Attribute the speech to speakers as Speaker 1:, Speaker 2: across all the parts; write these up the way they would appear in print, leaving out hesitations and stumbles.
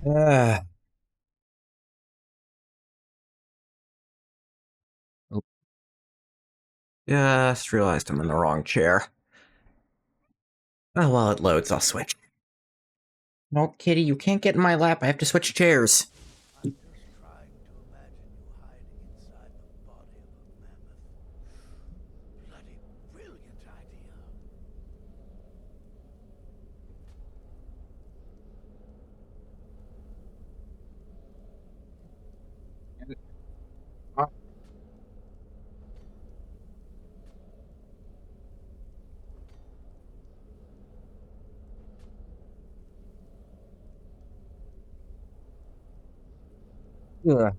Speaker 1: Uh, just realized I'm in the wrong chair. Oh, while it loads, I'll switch. No, kitty, you can't get in my lap. I have to switch chairs.
Speaker 2: I'm just trying to imagine you hiding inside the body of a mammoth. Bloody brilliant idea.
Speaker 1: Ugh.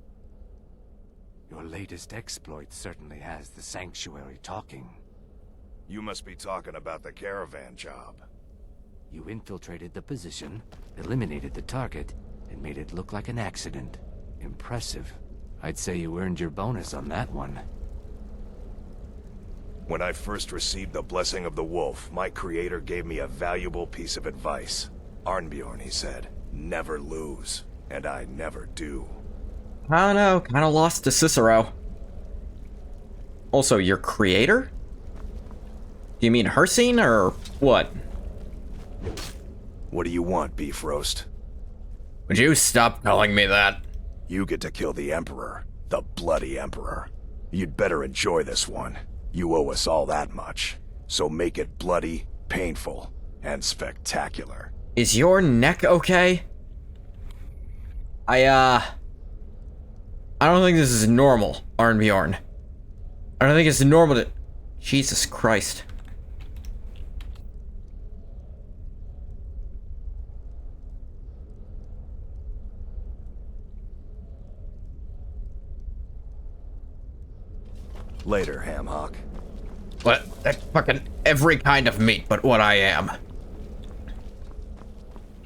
Speaker 3: Your latest exploit certainly has the sanctuary talking.
Speaker 4: You must be talking about the caravan job.
Speaker 3: You infiltrated the position, eliminated the target, and made it look like an accident. Impressive. I'd say you earned your bonus on that one.
Speaker 4: When I first received the blessing of the wolf, my creator gave me a valuable piece of advice. Arnbjorn, he said, never lose. And I never do.
Speaker 1: I don't know, kind of lost to Cicero. Also, your creator? Do you mean Hersine, or what?
Speaker 4: What do you want, Beef Roast?
Speaker 1: Would you stop calling me that?
Speaker 4: You get to kill the Emperor. The bloody Emperor. You'd better enjoy this one. You owe us all that much. So make it bloody, painful, and spectacular.
Speaker 1: Is your neck okay? I don't think this is normal, Arnbjorn. I don't think it's normal to... Jesus Christ.
Speaker 4: Later, Hamhock.
Speaker 1: What? That's fucking every kind of meat but what I am.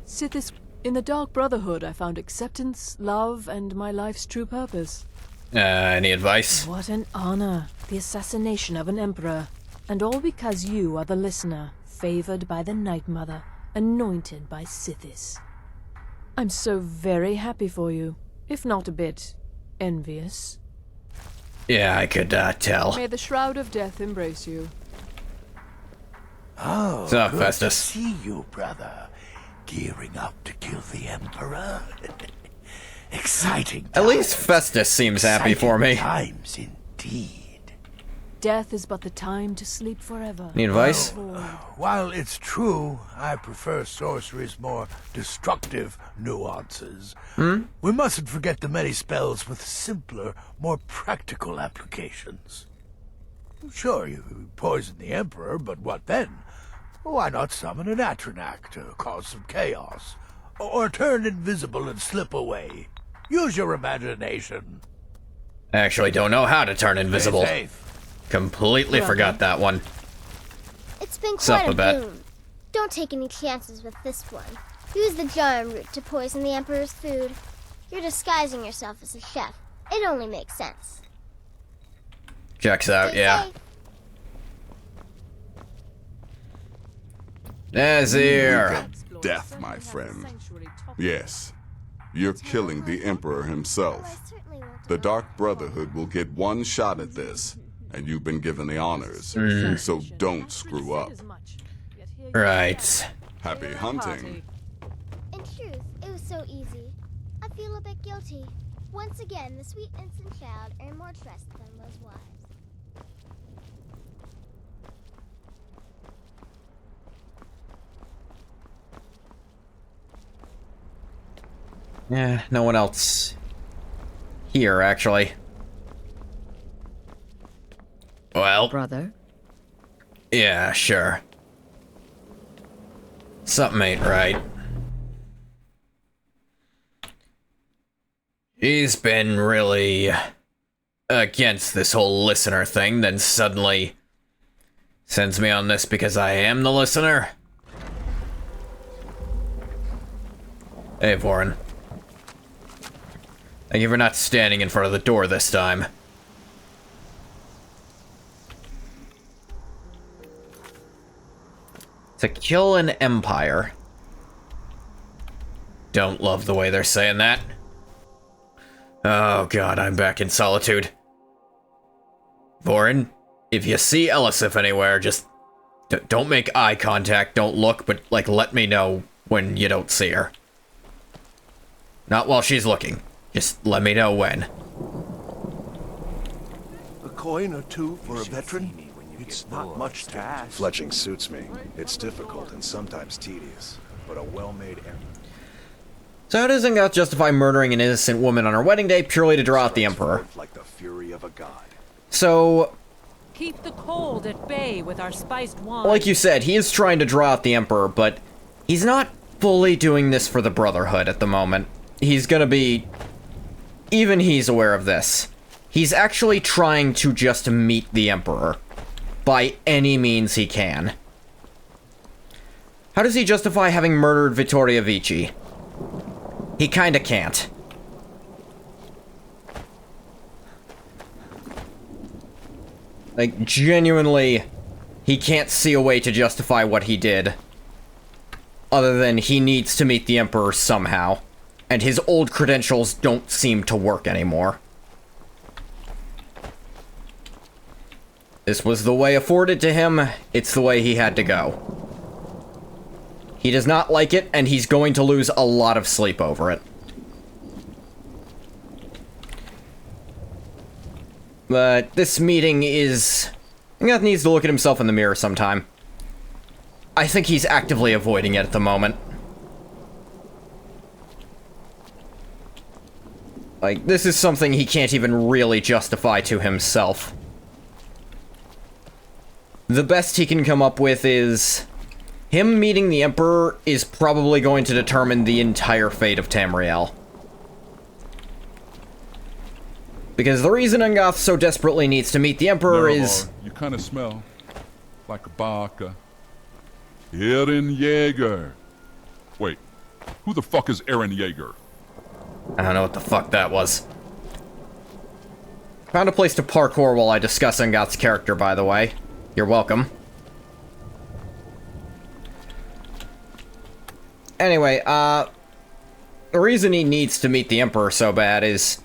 Speaker 5: Sithis, in the Dark Brotherhood, I found acceptance, love, and my life's true purpose.
Speaker 1: Any advice?
Speaker 5: What an honor. The assassination of an emperor. And all because you are the listener, favored by the Night Mother, anointed by Sithis. I'm so very happy for you, if not a bit envious.
Speaker 1: Yeah, I could, tell.
Speaker 5: May the Shroud of Death embrace you.
Speaker 2: Oh,
Speaker 1: What's up,
Speaker 2: good
Speaker 1: Festus?
Speaker 2: to see you, brother. Gearing up to kill the Emperor. Exciting.
Speaker 1: At least
Speaker 2: times.
Speaker 1: Festus seems happy for me.
Speaker 2: Times indeed.
Speaker 5: Death is but the time to sleep forever.
Speaker 1: Any advice?
Speaker 2: While it's true, I prefer sorcery's more destructive nuances. We mustn't forget the many spells with simpler, more practical applications. Sure, you poison the Emperor, but what then? Why not summon an Atronak to cause some chaos? Or turn invisible and slip away? Use your imagination.
Speaker 1: I actually don't know how to turn invisible.
Speaker 2: Stay safe.
Speaker 1: Completely forgot that one.
Speaker 6: It's been
Speaker 1: Sup,
Speaker 6: quite a
Speaker 1: Babette?
Speaker 6: boon. Don't take any chances with this one. Use the Jarm root to poison the Emperor's food. You're disguising yourself as a chef. It only makes sense.
Speaker 1: Checks out,
Speaker 6: Stay
Speaker 1: yeah.
Speaker 6: safe.
Speaker 1: Nazir!
Speaker 7: Death, my friend. Yes, you're killing the Emperor
Speaker 6: Well, I
Speaker 7: himself.
Speaker 6: certainly won't
Speaker 7: The
Speaker 6: do
Speaker 7: Dark Brotherhood will get one shot at this, and you've been given the honors. So don't screw up.
Speaker 1: Right.
Speaker 7: Happy hunting.
Speaker 6: In truth, it was so easy. I feel a bit guilty. Once again, the sweet innocent child earned more trust than was wise.
Speaker 1: Yeah, no one else here, actually. Well,
Speaker 5: Brother?
Speaker 1: yeah, sure. Something ain't right. She's been really against this whole listener thing, then suddenly sends me on this because I am the listener. Hey, Warren. Thank you for not standing in front of the door this time. To kill an empire. don't love the way they're saying that. Oh god, I'm back in solitude. Vorin, if you see Elisif anywhere, just don't make eye contact, don't look, but, like, let me know when you don't see her. Not while she's looking. Just let me know when.
Speaker 8: A coin or two for a veteran? It's not much to ask.
Speaker 4: Fletching suits me. It's difficult and sometimes tedious, but a well-made errand.
Speaker 1: So how does Ngath justify murdering an innocent woman on her wedding day purely to draw out the Emperor?
Speaker 4: Like the fury of a god.
Speaker 1: So,
Speaker 9: Keep the cold at bay with our spiced wine.
Speaker 1: like you said, he is trying to draw out the Emperor, but he's not fully doing this for the Brotherhood at the moment. He's gonna be... Even he's aware of this. He's actually trying to just meet the Emperor. By any means he can. How does he justify having murdered Vittoria Vici? He kinda can't. Like, genuinely, he can't see a way to justify what he did. Other than he needs to meet the Emperor somehow. And his old credentials don't seem to work anymore. This was the way afforded to him, it's the way he had to go. He does not like it, and he's going to lose a lot of sleep over it. But this meeting is... Ngath needs to look at himself in the mirror sometime. I think he's actively avoiding it at the moment. Like, this is something he can't even really justify to himself. The best he can come up with is... him meeting the Emperor is probably going to determine the entire fate of Tamriel. Because the reason Ngath so desperately needs to meet the Emperor is...
Speaker 10: You kind of smell like a baka. Eren Yeager. Wait, who the fuck is Eren Yeager?
Speaker 1: I don't know what the fuck that was. Found a place to parkour while I discuss Ngath's character, by the way. You're welcome. Anyway, the reason he needs to meet the Emperor so bad is...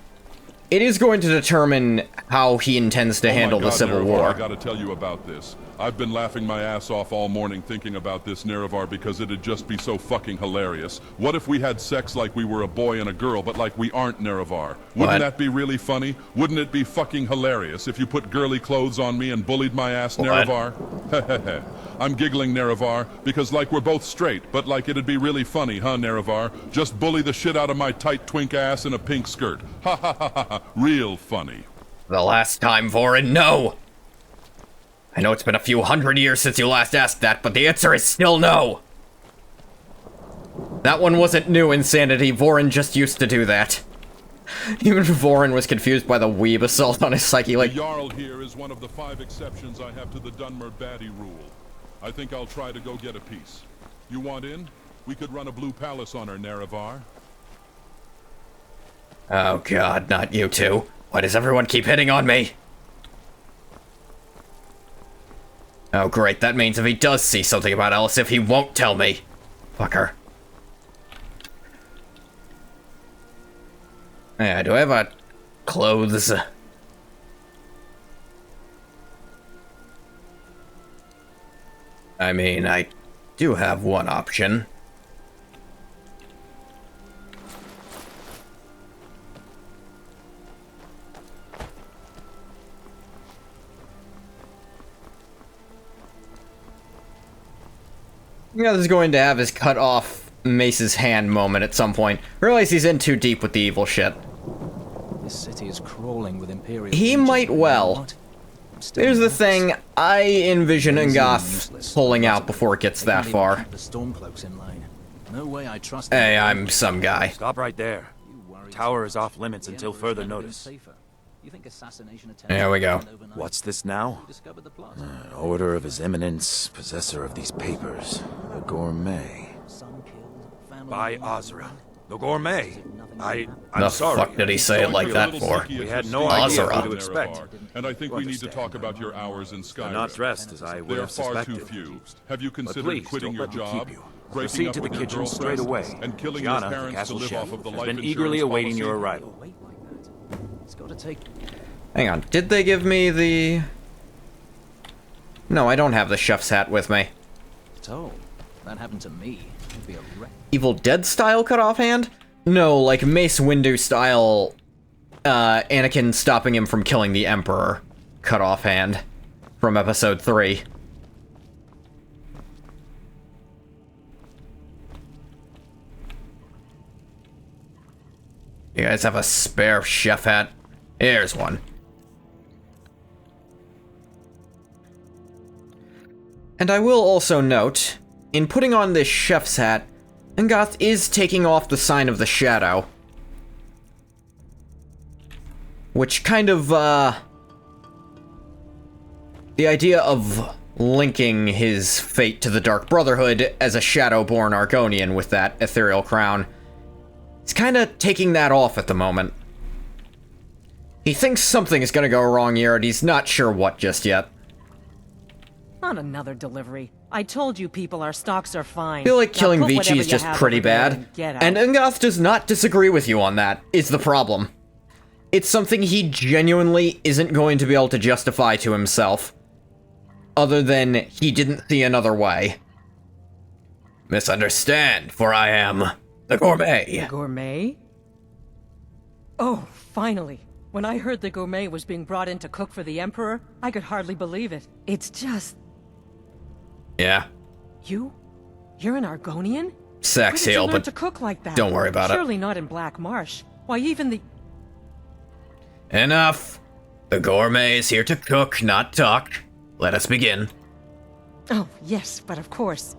Speaker 1: it is going to determine how he intends to handle the Civil War.
Speaker 10: I gotta tell you about this. I've been laughing my ass off all morning thinking about this, Nerevar, because it'd just be so fucking hilarious. What if we had sex like we were a boy and a girl, but like we aren't, Nerevar? Wouldn't that be really funny? Wouldn't it be fucking hilarious if you put girly clothes on me and bullied my ass, Nerevar? Hehehe. I'm giggling, Nerevar, because like we're both straight, but like it'd be really funny, huh, Nerevar? Just bully the shit out of my tight twink ass in a pink skirt. Ha ha ha ha ha. Real funny.
Speaker 1: The last time, Vorin, no! I know it's been a few hundred years since you last asked that, but the answer is still no! That one wasn't new insanity, Vorin just used to do that. Even Vorin was confused by the weeb assault on his psyche, like...
Speaker 10: The Jarl here is one of the 5 exceptions I have to the Dunmer baddie rule. I think I'll try to go get a piece. You want in? We could run a blue palace on her, Nerevar.
Speaker 1: Oh god, not you two. Why does everyone keep hitting on me? Oh great, that means if he does see something about Elisif, he won't tell me. Fucker. Yeah, do I have a... clothes? I mean, I do have one option. Ngath is going to have his cut off Mace's hand moment at some point. Realize he's in too deep with the evil shit.
Speaker 11: This city is crawling with Imperial.
Speaker 1: He might well. Here's the thing, I envision Ngath pulling out before it gets that far.
Speaker 11: The Stormcloaks in line. No way I trust.
Speaker 1: Hey, I'm some guy.
Speaker 12: Stop right there. Tower is off limits until further notice.
Speaker 1: There we go.
Speaker 12: What's this now? Order of His Eminence, possessor of these papers. A gourmet. By Azra. The gourmet. I'm
Speaker 1: the
Speaker 12: sorry.
Speaker 1: fuck did he say it like that for?
Speaker 12: We had no idea
Speaker 1: Azra.
Speaker 12: what to expect.
Speaker 10: And I think we need to talk about your hours in Skyrim.
Speaker 12: They're not dressed as I would
Speaker 10: They are
Speaker 12: have
Speaker 10: far
Speaker 12: suspected.
Speaker 10: too few. Have you
Speaker 12: But
Speaker 10: considered
Speaker 12: please,
Speaker 10: quitting
Speaker 12: don't
Speaker 10: your
Speaker 12: let me
Speaker 10: job?
Speaker 12: keep you.
Speaker 10: breaking
Speaker 8: Proceed
Speaker 10: up
Speaker 8: to the
Speaker 10: with your
Speaker 8: kitchen straight
Speaker 10: girlfriends,
Speaker 8: away.
Speaker 10: and killing
Speaker 8: Gianna,
Speaker 10: his
Speaker 8: the
Speaker 10: parents to
Speaker 8: castle
Speaker 10: live
Speaker 8: chef,
Speaker 10: off of the
Speaker 8: has
Speaker 10: life
Speaker 8: been
Speaker 10: insurance
Speaker 8: eagerly awaiting
Speaker 10: policy.
Speaker 8: your arrival.
Speaker 11: Wait like that. It's got to take...
Speaker 1: Hang on, did they give me the... No, I don't have the chef's hat with me.
Speaker 11: So, that happened to me. It'd be a wreck.
Speaker 1: Evil Dead style cut-off hand? No, like Mace Windu style, Anakin stopping him from killing the Emperor cut-off hand from episode 3. You guys have a spare chef hat? Here's one. And I will also note, in putting on this chef's hat, Ngoth is taking off the sign of the shadow. Which kind of, the idea of linking his fate to the Dark Brotherhood as a Shadow-born Argonian with that ethereal crown, he's kind of taking that off at the moment. He thinks something is going to go wrong here, and he's not sure what just yet.
Speaker 9: Not another delivery. I told you people, our stocks are fine.
Speaker 1: I feel like
Speaker 9: Now
Speaker 1: killing
Speaker 9: put
Speaker 1: Vici
Speaker 9: whatever
Speaker 1: is
Speaker 9: you
Speaker 1: just
Speaker 9: have
Speaker 1: pretty
Speaker 9: over there
Speaker 1: bad,
Speaker 9: get out.
Speaker 1: and Ngoth does not disagree with you on that, is the problem. It's something he genuinely isn't going to be able to justify to himself, other than he didn't see another way. Misunderstand, for I am the gourmet.
Speaker 9: The gourmet? Oh, finally. When I heard the gourmet was being brought in to cook for the Emperor, I could hardly believe it. It's just...
Speaker 1: Yeah.
Speaker 9: You're an Argonian?
Speaker 1: Sex
Speaker 9: Where did you
Speaker 1: heal,
Speaker 9: learn
Speaker 1: but
Speaker 9: to cook like that?
Speaker 1: don't worry about it.
Speaker 9: Surely not in Black Marsh. Why, even the...
Speaker 1: Enough. The gourmet is here to cook, not talk. Let us begin.
Speaker 9: Oh, yes, but of course.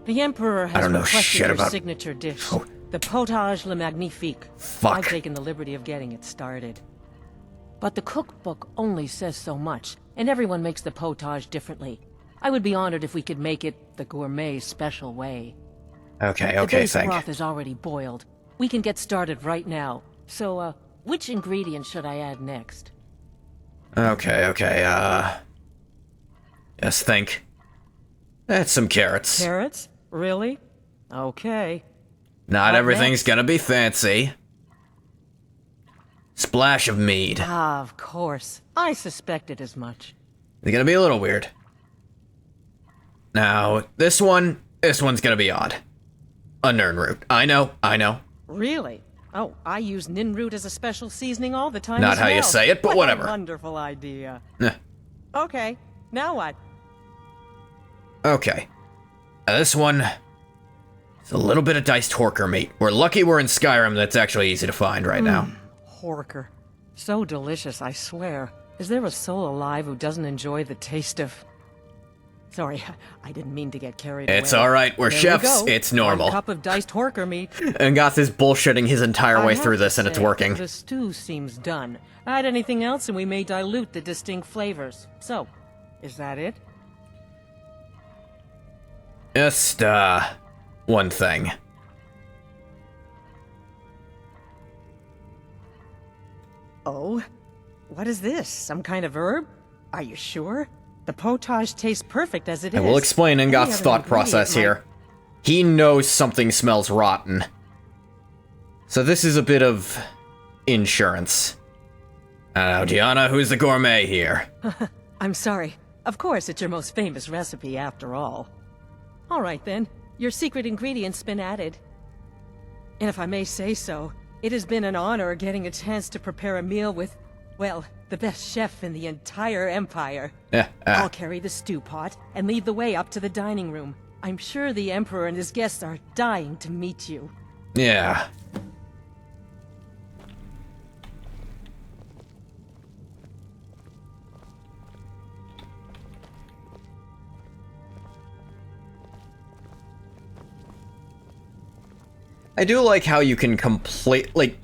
Speaker 9: The Emperor
Speaker 1: I
Speaker 9: has
Speaker 1: don't know
Speaker 9: requested
Speaker 1: shit
Speaker 9: your
Speaker 1: about-
Speaker 9: signature dish,
Speaker 1: Oh.
Speaker 9: the potage le magnifique.
Speaker 1: Fuck.
Speaker 9: I've taken the liberty of getting it started. But the cookbook only says so much, and everyone makes the potage differently. I would be honored if we could make it the gourmet special way.
Speaker 1: Okay,
Speaker 9: The
Speaker 1: okay,
Speaker 9: base
Speaker 1: thank.
Speaker 9: broth is already boiled. We can get started right now. So, which ingredient should I add next?
Speaker 1: Okay, just think. Add some carrots.
Speaker 9: Carrots? Really? Okay.
Speaker 1: Not
Speaker 9: What
Speaker 1: everything's
Speaker 9: next?
Speaker 1: gonna be fancy. Splash of mead.
Speaker 9: Ah, of course. I suspected as much.
Speaker 1: It's gonna be a little weird. Now, this one's gonna be odd. A Nern root. I know.
Speaker 9: Really? Oh, I use nin root as a special seasoning all the time.
Speaker 1: Not
Speaker 9: as
Speaker 1: how you
Speaker 9: well.
Speaker 1: say it, but
Speaker 9: What
Speaker 1: whatever.
Speaker 9: A wonderful idea.
Speaker 1: Eh,
Speaker 9: Okay, now what?
Speaker 1: okay. This one is a little bit of diced horker meat. We're lucky we're in Skyrim, that's actually easy to find right now.
Speaker 9: Horker. So delicious, I swear. Is there a soul alive who doesn't enjoy the taste of... Sorry, I didn't mean to get carried away.
Speaker 1: It's alright, we're
Speaker 9: There we
Speaker 1: chefs,
Speaker 9: go.
Speaker 1: it's normal.
Speaker 9: 1 cup of diced horker meat.
Speaker 1: Ngoth is bullshitting his entire
Speaker 9: I
Speaker 1: way
Speaker 9: have
Speaker 1: through
Speaker 9: to
Speaker 1: this, and it's
Speaker 9: say,
Speaker 1: working.
Speaker 9: The stew seems done. Add anything else and we may dilute the distinct flavors. So, is that it?
Speaker 1: Just, one thing.
Speaker 9: Oh? What is this? Some kind of herb? Are you sure? The potage tastes perfect as it is.
Speaker 1: I will explain
Speaker 9: Any
Speaker 1: Ngoth's
Speaker 9: other
Speaker 1: thought process
Speaker 9: ingredient
Speaker 1: here. He knows something smells rotten. So this is a bit of insurance. Now, Gianna, who's the gourmet here?
Speaker 9: I'm sorry. Of course, it's your most famous recipe after all. All right then, your secret ingredient's been added. And if I may say so, it has been an honor getting a chance to prepare a meal with, well, the best chef in the entire Empire. I'll carry the stew pot and lead the way up to the dining room. I'm sure the Emperor and his guests are dying to meet you.
Speaker 1: Yeah. I do like how you can like,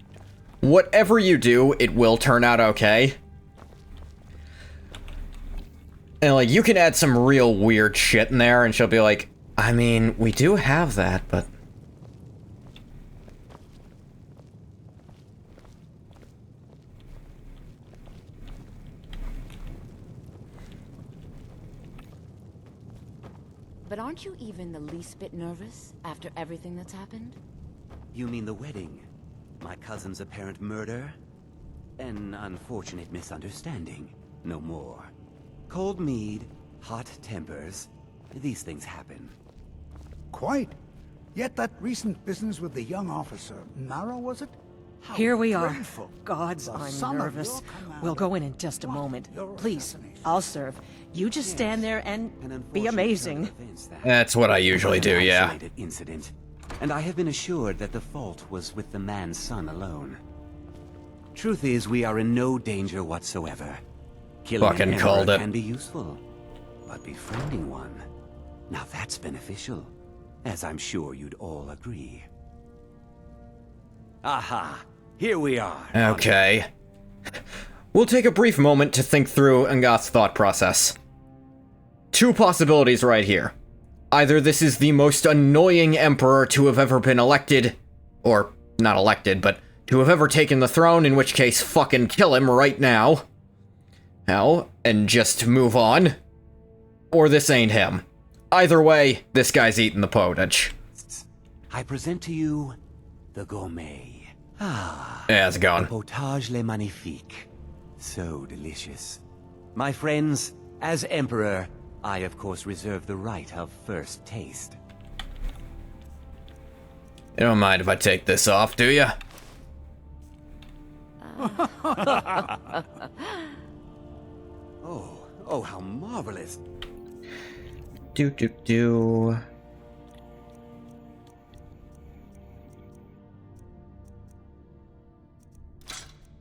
Speaker 1: whatever you do, it will turn out okay. And, like, you can add some real weird shit in there, and she'll be like, I mean, we do have that, but...
Speaker 13: But aren't you even the least bit nervous after everything that's happened?
Speaker 14: You mean the wedding? My cousin's apparent murder? An unfortunate misunderstanding. No more. Cold mead, hot tempers. These things happen.
Speaker 15: Quite. Yet that recent business with the young officer, Nara, was it? How
Speaker 9: Here we
Speaker 15: dreadful.
Speaker 9: are. Gods,
Speaker 15: The
Speaker 9: I'm
Speaker 15: son of
Speaker 9: nervous.
Speaker 15: your commander.
Speaker 9: We'll go in just a moment. Please, I'll serve. You just stand there and
Speaker 14: An
Speaker 9: be
Speaker 14: unfortunate
Speaker 9: amazing.
Speaker 14: turn of events, that.
Speaker 1: That's what I usually
Speaker 14: An
Speaker 1: do, yeah.
Speaker 14: isolated incident, and I have been assured that the fault was with the man's son alone. Truth is, we are in no danger whatsoever. Killing
Speaker 1: Fucking
Speaker 14: an
Speaker 1: called
Speaker 14: emperor
Speaker 1: it.
Speaker 14: can be useful, but befriending one, now that's beneficial, as I'm sure you'd all agree. Aha! Here we are.
Speaker 1: Okay. We'll take a brief moment to think through Angath's thought process. Two possibilities right here. Either this is the most annoying emperor to have ever been elected, or not elected, but to have ever taken the throne, in which case fucking kill him right now. Hell, and just move on. Or this ain't him. Either way, this guy's eating the pottage.
Speaker 14: I present to you the gourmet. Ah.
Speaker 1: Yeah, how's it going?
Speaker 14: Potage le magnifique. So delicious. My friends, as Emperor, I of course reserve the right of first taste.
Speaker 1: You don't mind if I take this off, do ya?
Speaker 14: Oh, how marvelous.
Speaker 1: Do.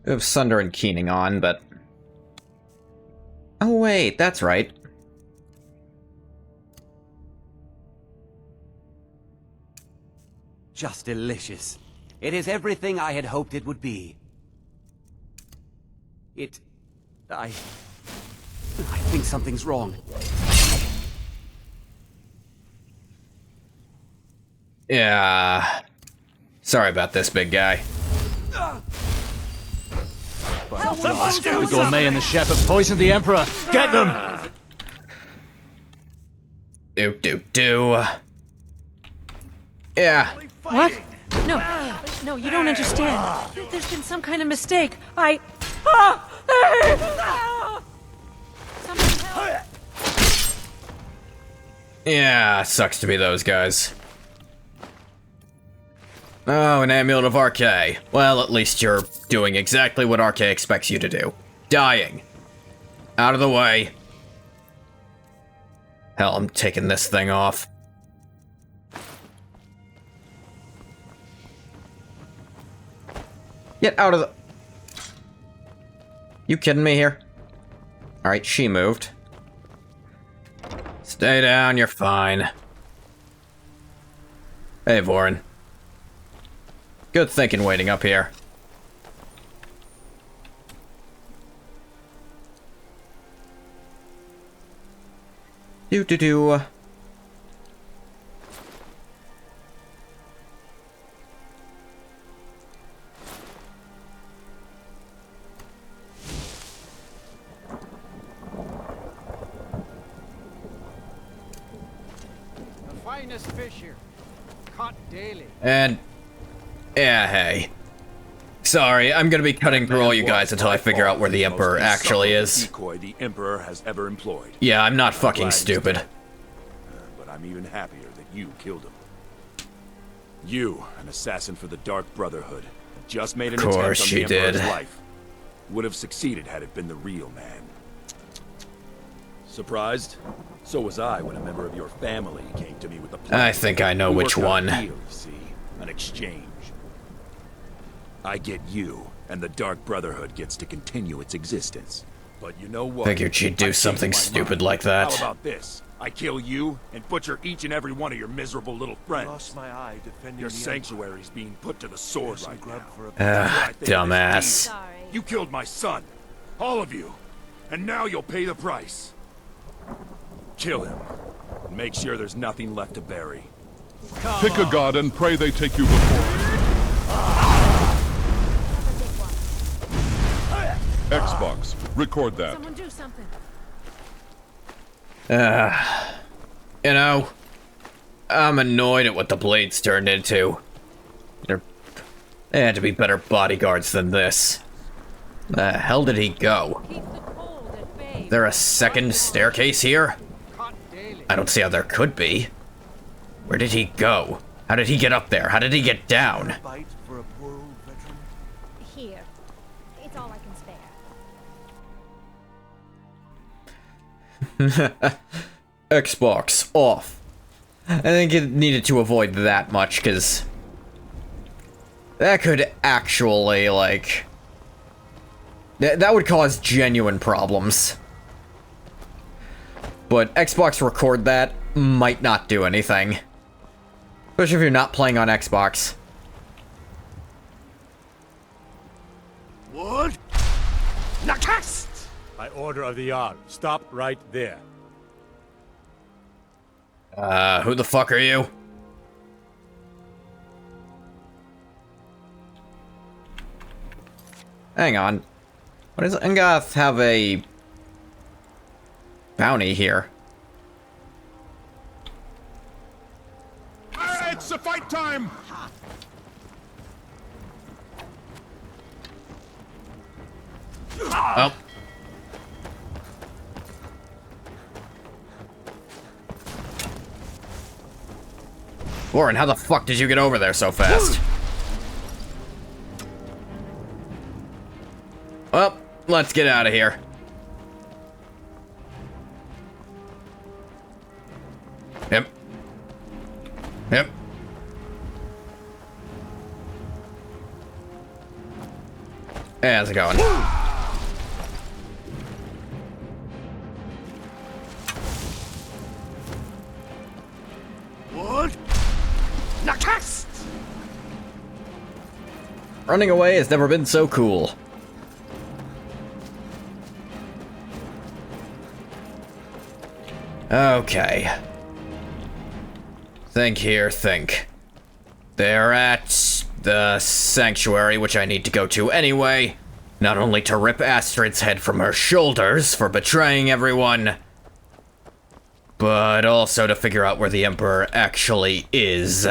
Speaker 1: We have Sunder and Keening on, but... Oh wait, that's right.
Speaker 14: Just delicious. It is everything I had hoped it would be. I think something's wrong.
Speaker 1: Yeah. Sorry about this, big guy.
Speaker 11: The gourmet and the chef have poisoned the Emperor. Get them!
Speaker 1: Do. Yeah.
Speaker 9: What? No, you don't understand. There's been some kind of mistake.
Speaker 1: Yeah, sucks to be those guys. Oh, an amulet of Arche. Well, at least you're doing exactly what Arche expects you to do. Dying. Out of the way. Hell, I'm taking this thing off. Get out of the... You kidding me here? Alright, she moved. Stay down, you're fine. Hey, Vorin. Good thinking waiting up here. Do. The
Speaker 16: finest fish here, caught daily.
Speaker 1: And... yeah, hey. Sorry, I'm gonna be cutting through all you guys until I figure out where the Emperor actually is.
Speaker 4: Decoy the Emperor has ever employed.
Speaker 1: Yeah, I'm not fucking stupid.
Speaker 4: But I'm even happier that you killed him. You, an assassin for the Dark Brotherhood, just made an attempt on the Emperor's life. Would have succeeded had it been the real man.
Speaker 17: Surprised? So was I when a member of your family came to me with a plan.
Speaker 1: I think I know which one.
Speaker 17: Deal, you see, an exchange. I get you, and the Dark Brotherhood gets to continue its existence. But you know what?
Speaker 1: Figured she'd do something stupid like that.
Speaker 17: How about this? I kill you and butcher each and every one of your miserable little friends.
Speaker 8: Lost my eye defending
Speaker 17: Your
Speaker 8: the
Speaker 17: sanctuary's being put to the sword right now.
Speaker 1: Dumbass.
Speaker 17: You killed my son. All of you. And now you'll pay the price. Kill him. And make sure there's nothing left to bury.
Speaker 10: Pick a god and pray they take you before. Xbox, record that.
Speaker 9: Someone do something.
Speaker 1: You know, I'm annoyed at what the blades turned into. They had to be better bodyguards than this. The hell did he go? Is there a second staircase here? I don't see how there could be. Where did he go? How did he get up there? How did he get down?
Speaker 18: Here. It's all I can spare.
Speaker 1: Xbox off. I think it needed to avoid that much, because that could actually, like... that would cause genuine problems. But Xbox record that might not do anything. Especially if you're not playing on Xbox.
Speaker 19: What? Nakast! By order of the Jarl, stop right there.
Speaker 1: Who the fuck are you? Hang on. What does Engoth have a bounty here?
Speaker 10: It's a fight time!
Speaker 1: Oh. Warren, how the fuck did you get over there so fast? Well, let's get out of here. Yep. Yep. Hey, how's it going?
Speaker 19: What? Nakast!
Speaker 1: Running away has never been so cool. Okay. Think here, think. They're at the sanctuary, which I need to go to anyway. Not only to rip Astrid's head from her shoulders for betraying everyone, but also to figure out where the Emperor actually is.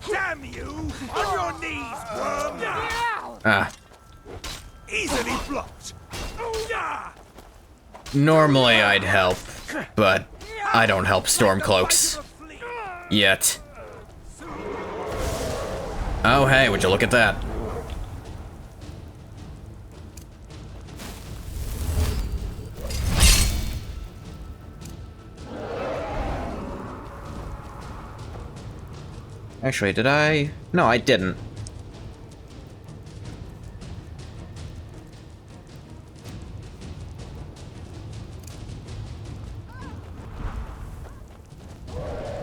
Speaker 19: Damn you! On your knees, worm! Easily blocked!
Speaker 1: Normally I'd help, but I don't help Stormcloaks. Yet. Oh hey, would you look at that? Actually, did I? No, I didn't.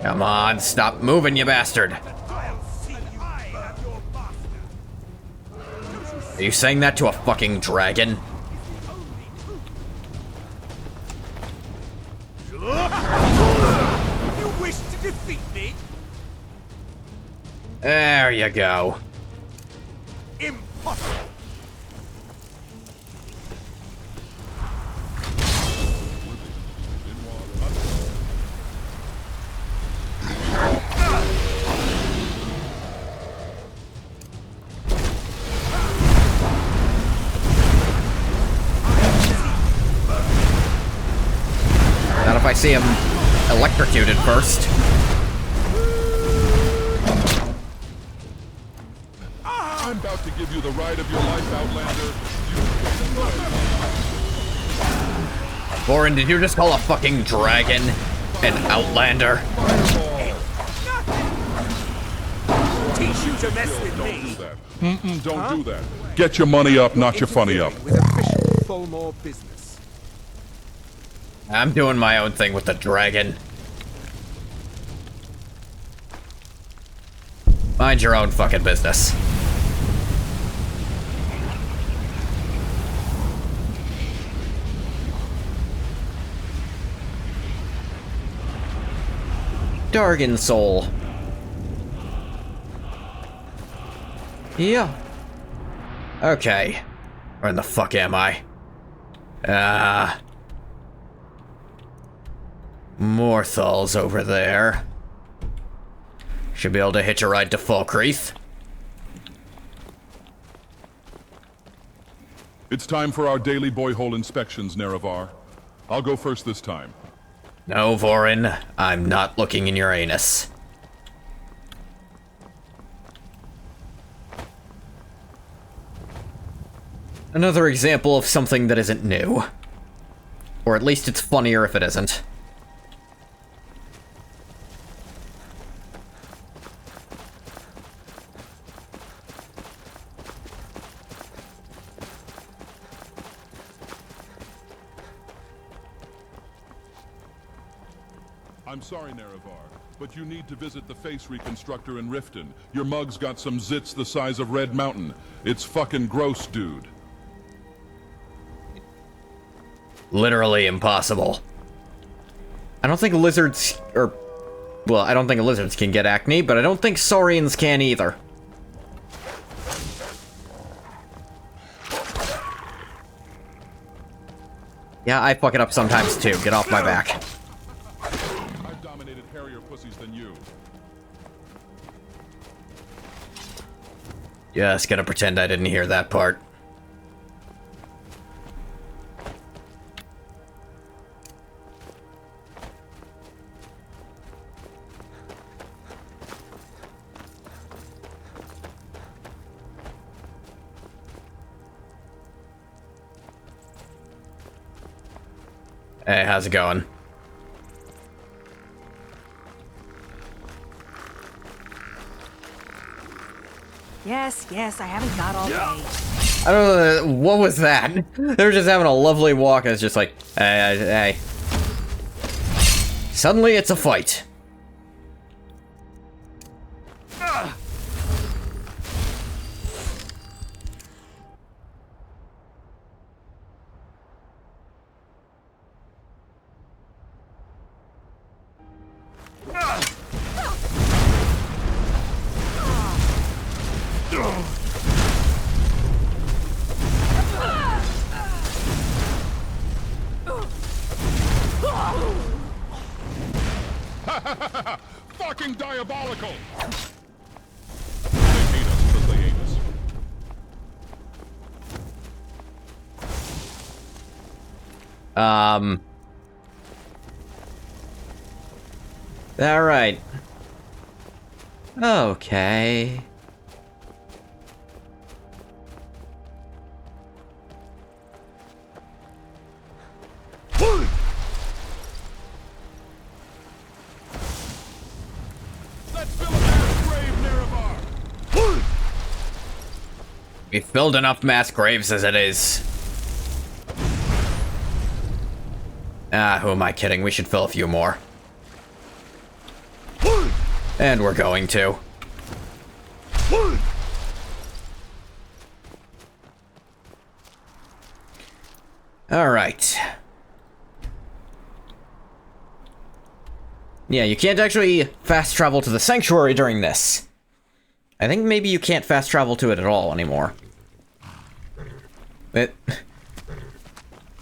Speaker 1: Come on, stop moving, you bastard! Are you saying that to a fucking dragon?
Speaker 19: You wish to defeat me?
Speaker 1: There you go.
Speaker 19: Impossible!
Speaker 1: Not if I see him electrocuted first.
Speaker 10: I'm about to give you the ride of your life, Outlander.
Speaker 1: Warren, did you just call a fucking dragon an Outlander?
Speaker 19: Teach you to mess with me.
Speaker 10: Don't do that. Don't do that. Get your money up, not your funny up.
Speaker 19: With official Fulmore business.
Speaker 1: I'm doing my own thing with the dragon. Mind your own fucking business. Dargan Soul. Yeah. Okay. Where in the fuck am I? Morthal's over there. Should be able to hitch a ride to Falkreath.
Speaker 10: It's time for our daily boy-hole inspections, Nerevar. I'll go first this time.
Speaker 1: No, Vorin. I'm not looking in your anus. Another example of something that isn't new. Or at least it's funnier if it isn't.
Speaker 10: I'm sorry, Nerevar, but you need to visit the face reconstructor in Riften. Your mug's got some zits the size of Red Mountain. It's fucking gross, dude.
Speaker 1: Literally impossible. I don't think lizards, well, I don't think lizards can get acne, but I don't think saurians can either. Yeah, I fuck it up sometimes too. Get off my back.
Speaker 10: I've dominated hairier pussies than you.
Speaker 1: Just gonna pretend I didn't hear that part. Hey, how's it going?
Speaker 18: Yes, I haven't got all day.
Speaker 1: I don't know, what was that? They were just having a lovely walk, and it's just like, hey. Suddenly it's a fight.
Speaker 10: Fucking diabolical! They hate us because they hate us.
Speaker 1: Alright. Okay. We've filled enough mass graves as it is. Ah, who am I kidding? We should fill a few more. And we're going to. Alright. Yeah, you can't actually fast travel to the sanctuary during this. I think maybe you can't fast travel to it at all anymore.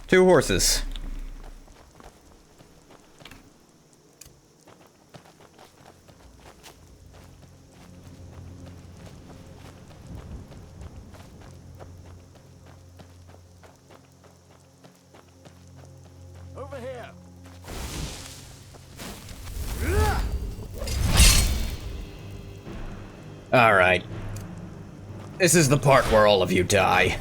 Speaker 1: Two horses.
Speaker 16: Over here.
Speaker 1: All right. This is the part where all of you die.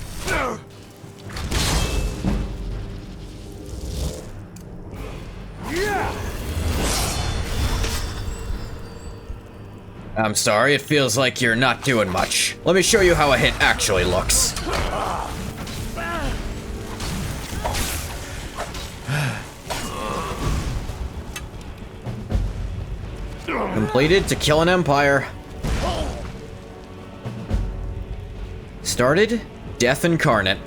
Speaker 1: I'm sorry, it feels like you're not doing much. Let me show you how a hit actually looks. Completed to kill an empire. Started death incarnate.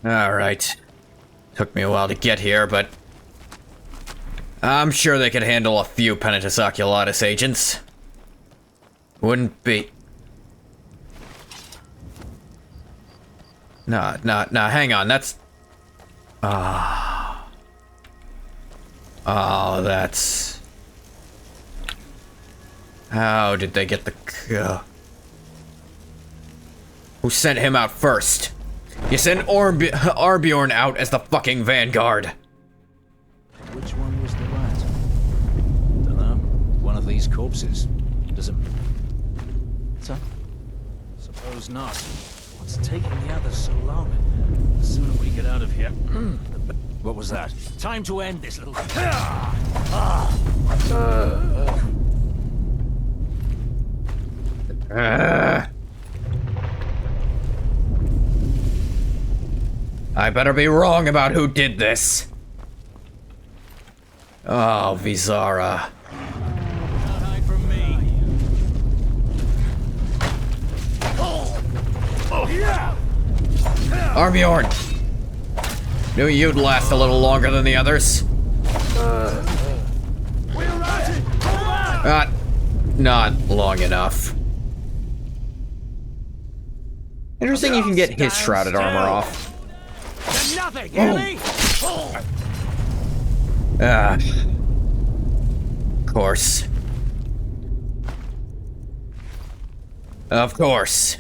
Speaker 1: All right. Took me a while to get here, but I'm sure they could handle a few Penitus Oculatus agents. Wouldn't be... Nah, hang on, that's... Oh, that's... How did they get the... Who sent him out first? You sent Arbjorn out as the fucking vanguard.
Speaker 11: Which one was the rat? Dunno. One of these corpses. Doesn't... So? Suppose not. What's taking the others so long? The sooner we get out of here... What was that? Time to end this little...
Speaker 1: I better be wrong about who did this. Oh, Vizara. Arbjorn! Knew you'd last a little longer than the others. Not long enough. Interesting you can get his shrouded armor off.
Speaker 16: Nothing, hear me?
Speaker 1: Of course. Of course.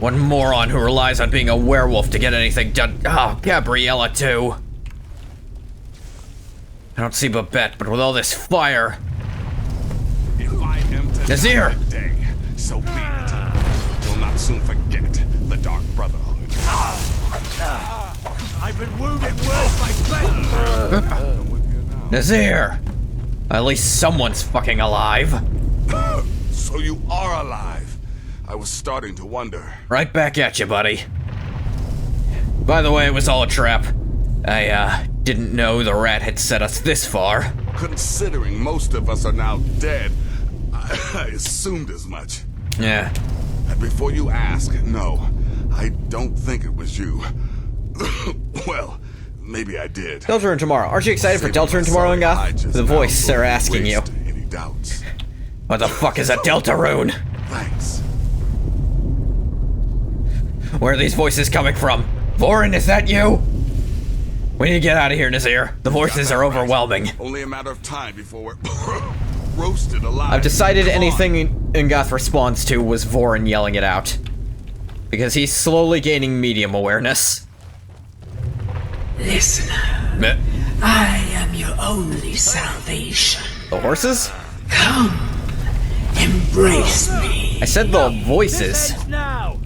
Speaker 1: One moron who relies on being a werewolf to get anything done. Oh, Gabriella too. I don't see Babette, but with all this fire...
Speaker 7: If I am to
Speaker 1: Nazir!
Speaker 7: die today, so be it. You'll not soon forget the Dark Brotherhood.
Speaker 16: I've been wounded worse by friends.
Speaker 1: Nazir! At least someone's fucking alive.
Speaker 7: So you are alive. I was starting to wonder.
Speaker 1: Right back at you, buddy. By the way, it was all a trap. I, didn't know the rat had set us this far.
Speaker 7: Considering most of us are now dead, I assumed as much.
Speaker 1: Yeah.
Speaker 7: And before you ask, no, I don't think it was you. Well, maybe I did.
Speaker 1: Deltarune tomorrow. Aren't you excited for Deltarune tomorrow, Inga? The voice they're asking you.
Speaker 7: Any doubts?
Speaker 1: What the fuck is a Deltarune?
Speaker 7: Thanks.
Speaker 1: Where are these voices coming from? Vorin, is that you? We need to get out of here, Nazir. The voices are overwhelming.
Speaker 7: Only a matter of time before we're roasted alive.
Speaker 1: I've decided anything Ingoth responds to was Vorin yelling it out. Because he's slowly gaining medium awareness.
Speaker 20: Listener, I am your only salvation.
Speaker 1: The horses?
Speaker 20: Come, embrace me.
Speaker 1: I said the voices.
Speaker 16: Now.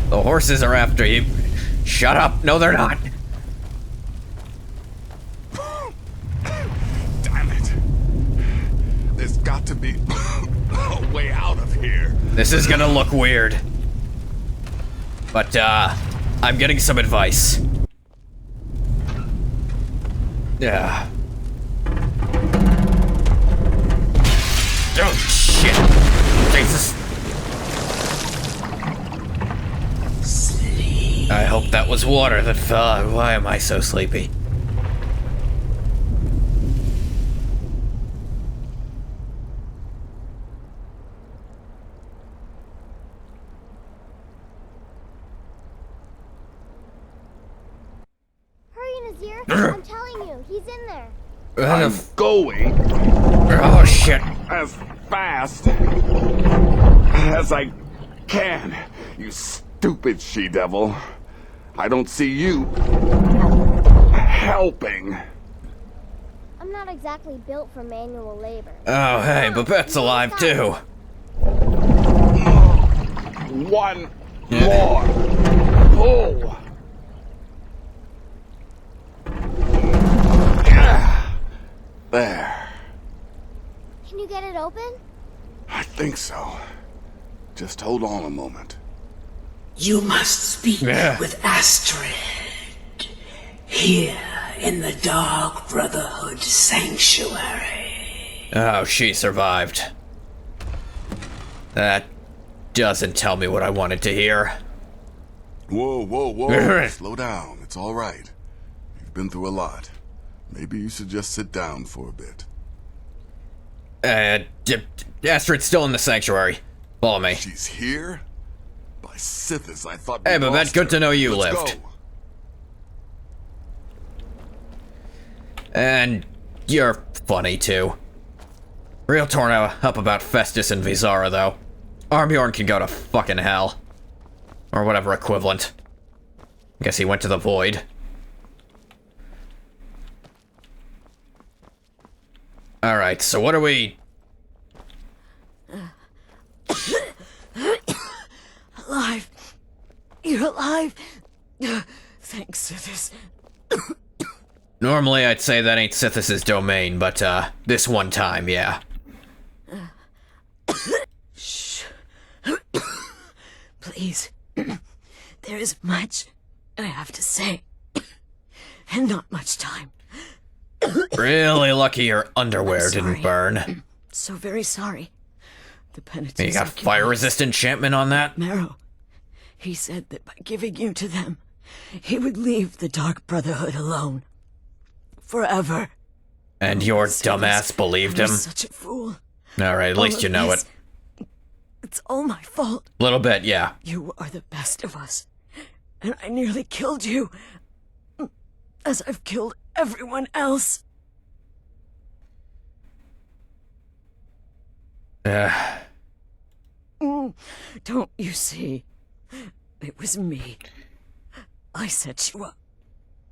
Speaker 1: The horses are after you. Shut up. No, they're not.
Speaker 7: Damn it. There's got to be a way out of here.
Speaker 1: This is gonna look weird. But, I'm getting some advice. Yeah. Oh, shit. Jesus.
Speaker 20: Sleep.
Speaker 1: I hope that was water that fell out. Why am I so sleepy?
Speaker 6: I'm telling you, he's in there.
Speaker 7: I'm going.
Speaker 1: Oh, shit.
Speaker 7: As fast as I can, you stupid she-devil. I don't see you helping.
Speaker 6: I'm not exactly built for manual labor.
Speaker 1: Oh, hey, Babette's alive, too.
Speaker 7: One more pull. There.
Speaker 6: Can you get it open?
Speaker 7: I think so. Just hold on a moment.
Speaker 20: You must speak with Astrid. Here in the Dark Brotherhood Sanctuary.
Speaker 1: Oh, she survived. That doesn't tell me what I wanted to hear.
Speaker 7: Whoa, whoa, whoa. Slow down. It's all right. You've been through a lot. Maybe you should just sit down for a bit.
Speaker 1: Astrid's still in the sanctuary. Follow me.
Speaker 7: She's here? By Sithis, I thought.
Speaker 1: Hey, Babette, good to know you lived.
Speaker 7: Go.
Speaker 1: And you're funny, too. Real torn up about Festus and Vizara, though. Armbjorn can go to fucking hell. Or whatever equivalent. Guess he went to the void. Alright, so what are we...
Speaker 9: Alive. You're alive. Thanks, Sithis.
Speaker 1: Normally I'd say that ain't Sithis' domain, but this one time, yeah.
Speaker 9: Shh. Please. There is much I have to say. And not much time.
Speaker 1: Really lucky your underwear didn't burn.
Speaker 9: So very sorry. The penitence.
Speaker 1: You got fire-resistant enchantment on that?
Speaker 9: Marrow. He said that by giving you to them, he would leave the Dark Brotherhood alone. Forever.
Speaker 1: And your dumbass believed him?
Speaker 9: Such a fool.
Speaker 1: Alright, at least you know it.
Speaker 9: It's all my fault.
Speaker 1: Little bit, yeah.
Speaker 9: You are the best of us. And I nearly killed you. As I've killed everyone else. Don't you see? It was me. I set you up.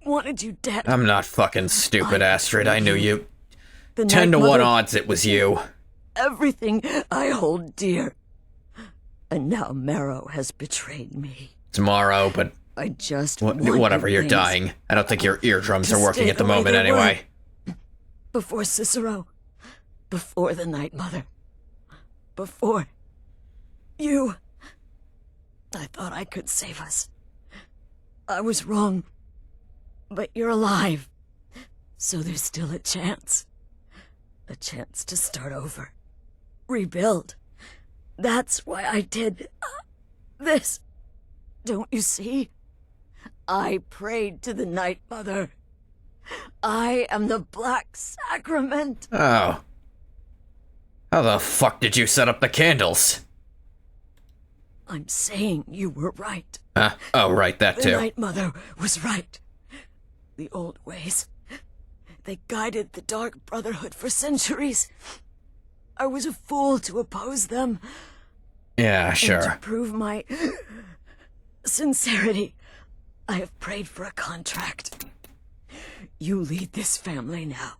Speaker 9: Wanted you dead.
Speaker 1: I'm not fucking stupid, Astrid. I knew you. 10 to 1 odds it was you.
Speaker 9: Everything I hold dear. And now Marrow has betrayed me.
Speaker 1: Tomorrow, but...
Speaker 9: I just
Speaker 1: whatever, you're dying. I don't think your eardrums are working at the moment anyway.
Speaker 9: Before Cicero. Before the Night Mother. Before... you. I thought I could save us. I was wrong. But you're alive. So there's still a chance. A chance to start over. Rebuild. That's why I did this. Don't you see? I prayed to the Night Mother. I am the Black Sacrament.
Speaker 1: Oh. How the fuck did you set up the candles?
Speaker 9: I'm saying you were right.
Speaker 1: Oh, right, that too.
Speaker 9: The Night Mother was right. The old ways. They guided the Dark Brotherhood for centuries. I was a fool to oppose them.
Speaker 1: Yeah, sure.
Speaker 9: And to prove my sincerity, I have prayed for a contract. You lead this family now.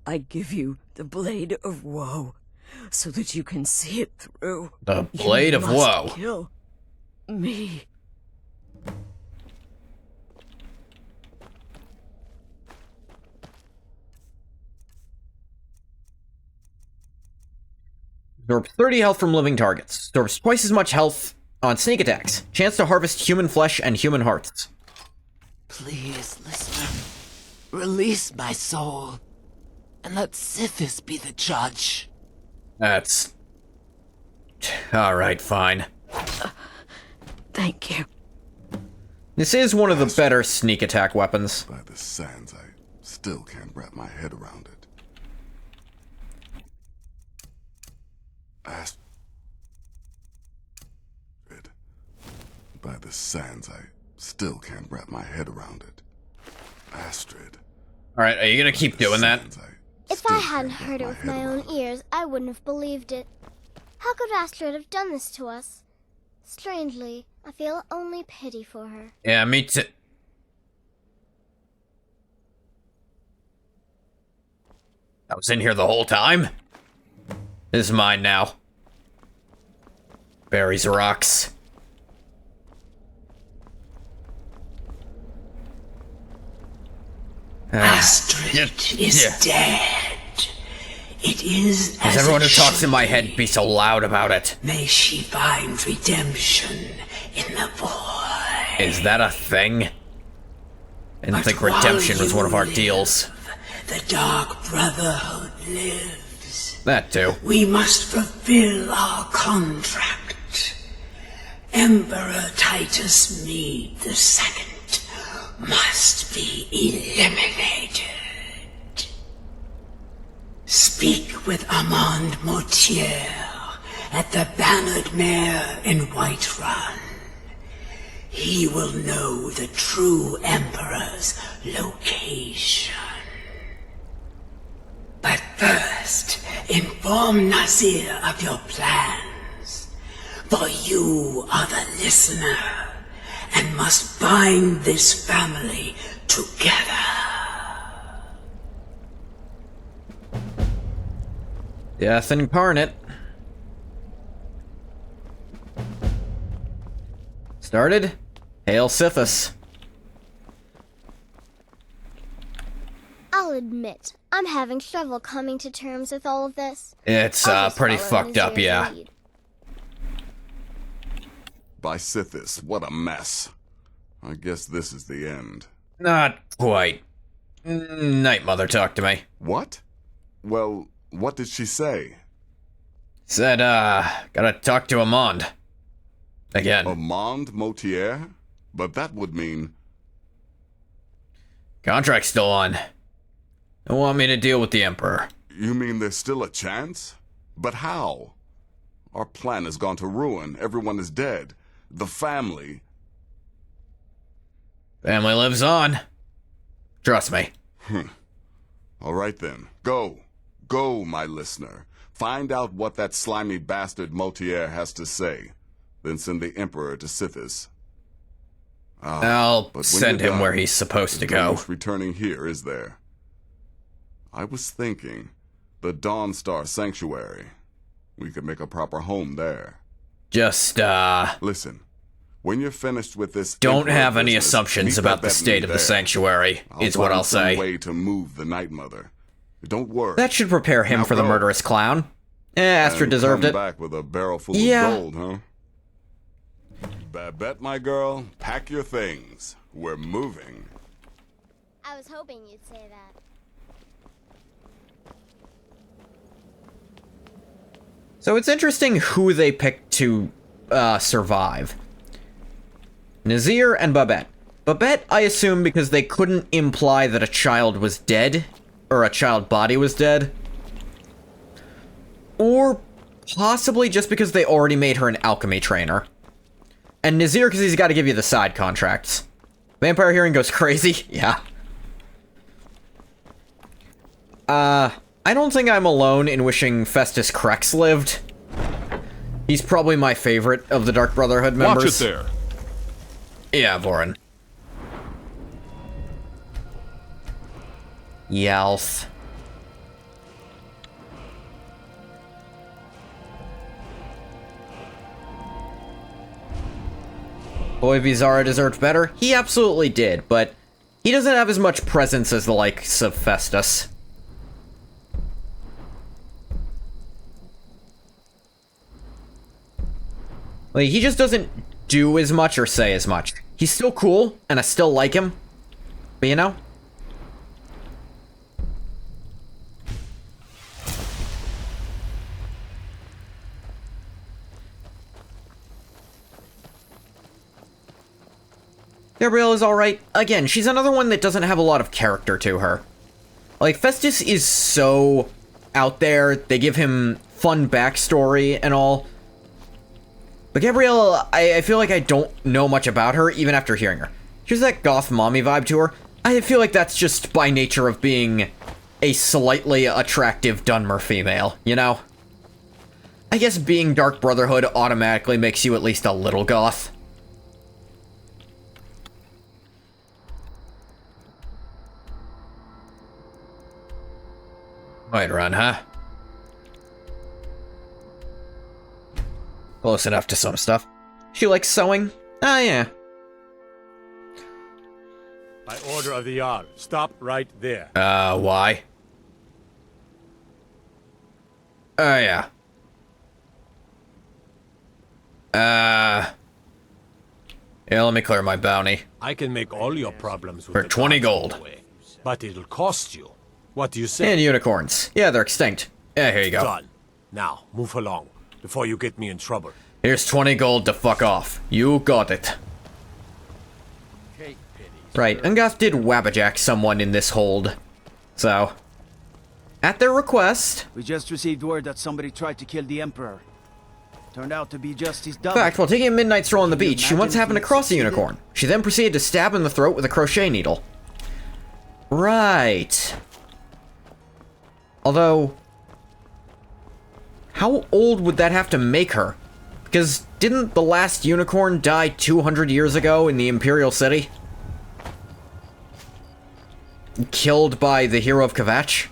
Speaker 9: I give you the Blade of Woe, so that you can see it through.
Speaker 1: The Blade of Woe?
Speaker 9: Kill me.
Speaker 1: Absorbs 30 health from living targets. Absorbs twice as much health on sneak attacks. Chance to harvest human flesh and human hearts.
Speaker 20: Please, listener, release my soul, and let Sithis be the judge.
Speaker 1: That's... alright, fine.
Speaker 9: Thank you.
Speaker 1: This is one of the better sneak attack weapons.
Speaker 7: By the sands, I still can't wrap my head around it. Astrid. By the sands, I still can't wrap my head around it. Astrid.
Speaker 1: Alright, are you gonna keep doing that?
Speaker 6: If I hadn't heard it with my own ears, I wouldn't have believed it. How could Astrid have done this to us? Strangely, I feel only pity for her.
Speaker 1: Yeah, me too. I was in here the whole time? This is mine now. Berries rocks.
Speaker 20: Astrid is dead. It is as
Speaker 1: everyone who talks in my head be so loud about it?
Speaker 20: May she find redemption in the void.
Speaker 1: Is that a thing? I didn't think redemption was one of our deals.
Speaker 20: The Dark Brotherhood lives.
Speaker 1: That too.
Speaker 20: We must fulfill our contract. Emperor Titus Mede II must be eliminated. Speak with Armand Mortier at the Bannered Mare in Whiterun. He will know the true Emperor's location. But first, inform Nazir of your plans, for you are the listener, and must bind this family together.
Speaker 1: Death incarnate. Started. Hail Sithis.
Speaker 6: I'll admit, I'm having trouble coming to terms with all of this.
Speaker 1: It's pretty fucked up, yeah.
Speaker 6: Lead.
Speaker 7: By Sithis, what a mess. I guess this is the end.
Speaker 1: Not quite. Night Mother talked to me.
Speaker 7: What? Well, what did she say?
Speaker 1: Said, gotta talk to Amand. Again.
Speaker 7: Armand Mortier? But that would mean...
Speaker 1: Contract's still on. Don't want me to deal with the Emperor.
Speaker 7: You mean there's still a chance? But how? Our plan has gone to ruin. Everyone is dead. The family...
Speaker 1: Family lives on. Trust me.
Speaker 7: All right then. Go. Go, my listener. Find out what that slimy bastard Mortier has to say. Then send the Emperor to Sithis.
Speaker 1: I'll send him where he's supposed to go.
Speaker 7: Returning here, is there? I was thinking, the Dawnstar Sanctuary. We could make a proper home there.
Speaker 1: Just,
Speaker 7: Listen, when you're finished with this...
Speaker 1: Don't have any assumptions about the state of the sanctuary, is what I'll say.
Speaker 7: I'll find some way to move the Night Mother. Don't worry.
Speaker 1: That should prepare him for the murderous clown. Astrid deserved it.
Speaker 7: Back with a barrel full of gold, huh? Babette, my girl, pack your things. We're moving.
Speaker 6: I was hoping you'd say that.
Speaker 1: So it's interesting who they picked to survive. Nazir and Babette. Babette, I assume, because they couldn't imply that a child was dead, or a child body was dead. Or possibly just because they already made her an alchemy trainer. And Nazir, because he's got to give you the side contracts. Vampire Hearing goes crazy. Yeah. I don't think I'm alone in wishing Festus Krex lived. He's probably my favorite of the Dark Brotherhood members.
Speaker 10: Watch it there.
Speaker 1: Yeah, Vorin. Yalth. Boy, Vizara deserved better. He absolutely did, but he doesn't have as much presence as the likes of Festus. Like, he just doesn't do as much or say as much. He's still cool, and I still like him. But, you know? Gabrielle is alright. Again, she's another one that doesn't have a lot of character to her. Like, Festus is so out there. They give him fun backstory and all. But Gabrielle, I feel like I don't know much about her, even after hearing her. She has that goth mommy vibe to her. I feel like that's just by nature of being a slightly attractive Dunmer female, you know? I guess being Dark Brotherhood automatically makes you at least a little goth. Might run, huh? Close enough to some stuff. She likes sewing? Ah, yeah.
Speaker 19: By order of the Jarl, stop right there.
Speaker 1: Why? Oh, yeah. Yeah, let me clear my bounty.
Speaker 19: I can make all your problems with
Speaker 1: for 20 gold.
Speaker 19: But it'll cost you. What do you say?
Speaker 1: And unicorns. Yeah, they're extinct. Yeah, here you go.
Speaker 19: Done. Now, move along, before you get me in trouble.
Speaker 1: Here's 20 gold to fuck off. You got it. Right, Ungoth did wabbajack someone in this hold. So, at their request...
Speaker 21: We just received word that somebody tried to kill the Emperor. Turned out to be just his
Speaker 1: In
Speaker 21: double.
Speaker 1: fact, while taking a midnight stroll on the beach, she once happened to cross a unicorn. She then proceeded to stab him in the throat with a crochet needle. Right. Although... how old would that have to make her? Because didn't the last unicorn die 200 years ago in the Imperial City? Killed by the hero of Kvatch?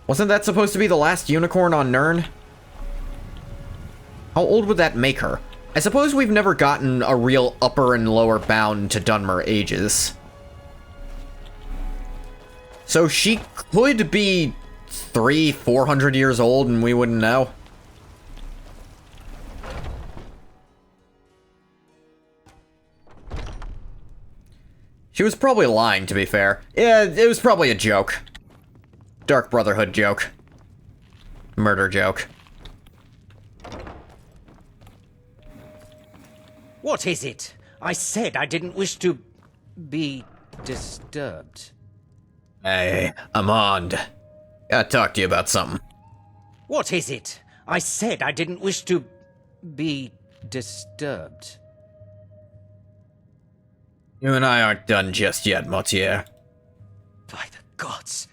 Speaker 1: Wasn't that supposed to be the last unicorn on Nirn? How old would that make her? I suppose we've never gotten a real upper and lower bound to Dunmer ages. So she could be 300-400 years old and we wouldn't know. She was probably lying, to be fair. Yeah, it was probably a joke. Dark Brotherhood joke. Murder joke.
Speaker 22: What is it? I said I didn't wish to be disturbed.
Speaker 1: Hey, Amand. Gotta talk to you about something.
Speaker 22: What is it? I said I didn't wish to be disturbed.
Speaker 1: You and I aren't done just yet, Motier.
Speaker 22: By the gods.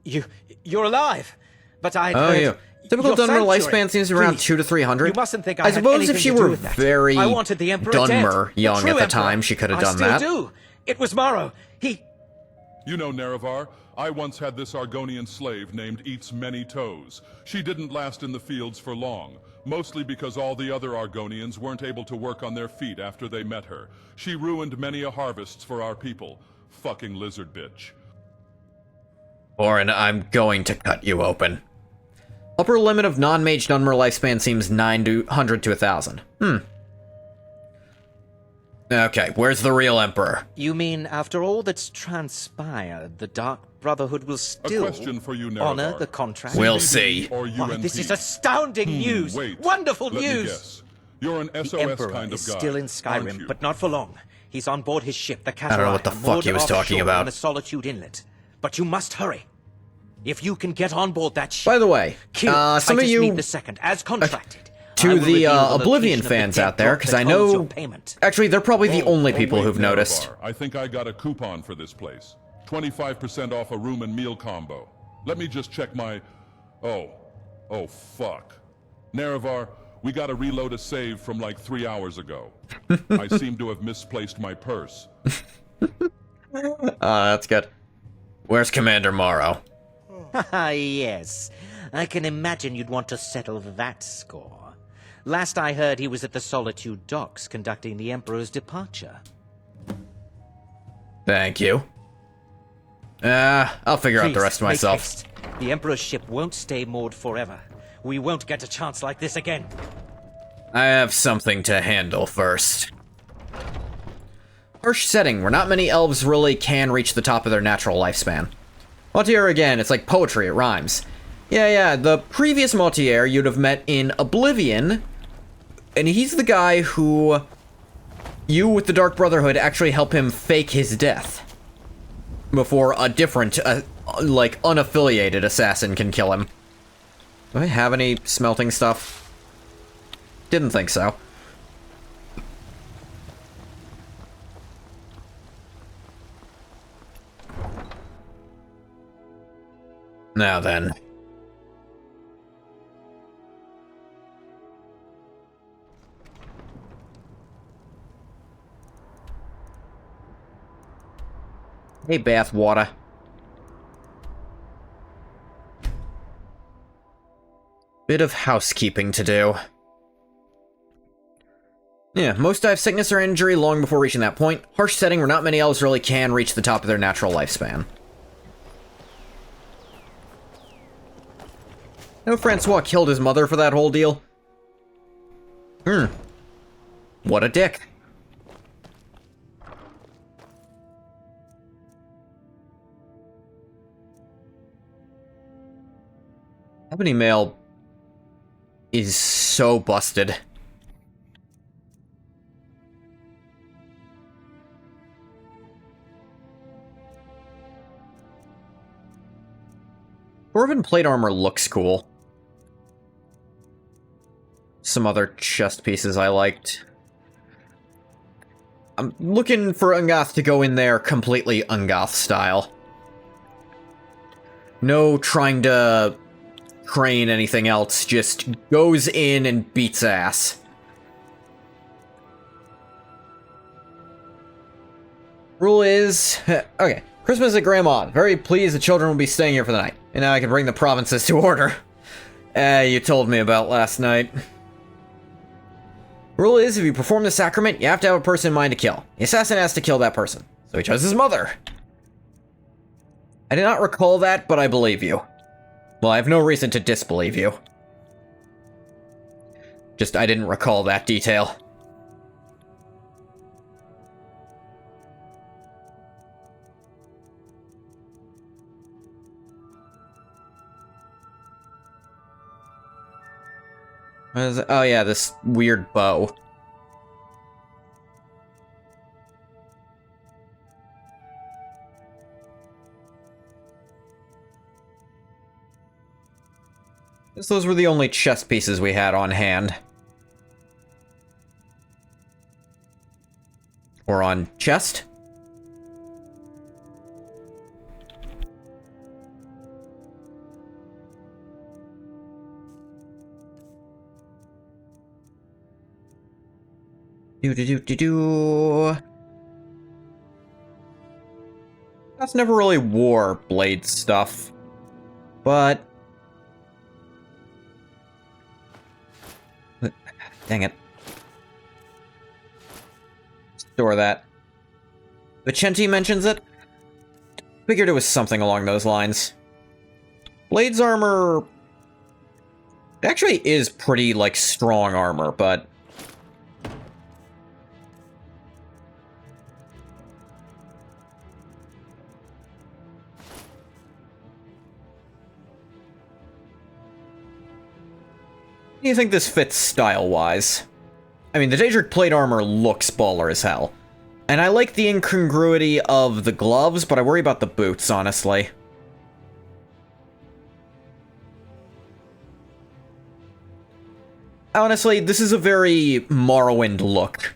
Speaker 22: You're alive! But I
Speaker 1: Oh, yeah. Typical Dunmer lifespan seems around 200 to 300.
Speaker 22: You mustn't think
Speaker 1: I
Speaker 22: had
Speaker 1: suppose if
Speaker 22: anything
Speaker 1: she
Speaker 22: to do
Speaker 1: were
Speaker 22: with that.
Speaker 1: very
Speaker 22: I wanted the Emperor
Speaker 1: Dunmer
Speaker 22: dead.
Speaker 1: young
Speaker 22: The
Speaker 1: at
Speaker 22: true
Speaker 1: the
Speaker 22: Emperor.
Speaker 1: time, she could have done that.
Speaker 22: I still do. It was Morrow. He...
Speaker 10: You know, Nerevar, I once had this Argonian slave named Eats Many Toes. She didn't last in the fields for long, mostly because all the other Argonians weren't able to work on their feet after they met her. She ruined many a harvests for our people. Fucking lizard bitch.
Speaker 1: Orin, I'm going to cut you open. Upper limit of non-mage Dunmer lifespan seems 900 to 1,000. Okay, where's the real Emperor?
Speaker 22: You mean after all that's transpired, the Dark Brotherhood will still
Speaker 10: question for you,
Speaker 22: honor the contract?
Speaker 1: We'll see.
Speaker 10: Or
Speaker 22: Why, this is astounding news!
Speaker 10: Wait,
Speaker 22: Wonderful
Speaker 10: let me
Speaker 22: news!
Speaker 10: guess. You're an
Speaker 22: The
Speaker 10: SOS
Speaker 22: Emperor
Speaker 10: kind of
Speaker 22: is
Speaker 10: guy,
Speaker 22: still in
Speaker 10: aren't
Speaker 22: Skyrim,
Speaker 10: you?
Speaker 22: but not for long. He's on board his ship, the
Speaker 1: I don't know what the
Speaker 22: Cataract,
Speaker 1: fuck he was
Speaker 22: moored
Speaker 1: talking
Speaker 22: offshore
Speaker 1: about.
Speaker 22: in the Solitude Inlet. But you must hurry. If you can get on board that ship...
Speaker 1: By the way,
Speaker 22: kill
Speaker 1: some of
Speaker 22: Titus
Speaker 1: you...
Speaker 22: Meade II, as contracted.
Speaker 1: to the Oblivion fans out there, because I know... Actually, they're probably the only people
Speaker 10: wait,
Speaker 1: who've noticed.
Speaker 10: Nerevar, I think I got a coupon for this place. 25% off a room and meal combo. Let me just check my... Oh, fuck. Nerevar, we gotta reload a save from like 3 hours ago. I seem to have misplaced my purse.
Speaker 1: That's good. Where's Commander Morrow?
Speaker 22: Ah, yes. I can imagine you'd want to settle that score. Last I heard, he was at the Solitude docks conducting the Emperor's departure.
Speaker 1: Thank you. I'll figure out the rest
Speaker 22: Please, make
Speaker 1: myself.
Speaker 22: haste. The Emperor's ship won't stay moored forever. We won't get a chance like this again.
Speaker 1: I have something to handle first. Harsh setting, where not many elves really can reach the top of their natural lifespan. Motier again, it's like poetry, it rhymes. Yeah, the previous Motier you'd have met in Oblivion, and he's the guy who you with the Dark Brotherhood actually help him fake his death before a different, like, unaffiliated assassin can kill him. Do I have any smelting stuff? Didn't think so. Now then. Hey, bathwater. Bit of housekeeping to do. Yeah, most die of sickness or injury long before reaching that point. Harsh setting where not many elves really can reach the top of their natural lifespan. No, Francois killed his mother for that whole deal. What a dick. Have any mail? is so busted. Dwarven plate armor looks cool. Some other chest pieces I liked. I'm looking for Ungoth to go in there completely Ungoth style. No trying to train anything else, just goes in and beats ass. Rule is... okay. Christmas at Grandma. Very pleased the children will be staying here for the night. And now I can bring the provinces to order. You told me about last night. Rule is, if you perform the sacrament, you have to have a person in mind to kill. The assassin has to kill that person. So he chose his mother. I did not recall that, but I believe you. Well, I have no reason to disbelieve you. Just, I didn't recall that detail. Oh yeah, this weird bow. Guess those were the only chess pieces we had on hand. Or on chest? That's never really wore blade stuff. But... dang it. Store that. Vicenti mentions it? Figured it was something along those lines. Blade's armor... it actually is pretty, like, strong armor, but... do you think this fits style-wise? I mean, the Daedric plate armor looks baller as hell. And I like the incongruity of the gloves, but I worry about the boots, honestly. Honestly, this is a very Morrowind look.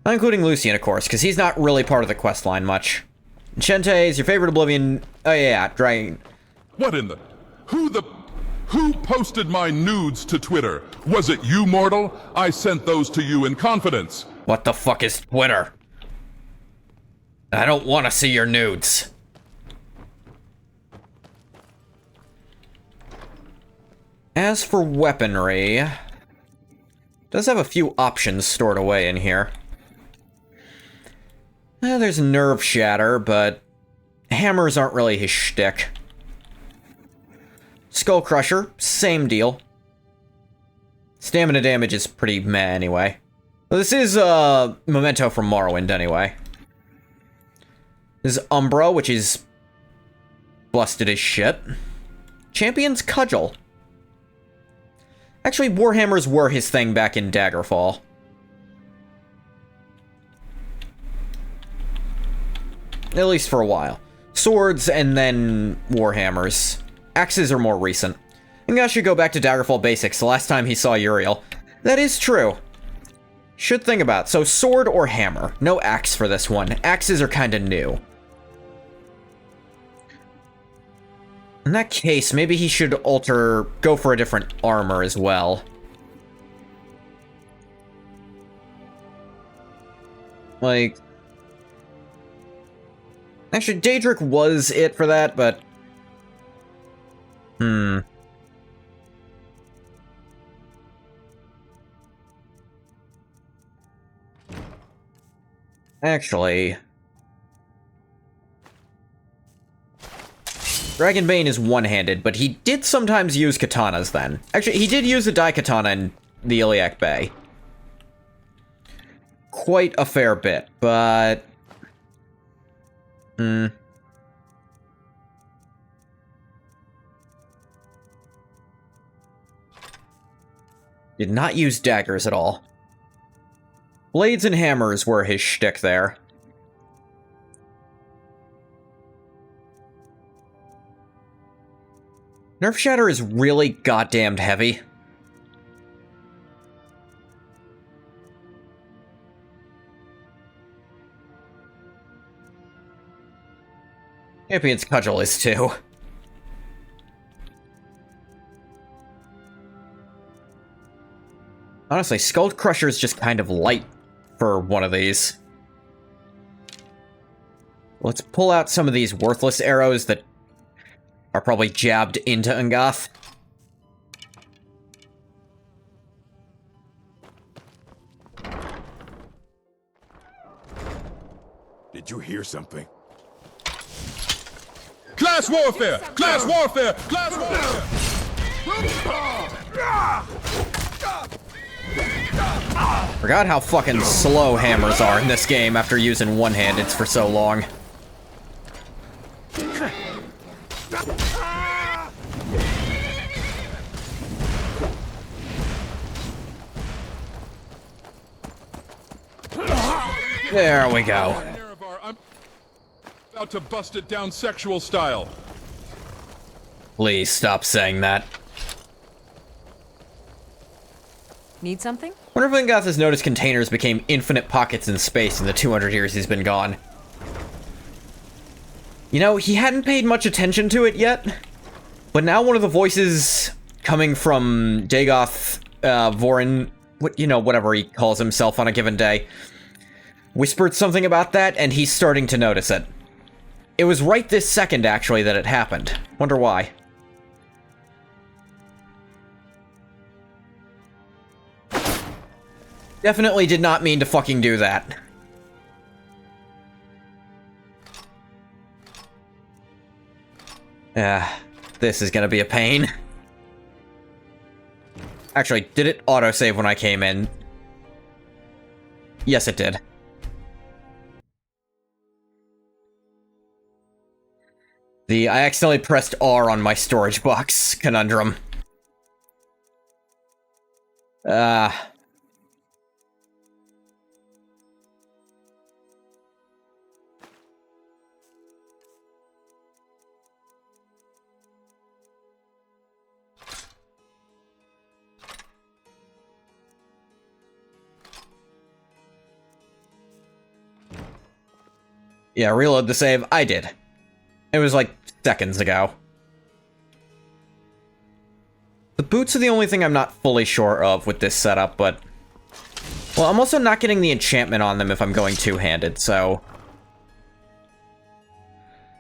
Speaker 1: Not including Lucian, of course, because he's not really part of the questline much. Chente is your favorite Oblivion... oh yeah, Dragon...
Speaker 10: What in the... Who posted my nudes to Twitter? Was it you, mortal? I sent those to you in confidence.
Speaker 1: What the fuck is Twitter? I don't want to see your nudes. As for weaponry... does have a few options stored away in here. There's Nerve Shatter, but... hammers aren't really his shtick. Skull Crusher, same deal. Stamina damage is pretty meh anyway. Well, this is Memento from Morrowind anyway. This is Umbra, which is busted as shit. Champion's Cudgel. Actually, Warhammers were his thing back in Daggerfall. At least for a while. Swords and then Warhammers. Axes are more recent. And I should go back to Daggerfall basics the last time he saw Uriel. That is true. Should think about. So sword or hammer. No axe for this one. Axes are kinda new. In that case, maybe he should go for a different armor as well. Like... actually, Daedric was it for that, but... actually... Dragonbane is one-handed, but he did sometimes use katanas then. Actually, he did use a daikatana in the Iliac Bay. Quite a fair bit, but... Did not use daggers at all. Blades and hammers were his shtick there. Nerf Shatter is really goddamn heavy. Champion's Cudgel is too. Honestly, Skull Crusher is just kind of light for one of these. Let's pull out some of these worthless arrows that are probably jabbed into Ungoth.
Speaker 17: Did you hear something?
Speaker 10: Class warfare! Class warfare! Class warfare!
Speaker 1: Forgot how fucking slow hammers are in this game after using one-handeds for so long. There we go.
Speaker 10: I'm about to bust it down sexual style.
Speaker 1: Please stop saying that.
Speaker 18: Need something?
Speaker 1: Wonder if Ungoth has noticed containers became infinite pockets in space in the 200 years he's been gone. You know, he hadn't paid much attention to it yet, but now one of the voices coming from Dagoth, Vorin, whatever he calls himself on a given day, whispered something about that, and he's starting to notice it. It was right this second, actually, that it happened. Wonder why. Definitely did not mean to fucking do that. This is gonna be a pain. Actually, did it autosave when I came in? Yes, it did. I accidentally pressed R on my storage box conundrum. Yeah, reload the save. I did. It was like seconds ago. The boots are the only thing I'm not fully sure of with this setup, but... Well, I'm also not getting the enchantment on them if I'm going two-handed, so...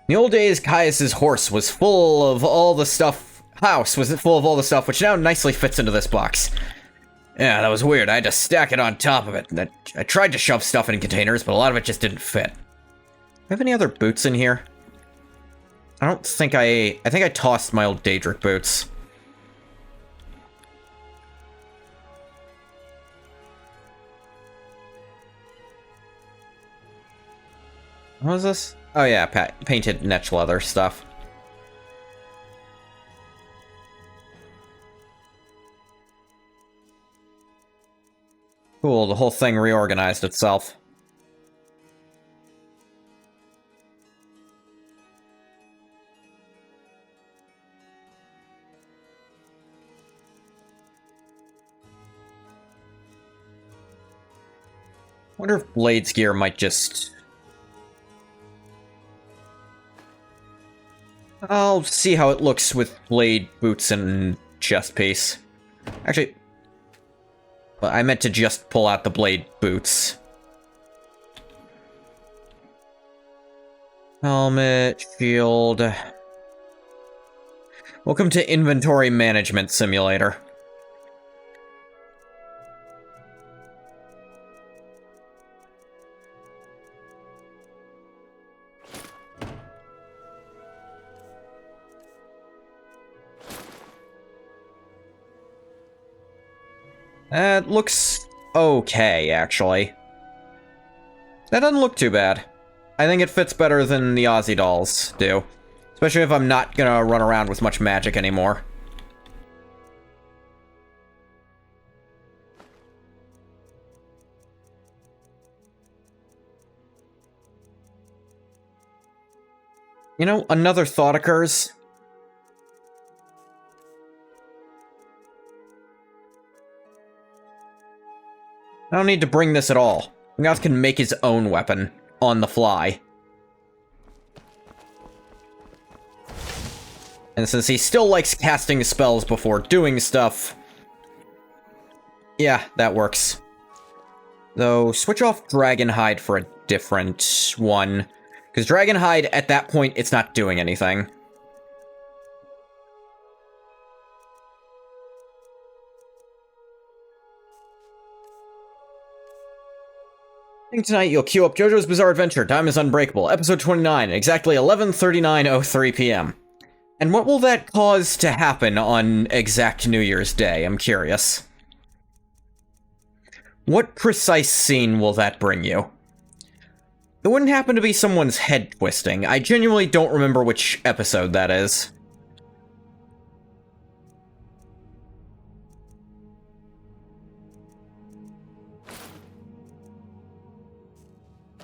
Speaker 1: In the old days, Caius's horse was full of all the stuff... House was full of all the stuff, which now nicely fits into this box. Yeah, that was weird. I had to stack it on top of it. I tried to shove stuff in containers, but a lot of it just didn't fit. Do I have any other boots in here? I don't think I think I tossed my old Daedric boots. What was this? Oh yeah, painted netch leather stuff. Cool, the whole thing reorganized itself. Wonder if Blade's gear might just... I'll see how it looks with Blade, boots, and chest piece. Actually... Well, I meant to just pull out the Blade boots. Helmet, shield... Welcome to Inventory Management Simulator. It looks okay, actually. That doesn't look too bad. I think it fits better than the Aussie dolls do. Especially if I'm not gonna run around with much magic anymore. You know, another thought occurs. I don't need to bring this at all. Ngath can make his own weapon on the fly. And since he still likes casting spells before doing stuff, yeah, that works. Though, switch off Dragonhide for a different one. Because Dragonhide, at that point, it's not doing anything. I think tonight you'll queue up JoJo's Bizarre Adventure, Time is Unbreakable, episode 29, exactly 11:39:03 p.m. And what will that cause to happen on exact New Year's Day? I'm curious. What precise scene will that bring you? It wouldn't happen to be someone's head twisting. I genuinely don't remember which episode that is.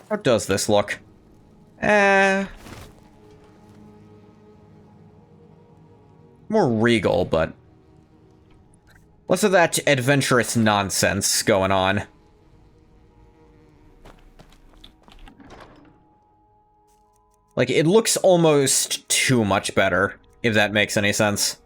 Speaker 1: How does this look? More regal, but less of that adventurous nonsense going on. Like, it looks almost too much better, if that makes any sense.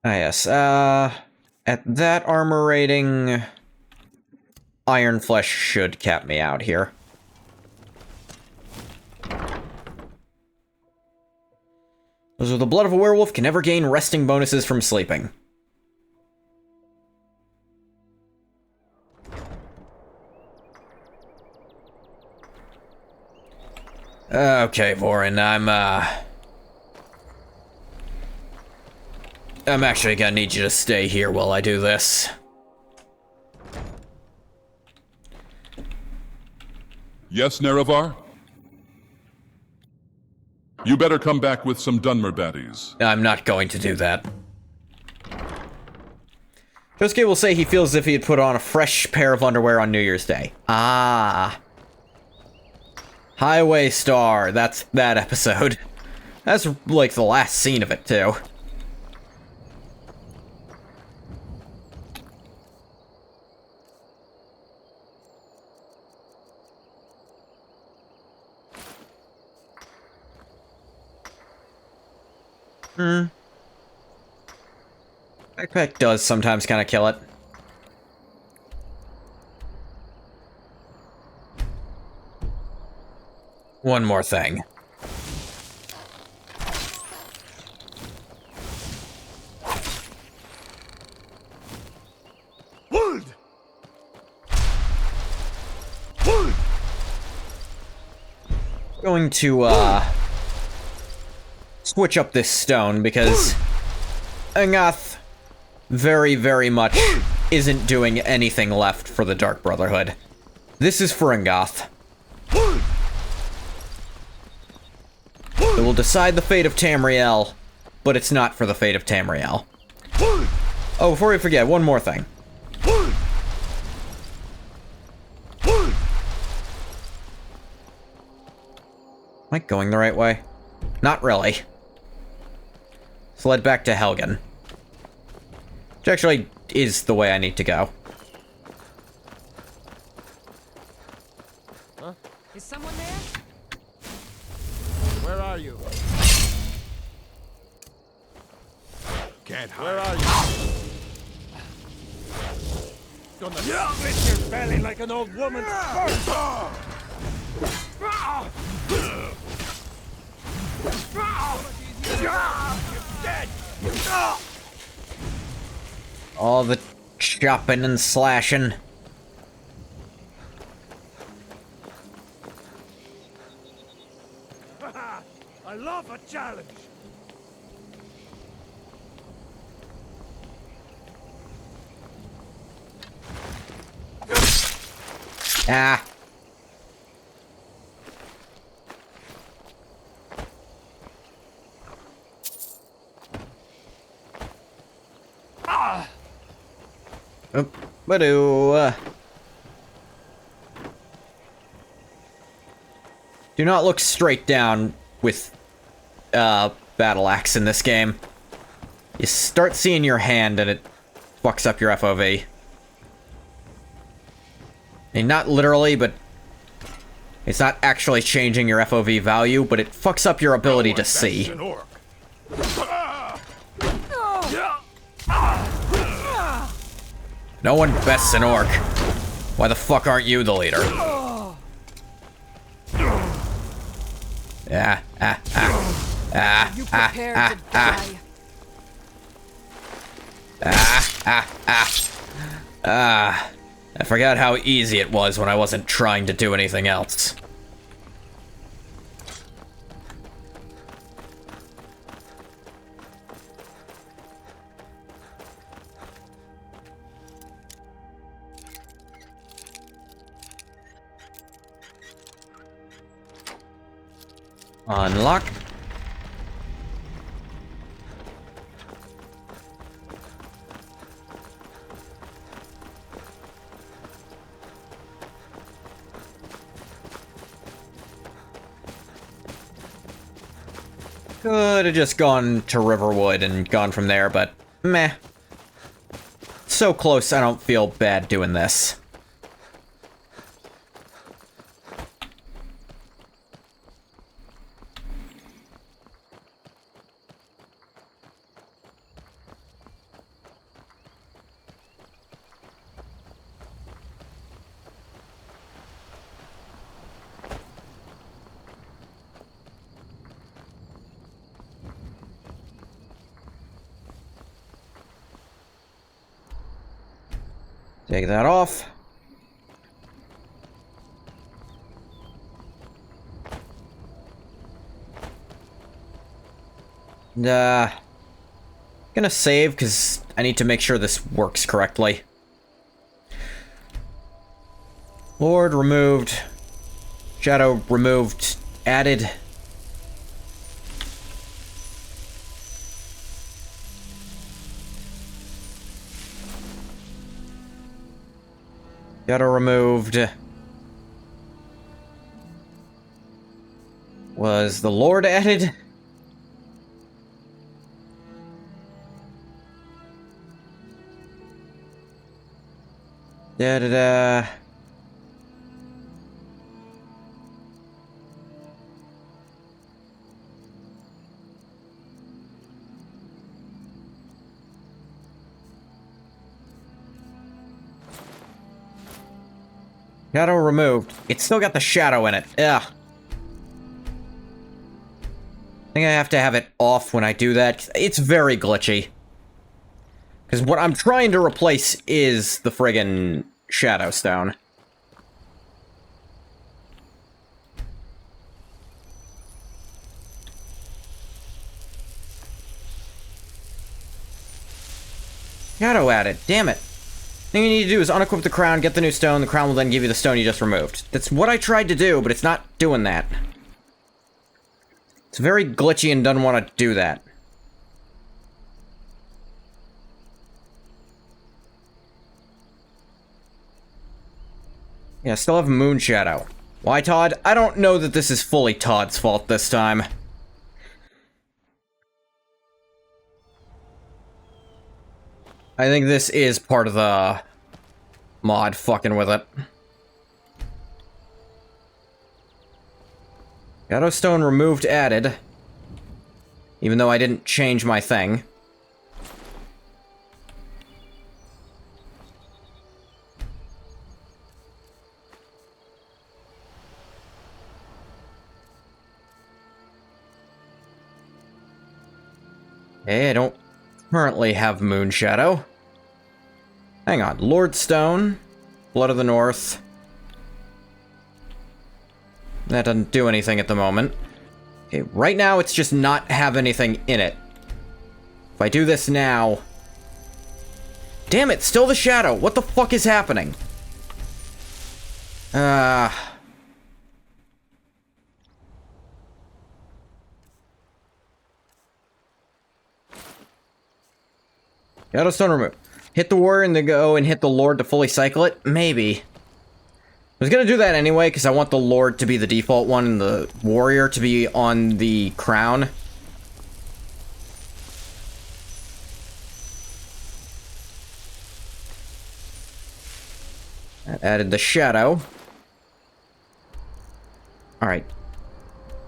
Speaker 1: Ah, yes, at that armor rating, Iron Flesh should cap me out here. Those with the blood of a werewolf can never gain resting bonuses from sleeping. Okay, Vorin, I'm actually gonna need you to stay here while I do this.
Speaker 10: Yes, Nerevar? You better come back with some Dunmer baddies.
Speaker 1: I'm not going to do that. Josuke will say he feels as if he had put on a fresh pair of underwear on New Year's Day. Ah. Highway Star, that's that episode. That's like the last scene of it, too. Backpack does sometimes kind of kill it. One more thing.
Speaker 16: Wood!
Speaker 1: Going to, switch up this stone, because Ngath very, very much isn't doing anything left for the Dark Brotherhood. This is for Ngath. It will decide the fate of Tamriel, but it's not for the fate of Tamriel. Oh, before we forget, one more thing. Am I going the right way? Not really. Let's head back to Helgen. Which actually is the way I need to go.
Speaker 16: Huh? Is someone there? Where are you?
Speaker 17: Can't hide.
Speaker 16: Where are you? Gonna split your belly like an old woman's fur. Dead.
Speaker 1: All the chopping and slashing.
Speaker 16: I love a challenge.
Speaker 1: Ah. Badoo. Do not look straight down with battle axe in this game. You start seeing your hand and it fucks up your FOV. I mean, not literally, but it's not actually changing your FOV value, but it fucks up your ability to see. No one bests an orc. Why the fuck aren't you the leader?
Speaker 20: You prepared to die.
Speaker 1: I forgot how easy it was when I wasn't trying to do anything else. Unlock. Could have just gone to Riverwood and gone from there, but meh. So close, I don't feel bad doing this. Take that off. And, gonna save, because I need to make sure this works correctly. Lord removed. Shadow removed. Added. Shadow removed. Was the Lord added? Da-da-da. Shadow removed. It's still got the shadow in it. Ugh. I think I have to have it off when I do that. It's very glitchy. Because what I'm trying to replace is the friggin' Shadow Stone. Shadow added. Damn it. Thing you need to do is unequip the crown, get the new stone, the crown will then give you the stone you just removed. That's what I tried to do, but it's not doing that. It's very glitchy and doesn't want to do that. Yeah, still have Moon Shadow. Why, Todd? I don't know that this is fully Todd's fault this time. I think this is part of the mod fucking with it. Shadow Stone removed, added. Even though I didn't change my thing. Okay, I don't currently have Moon Shadow. Hang on, Lord Stone, Blood of the North. That doesn't do anything at the moment. Okay, right now it's just not have anything in it. If I do this now... Damn it, still the shadow! What the fuck is happening? Shadow Stone removed. hit the warrior and then go and hit the lord to fully cycle it? Maybe. I was gonna do that anyway, because I want the lord to be the default one and the warrior to be on the crown. That added the shadow. Alright.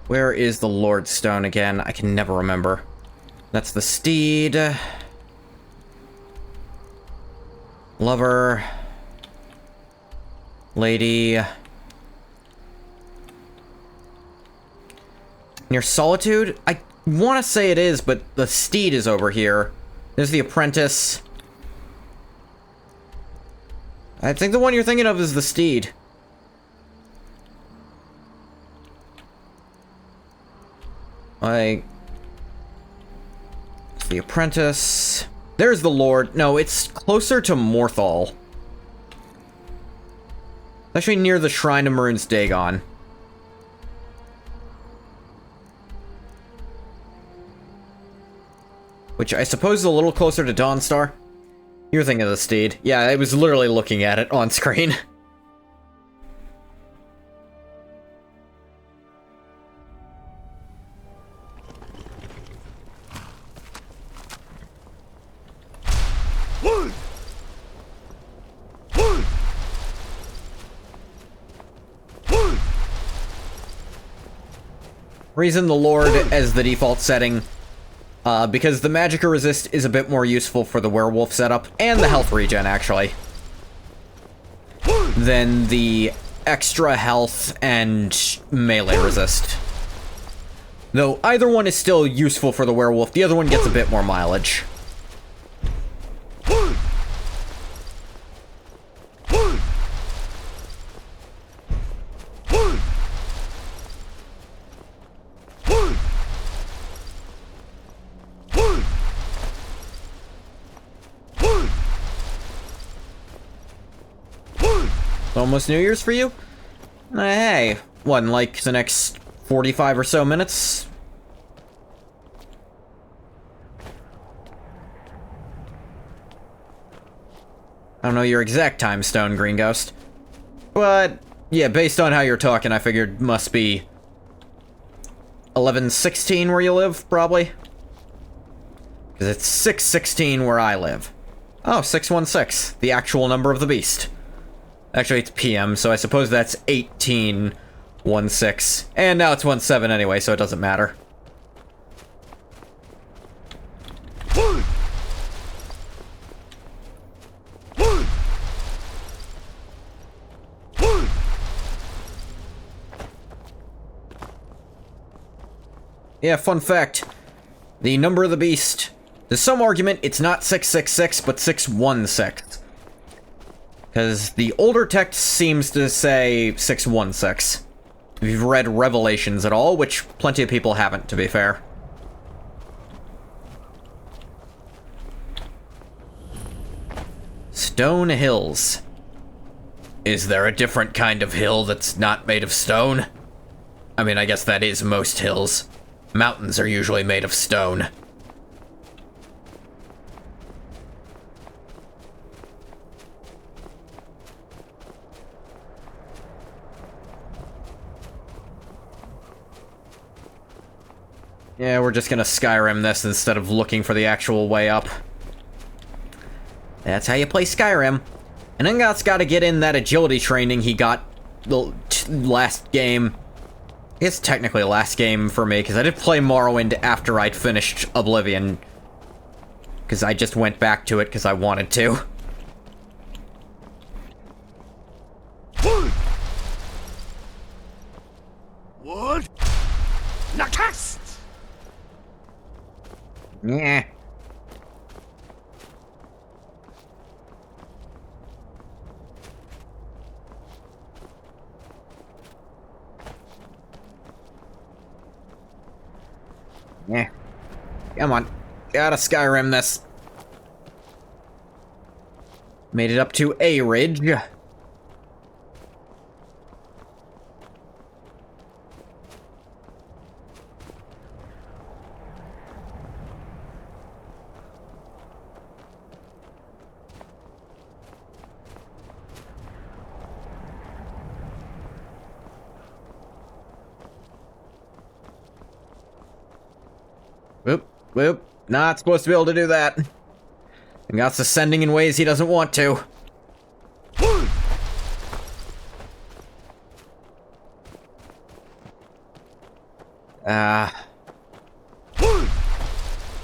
Speaker 1: Where is the Lord Stone again? I can never remember. That's the steed. Lover. Lady. Near Solitude? I want to say it is, but the steed is over here. There's the apprentice. I think the one you're thinking of is the steed. Like... the apprentice... There's the lord. No, it's closer to Morthal. Actually near the Shrine of Maroon's Dagon. Which I suppose is a little closer to Dawnstar. You're thinking of the steed. Yeah, I was literally looking at it on screen. Reason the Lord as the default setting, because the Magicka Resist is a bit more useful for the werewolf setup, and the health regen, actually, than the extra health and melee resist. Though either one is still useful for the werewolf, the other one gets a bit more mileage. Almost New Year's for you? Hey, what, in like the next 45 or so minutes? I don't know your exact time, Stone Green Ghost. But, yeah, based on how you're talking, I figured must be 11:16 where you live, probably? Because it's 6:16 where I live. Oh, 616, the actual number of the beast. Actually, it's PM, so I suppose that's 18:16. And now it's 17 anyway, so it doesn't matter. Yeah, fun fact. The number of the beast. There's some argument it's not 666, but 616. Because the older text seems to say 616. If you've read Revelations at all, which plenty of people haven't, to be fair. Stone Hills. Is there a different kind of hill that's not made of stone? I mean, I guess that is most hills. Mountains are usually made of stone. Yeah, we're just gonna Skyrim this instead of looking for the actual way up. That's how you play Skyrim. And Ungot's gotta get in that agility training he got the last game. It's technically last game for me, because I did play Morrowind after I'd finished Oblivion. Because I just went back to it because I wanted to.
Speaker 16: What? Nakast!
Speaker 1: Yeah. Yeah. Come on. Gotta Skyrim this. Made it up to a ridge. Whoop, whoop. Not supposed to be able to do that. And Got's ascending in ways he doesn't want to. I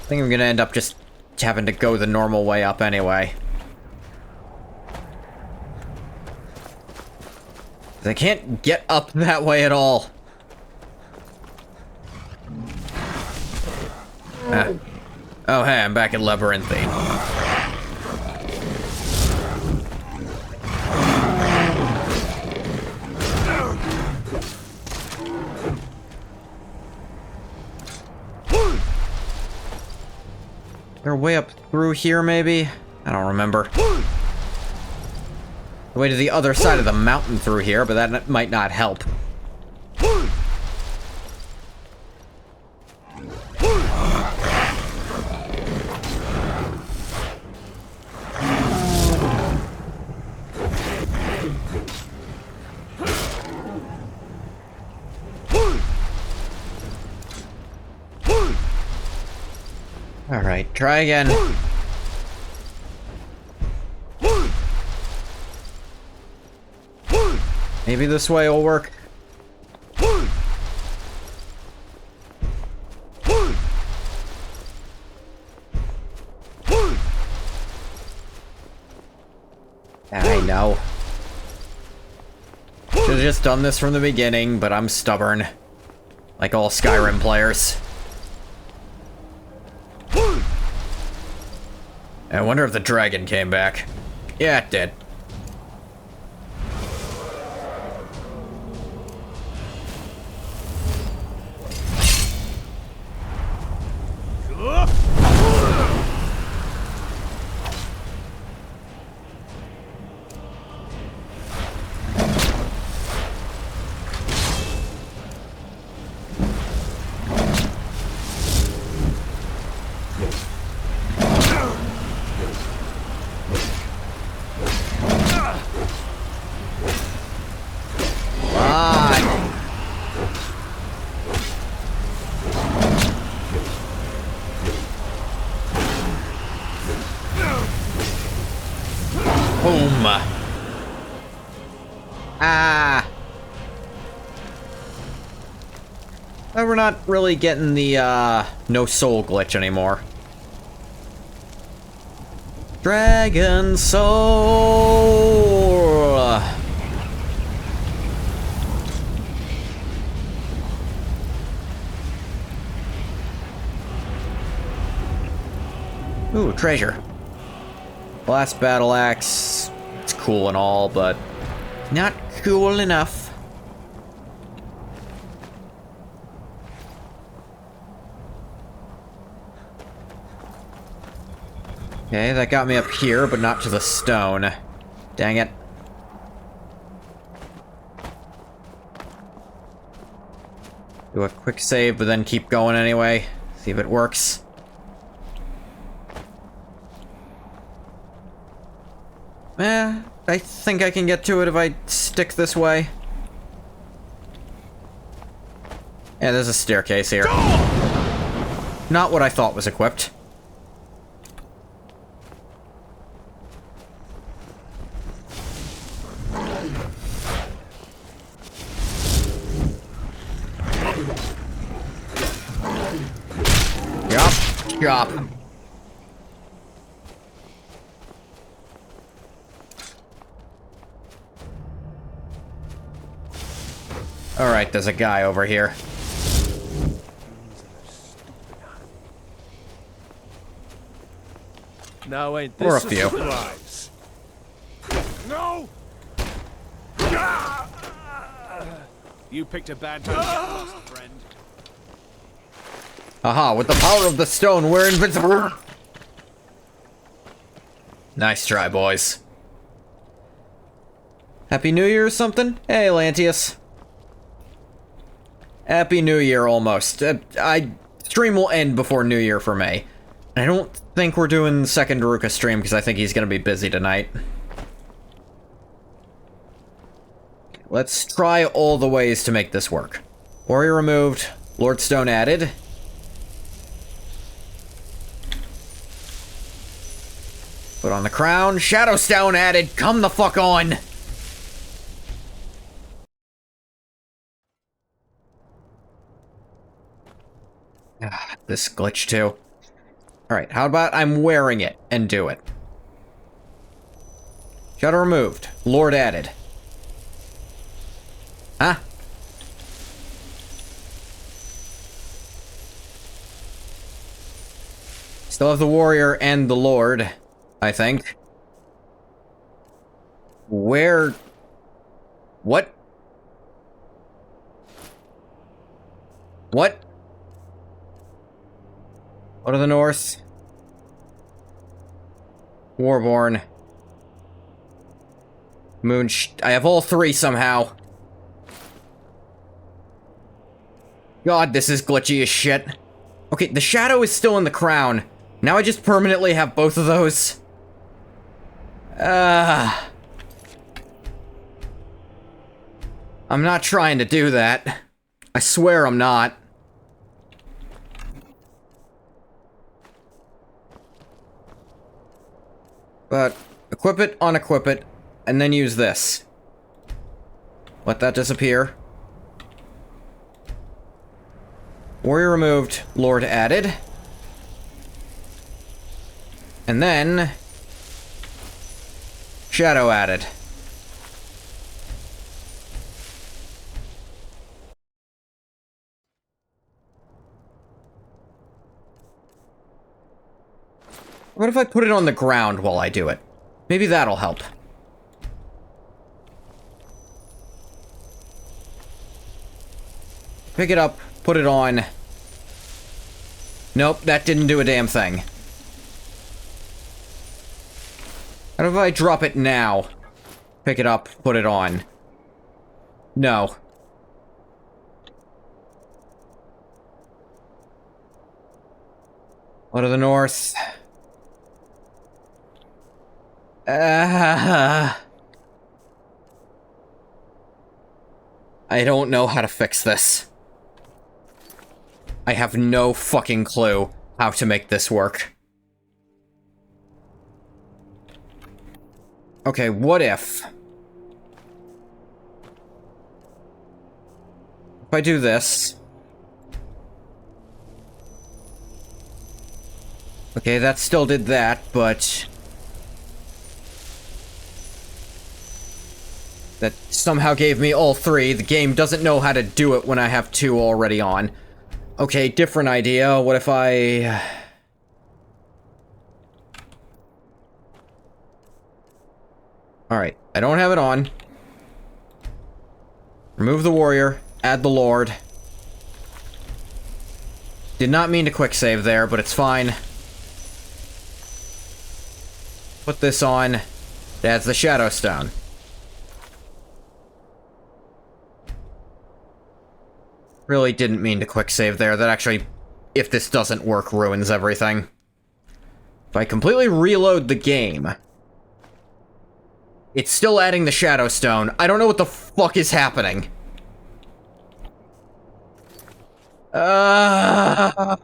Speaker 1: think I'm gonna end up just having to go the normal way up anyway. I can't get up that way at all. Oh, hey, I'm back at Labyrinthine. They're way up through here, maybe? I don't remember. Way to the other side of the mountain through here, but that might not help. Alright, try again. Maybe this way will work. I know. Should've just done this from the beginning, but I'm stubborn. Like all Skyrim players. I wonder if the dragon came back. Yeah, it did. Boom. Ah. But we're not really getting the, no soul glitch anymore. Dragon Soul! Ooh, treasure. Last battle axe. It's cool and all, but not cool enough. Okay, that got me up here, but not to the stone. Dang it. Do a quick save, but then keep going anyway. See if it works. I think I can get to it if I stick this way. Yeah, there's a staircase here. Not what I thought was equipped. Yup. Alright, there's a guy over here.
Speaker 16: Now ain't this
Speaker 1: or a few.
Speaker 16: Surprise? No! You picked a bad time to get lost, friend.
Speaker 1: Aha, with the power of the stone, we're invincible! Nice try, boys. Happy New Year or something? Hey, Lantius. Happy New Year, almost. Stream will end before New Year for me. I don't think we're doing the second Daruka stream, because I think he's gonna be busy tonight. Let's try all the ways to make this work. Warrior removed, Lord Stone added. Put on the crown. Shadowstone added. Come the fuck on. This glitch too. Alright, how about I'm wearing it and do it? Shadow removed. Lord added. Huh? Still have the warrior and the lord, I think. Where... What? What? Go to the north. Warborn. I have all three somehow. God, this is glitchy as shit. Okay, the shadow is still in the crown. Now I just permanently have both of those. I'm not trying to do that. I swear I'm not. But equip it, unequip it, and then use this. Let that disappear. Warrior removed, Lord added. And then... Shadow added. What if I put it on the ground while I do it? Maybe that'll help. Pick it up, put it on. Nope, that didn't do a damn thing. What if I drop it now? Pick it up, put it on. No. Go to the north. I don't know how to fix this. I have no fucking clue how to make this work. Okay, what if... If I do this... Okay, that still did that, but... That somehow gave me all three. The game doesn't know how to do it when I have two already on. Okay, different idea. What if I... Alright, I don't have it on. Remove the warrior, add the lord. Did not mean to quick save there, but it's fine. Put this on. It adds the shadow stone. Really didn't mean to quick save there. That actually, if this doesn't work, ruins everything. If I completely reload the game, it's still adding the shadow stone. I don't know what the fuck is happening. I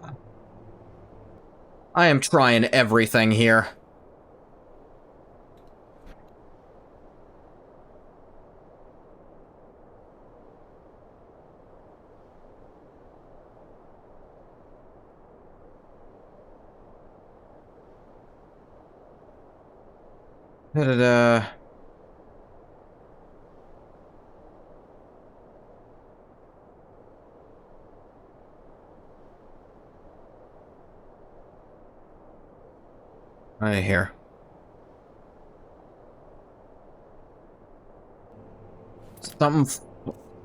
Speaker 1: am trying everything here. Da-da-da. Right here.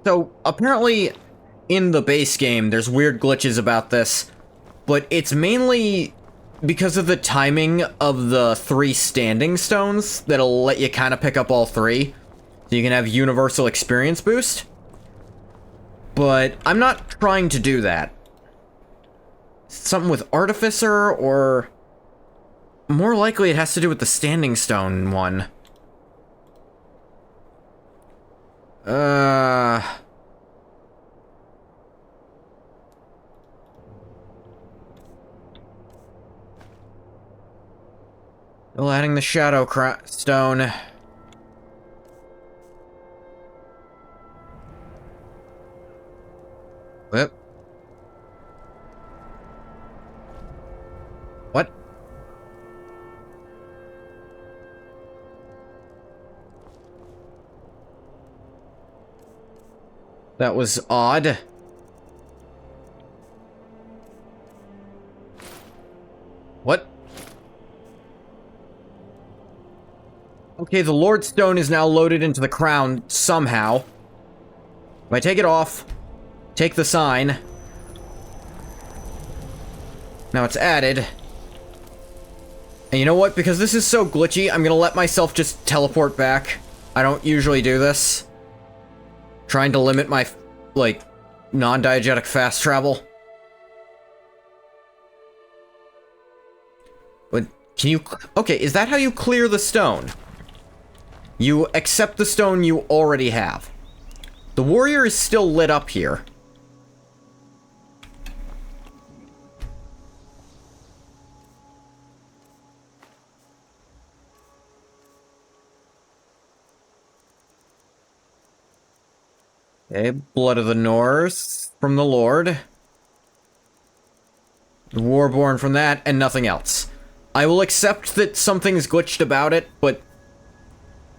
Speaker 1: So, apparently, in the base game, there's weird glitches about this, but it's mainly because of the timing of the 3 standing stones that'll let you kind of pick up all 3, so you can have universal experience boost. But I'm not trying to do that. Something with Artificer, or... More likely it has to do with the standing stone one. Still Finding the Shadow Stone. Whip. What? That was odd. What? Okay, the Lord Stone is now loaded into the crown somehow. If I take it off, take the sign. Now it's added. And you know what? Because this is so glitchy, I'm gonna let myself just teleport back. I don't usually do this. Trying to limit my, like, non-diegetic fast travel. But can you... Okay, is that how you clear the stone? You accept the stone you already have. The warrior is still lit up here. Okay, Blood of the North from the Lord. The Warborn from that, and nothing else. I will accept that something's glitched about it, but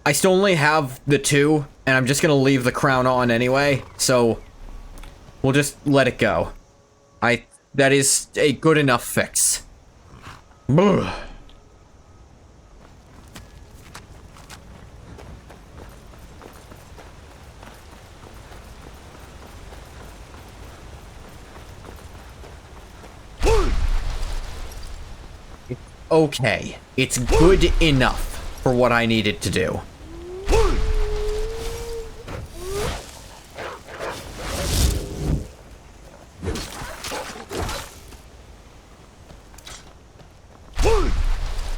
Speaker 1: I still only have the two, and I'm just gonna leave the crown on anyway, so we'll just let it go. That is a good enough fix. Ugh. Okay, it's good enough for what I needed to do.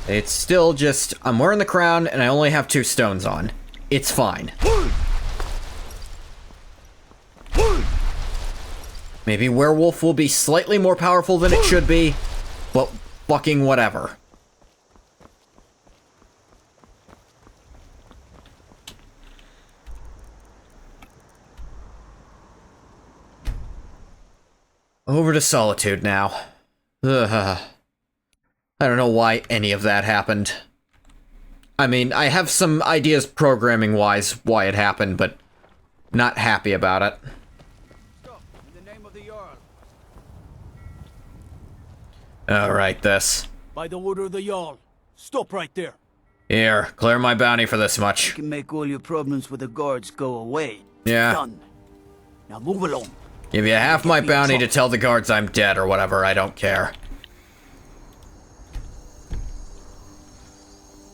Speaker 1: It's still just, I'm wearing the crown and I only have 2 stones on. It's fine. Maybe werewolf will be slightly more powerful than it should be, but fucking whatever. Over to Solitude now. Ugh. I don't know why any of that happened. I mean, I have some ideas programming-wise why it happened, but not happy about it. Alright, this.
Speaker 21: By the order of the Jarl. Stop right there.
Speaker 1: Here, clear my bounty for this much.
Speaker 21: You can make all your problems with the guards go away.
Speaker 1: Yeah.
Speaker 21: Done. Now move along.
Speaker 1: Give you half my bounty to tell the guards I'm dead or whatever, I don't care.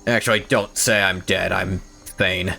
Speaker 1: Actually, don't say I'm dead, I'm Thane.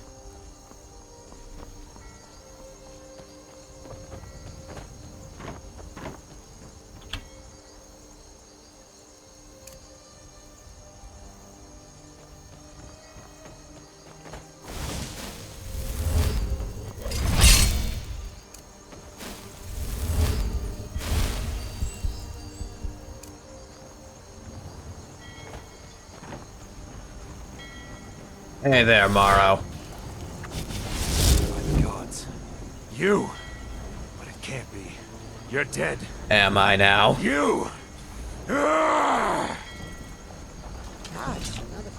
Speaker 1: Hey there, Morrow.
Speaker 4: By the gods. You! But it can't be. You're dead.
Speaker 1: Am I now?
Speaker 4: You! Yeah!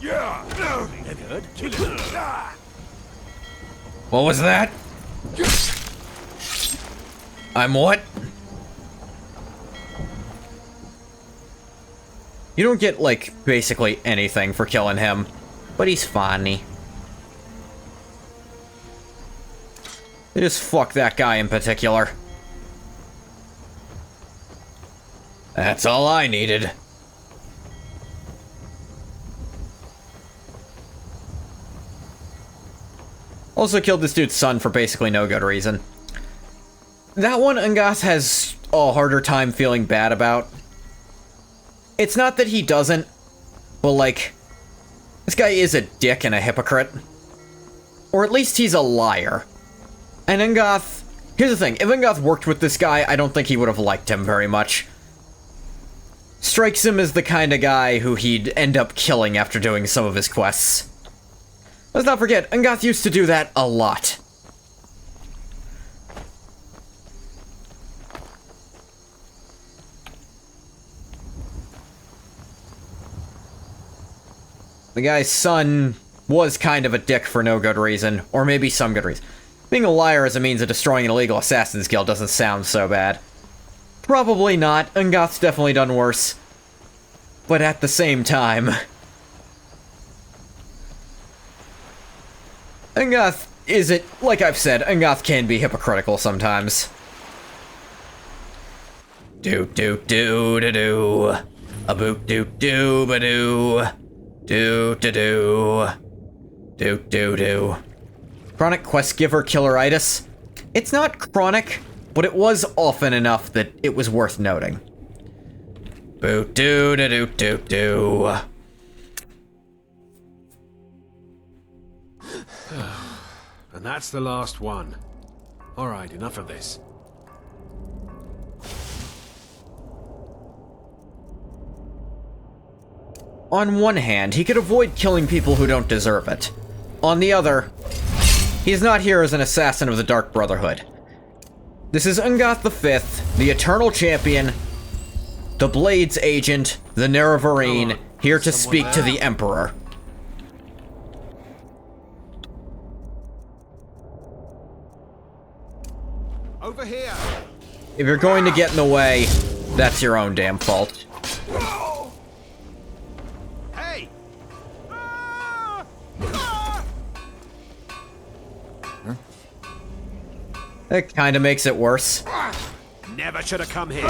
Speaker 21: Good. Kill it.
Speaker 1: What was that? I'm what? You don't get, like, basically anything for killing him. But he's funny. They just fuck that guy in particular. That's all I needed. Also killed this dude's son for basically no good reason. That one Ungath has a harder time feeling bad about. It's not that he doesn't, but like, this guy is a dick and a hypocrite. Or at least he's a liar. And Ungath, here's the thing, if Ungath worked with this guy, I don't think he would have liked him very much. strikes him as the kind of guy who he'd end up killing after doing some of his quests. Let's not forget, Ungoth used to do that a lot. The guy's son was kind of a dick for no good reason, or maybe some good reason. Being a liar as a means of destroying an illegal assassin's guild doesn't sound so bad. Probably not. Ungoth's definitely done worse. But at the same time... Ungoth isn't... Like I've said, Ungoth can be hypocritical sometimes. Do-do-do-do-do. A boot-do-do-ba-do. Do-do-do. Do-do-do. Chronic quest giver killeritis. It's not chronic, but it was often enough that it was worth noting. Boo-do-do-do-do-do.
Speaker 2: And that's the last one. Alright, enough of this.
Speaker 1: On one hand, he could avoid killing people who don't deserve it. On the other, he's not here as an assassin of the Dark Brotherhood. This is Ungoth V, the Eternal Champion, the Blades Agent, the Nerevarine, here to speak to the Emperor.
Speaker 2: Over here.
Speaker 1: If you're going to get in the way, that's your own damn fault.
Speaker 2: Hey!
Speaker 1: That kind of makes it worse.
Speaker 2: Never should have come here.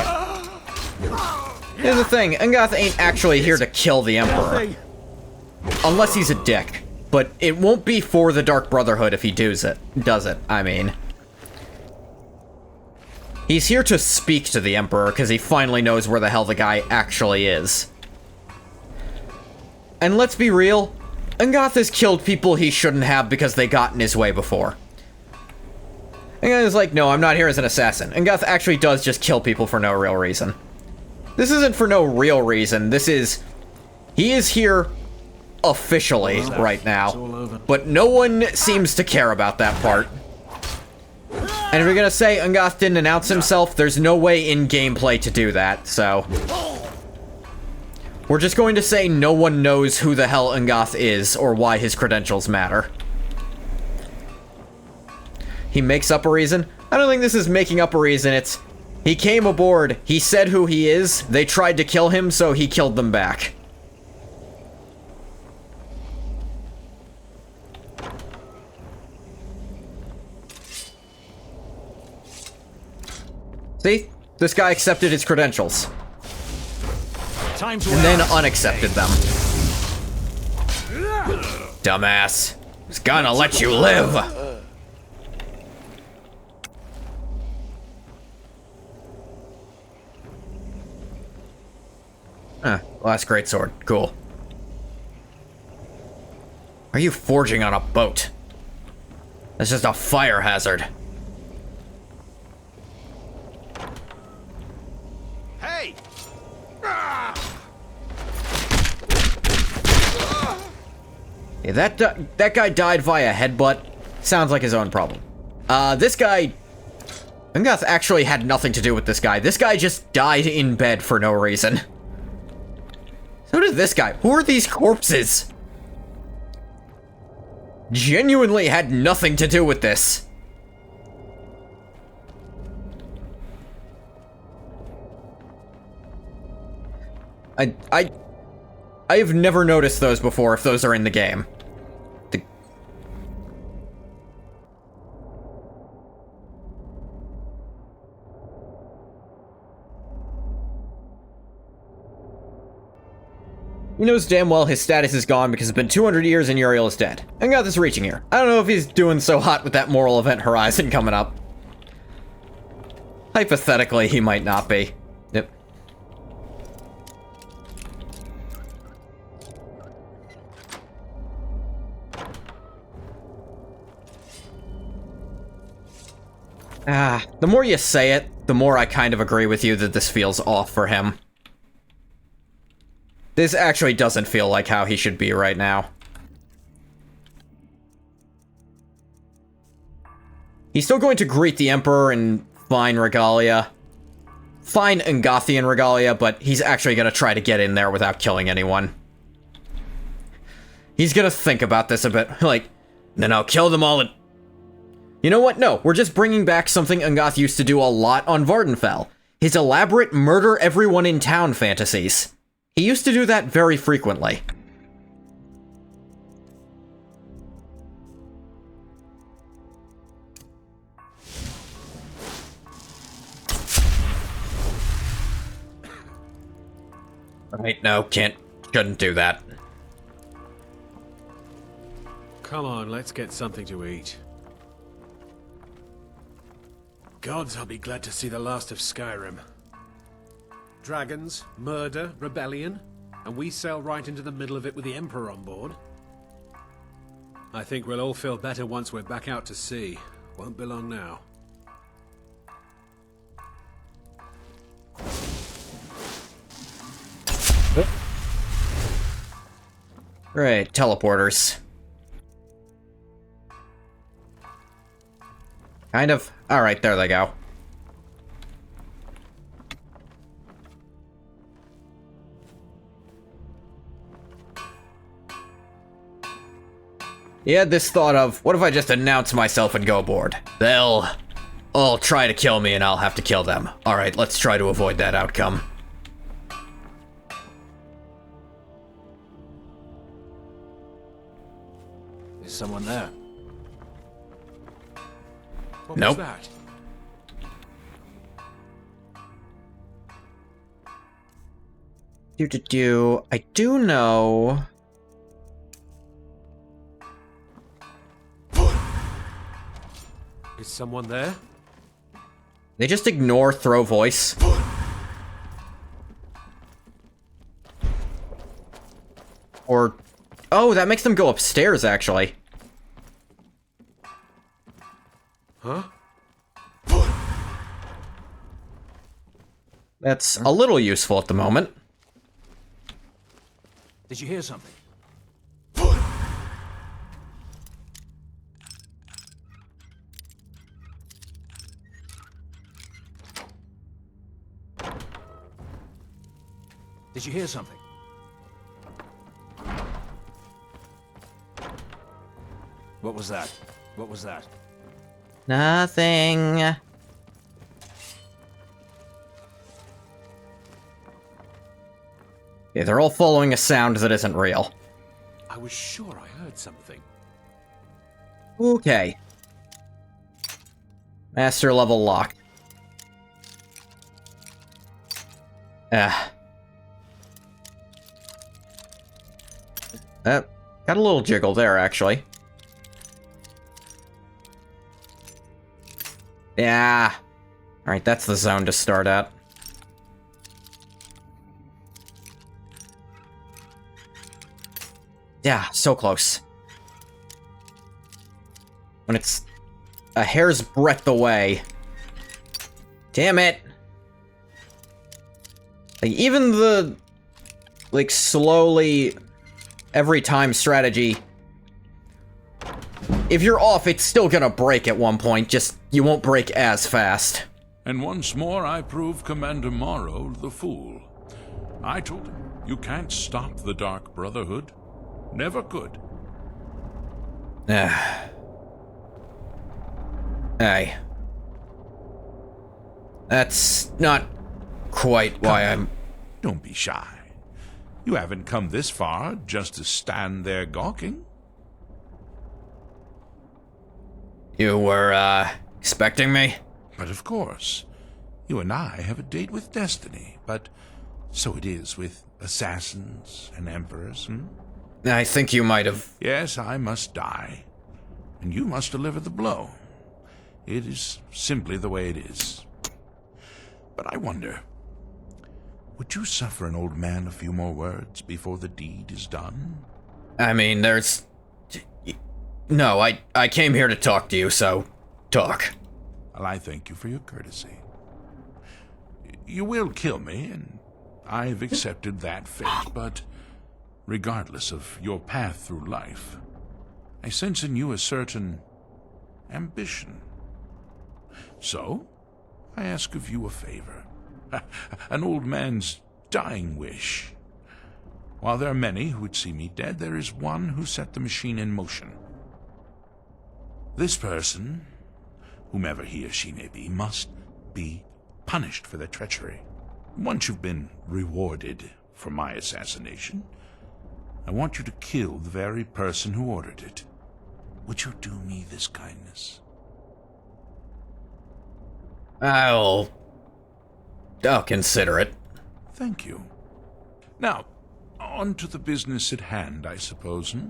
Speaker 1: Here's the thing, Ungoth ain't actually here to kill the Emperor. Unless he's a dick. But it won't be for the Dark Brotherhood if he does it, I mean. He's here to speak to the Emperor, because he finally knows where the hell the guy actually is. And let's be real, Ungoth has killed people he shouldn't have because they got in his way before. Ungoth's like, no, I'm not here as an assassin. Ungoth actually does just kill people for no real reason. This isn't for no real reason, this is... He is here officially right now, but no one seems to care about that part. And if you're gonna say Ungoth didn't announce himself, there's no way in gameplay to do that, so... We're just going to say no one knows who the hell Ungoth is, or why his credentials matter. He makes up a reason? I don't think this is making up a reason, it's... He came aboard, he said who he is, they tried to kill him, so he killed them back. See? This guy accepted his credentials. And then unaccepted them. Dumbass. He's gonna let you live! Last greatsword. Cool. Are you forging on a boat? That's just a fire hazard.
Speaker 2: Hey!
Speaker 1: Yeah, that guy died via headbutt. Sounds like his own problem. This guy... Ungoth actually had nothing to do with this guy. This guy just died in bed for no reason. So did this guy. Who are these corpses? Genuinely had nothing to do with this. I have never noticed those before if those are in the game. He knows damn well his status is gone because it's been 200 years and Uriel is dead. Ungoth is reaching here. I don't know if he's doing so hot with that moral event horizon coming up. Hypothetically, he might not be. Yep. The more you say it, the more I kind of agree with you that this feels off for him. This actually doesn't feel like how he should be right now. He's still going to greet the Emperor in fine regalia. Fine Ngothian regalia, but he's actually going to try to get in there without killing anyone. He's going to think about this a bit. Like, then I'll kill them all and... You know what? No, we're just bringing back something Ungoth used to do a lot on Vardenfell. His elaborate murder everyone in town fantasies. He used to do that very frequently. Right, no, shouldn't do that.
Speaker 2: Come on, let's get something to eat. Gods, I'll be glad to see the last of Skyrim. Dragons, murder, rebellion, and we sail right into the middle of it with the Emperor on board. I think we'll all feel better once we're back out to sea. Won't be long now.
Speaker 1: Right, teleporters. Kind of. Alright, there they go. He had this thought of, what if I just announce myself and go aboard? They'll all try to kill me and I'll have to kill them. Alright, let's try to avoid that outcome.
Speaker 11: Is someone there?
Speaker 2: What
Speaker 1: nope.
Speaker 2: was that?
Speaker 1: I do know...
Speaker 2: Is someone there?
Speaker 1: They just ignore throw voice. Or... Oh, that makes them go upstairs, actually.
Speaker 2: Huh?
Speaker 1: That's a little useful at the moment.
Speaker 11: Did you hear something? Did you hear something? What was that? What was that?
Speaker 1: Nothing. Yeah, they're all following a sound that isn't real.
Speaker 2: I was sure I heard something.
Speaker 1: Okay. Master level locked. Got a little jiggle there, actually. Yeah. Alright, that's the zone to start at. Yeah, so close. When it's a hair's breadth away. Damn it! Like, even the... like, slowly... every time strategy... if you're off, it's still gonna break at one point, just you won't break as fast.
Speaker 10: And once more I prove Commander Morrow the fool. I told him, you can't stop the Dark Brotherhood. Never could.
Speaker 1: Hey. That's not quite why I'm...
Speaker 10: Don't be shy. You haven't come this far just to stand there gawking.
Speaker 1: You were, expecting me?
Speaker 10: But of course. You and I have a date with destiny, but so it is with assassins and emperors,
Speaker 1: I think you might have...
Speaker 10: Yes, I must die. And you must deliver the blow. It is simply the way it is. But I wonder, would you suffer an old man a few more words before the deed is done?
Speaker 1: I mean, there's... No, I came here to talk to you, so... talk.
Speaker 10: Well, I thank you for your courtesy. You will kill me, and
Speaker 3: I've accepted that fate, but regardless of your path through life, I sense in you a certain ambition. So, I ask of you a favor. An old man's dying wish. While there are many who would see me dead, there is one who set the machine in motion. This person, whomever he or she may be, must be punished for their treachery. Once you've been rewarded for my assassination, I want you to kill the very person who ordered it. Would you do me this kindness?
Speaker 1: I'll consider it.
Speaker 3: Thank you. Now, on to the business at hand, I suppose, hmm?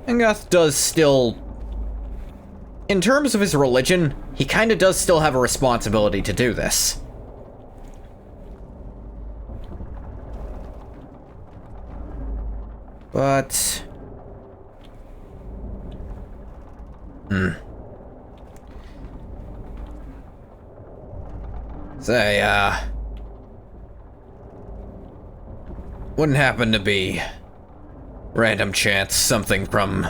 Speaker 1: Angoth does still... In terms of his religion, he kinda does still have a responsibility to do this. But... Say, wouldn't happen to be random chance something from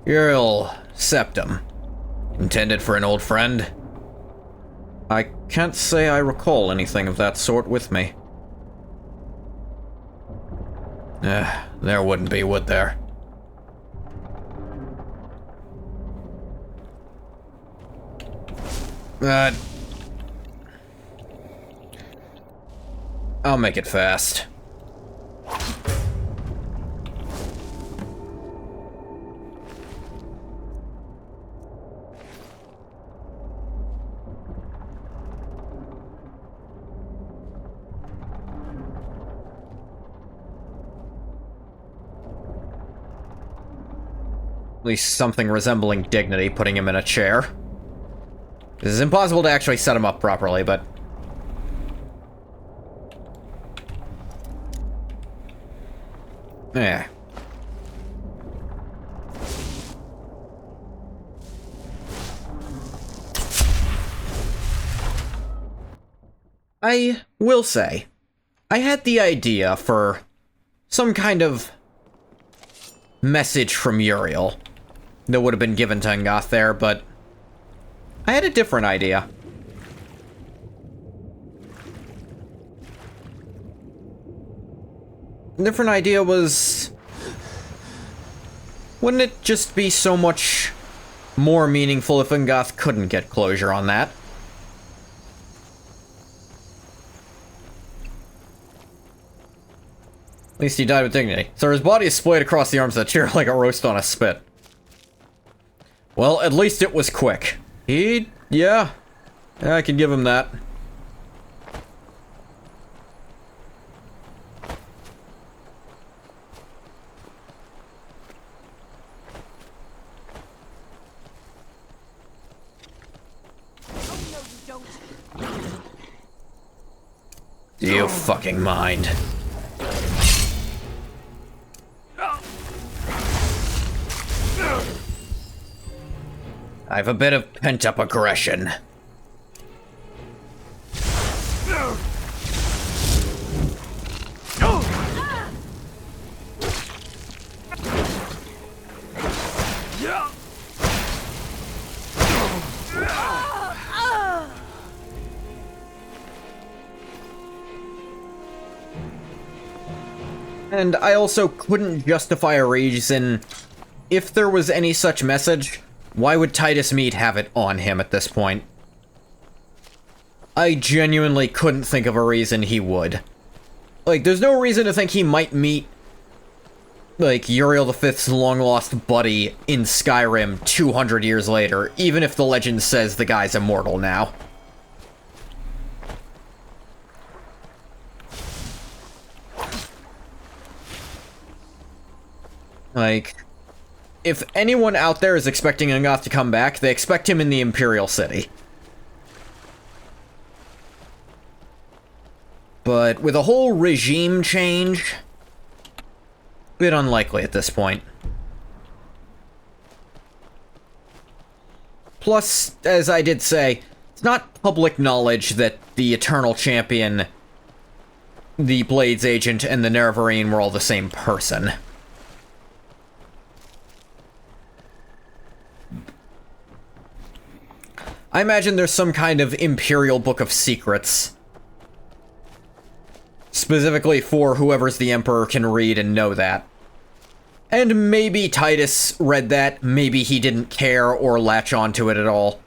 Speaker 1: Uriel Septum intended for an old friend? I can't say I recall anything of that sort with me. There wouldn't be, would there? I'll make it fast. At least something resembling dignity, putting him in a chair. This is impossible to actually set him up properly, but... yeah. I will say, I had the idea for some kind of message from Uriel that would have been given to Angoth there, but I had a different idea. The different idea was... wouldn't it just be so much more meaningful if Angoth couldn't get closure on that? At least he died with dignity. So his body is splayed across the arms of the chair like a roast on a spit. Well, at least it was quick. Yeah, I can give him that. Do you fucking mind? I have a bit of pent-up aggression. And I also couldn't justify a reason. If there was any such message, why would Titus Mead have it on him at this point? I genuinely couldn't think of a reason he would. Like, there's no reason to think he might meet, like, Uriel V's long-lost buddy in Skyrim 200 years later, even if the legend says the guy's immortal now. Like, if anyone out there is expecting Angoth to come back, they expect him in the Imperial City. But with a whole regime change, bit unlikely at this point. Plus, as I did say, it's not public knowledge that the Eternal Champion, the Blades Agent, and the Nerevarine were all the same person. I imagine there's some kind of Imperial Book of Secrets. Specifically for whoever's the Emperor can read and know that. And maybe Titus read that, maybe he didn't care or latch onto it at all.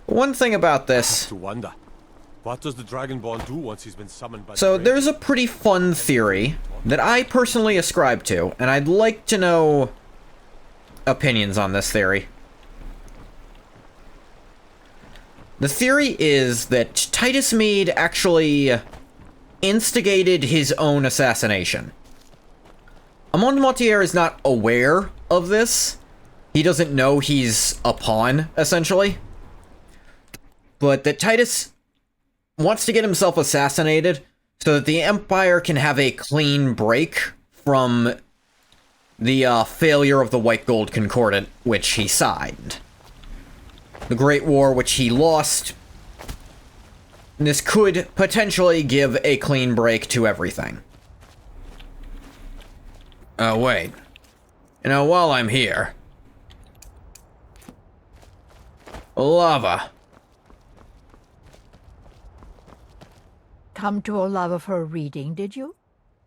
Speaker 1: One thing about this...
Speaker 19: I have to wonder, what does the Dragonborn do once he's been summoned by
Speaker 1: So
Speaker 19: the
Speaker 1: there's a pretty fun theory that I personally ascribe to, and I'd like to know opinions on this theory. The theory is that Titus Mede actually instigated his own assassination. Amon Montier is not aware of this. He doesn't know he's a pawn, essentially. But that Titus wants to get himself assassinated so that the Empire can have a clean break from the failure of the White Gold Concordat, which he signed. The Great War, which he lost. This could potentially give a clean break to everything. Oh, wait. You know, while I'm here... Lava.
Speaker 5: Come to Olava for a reading, did you?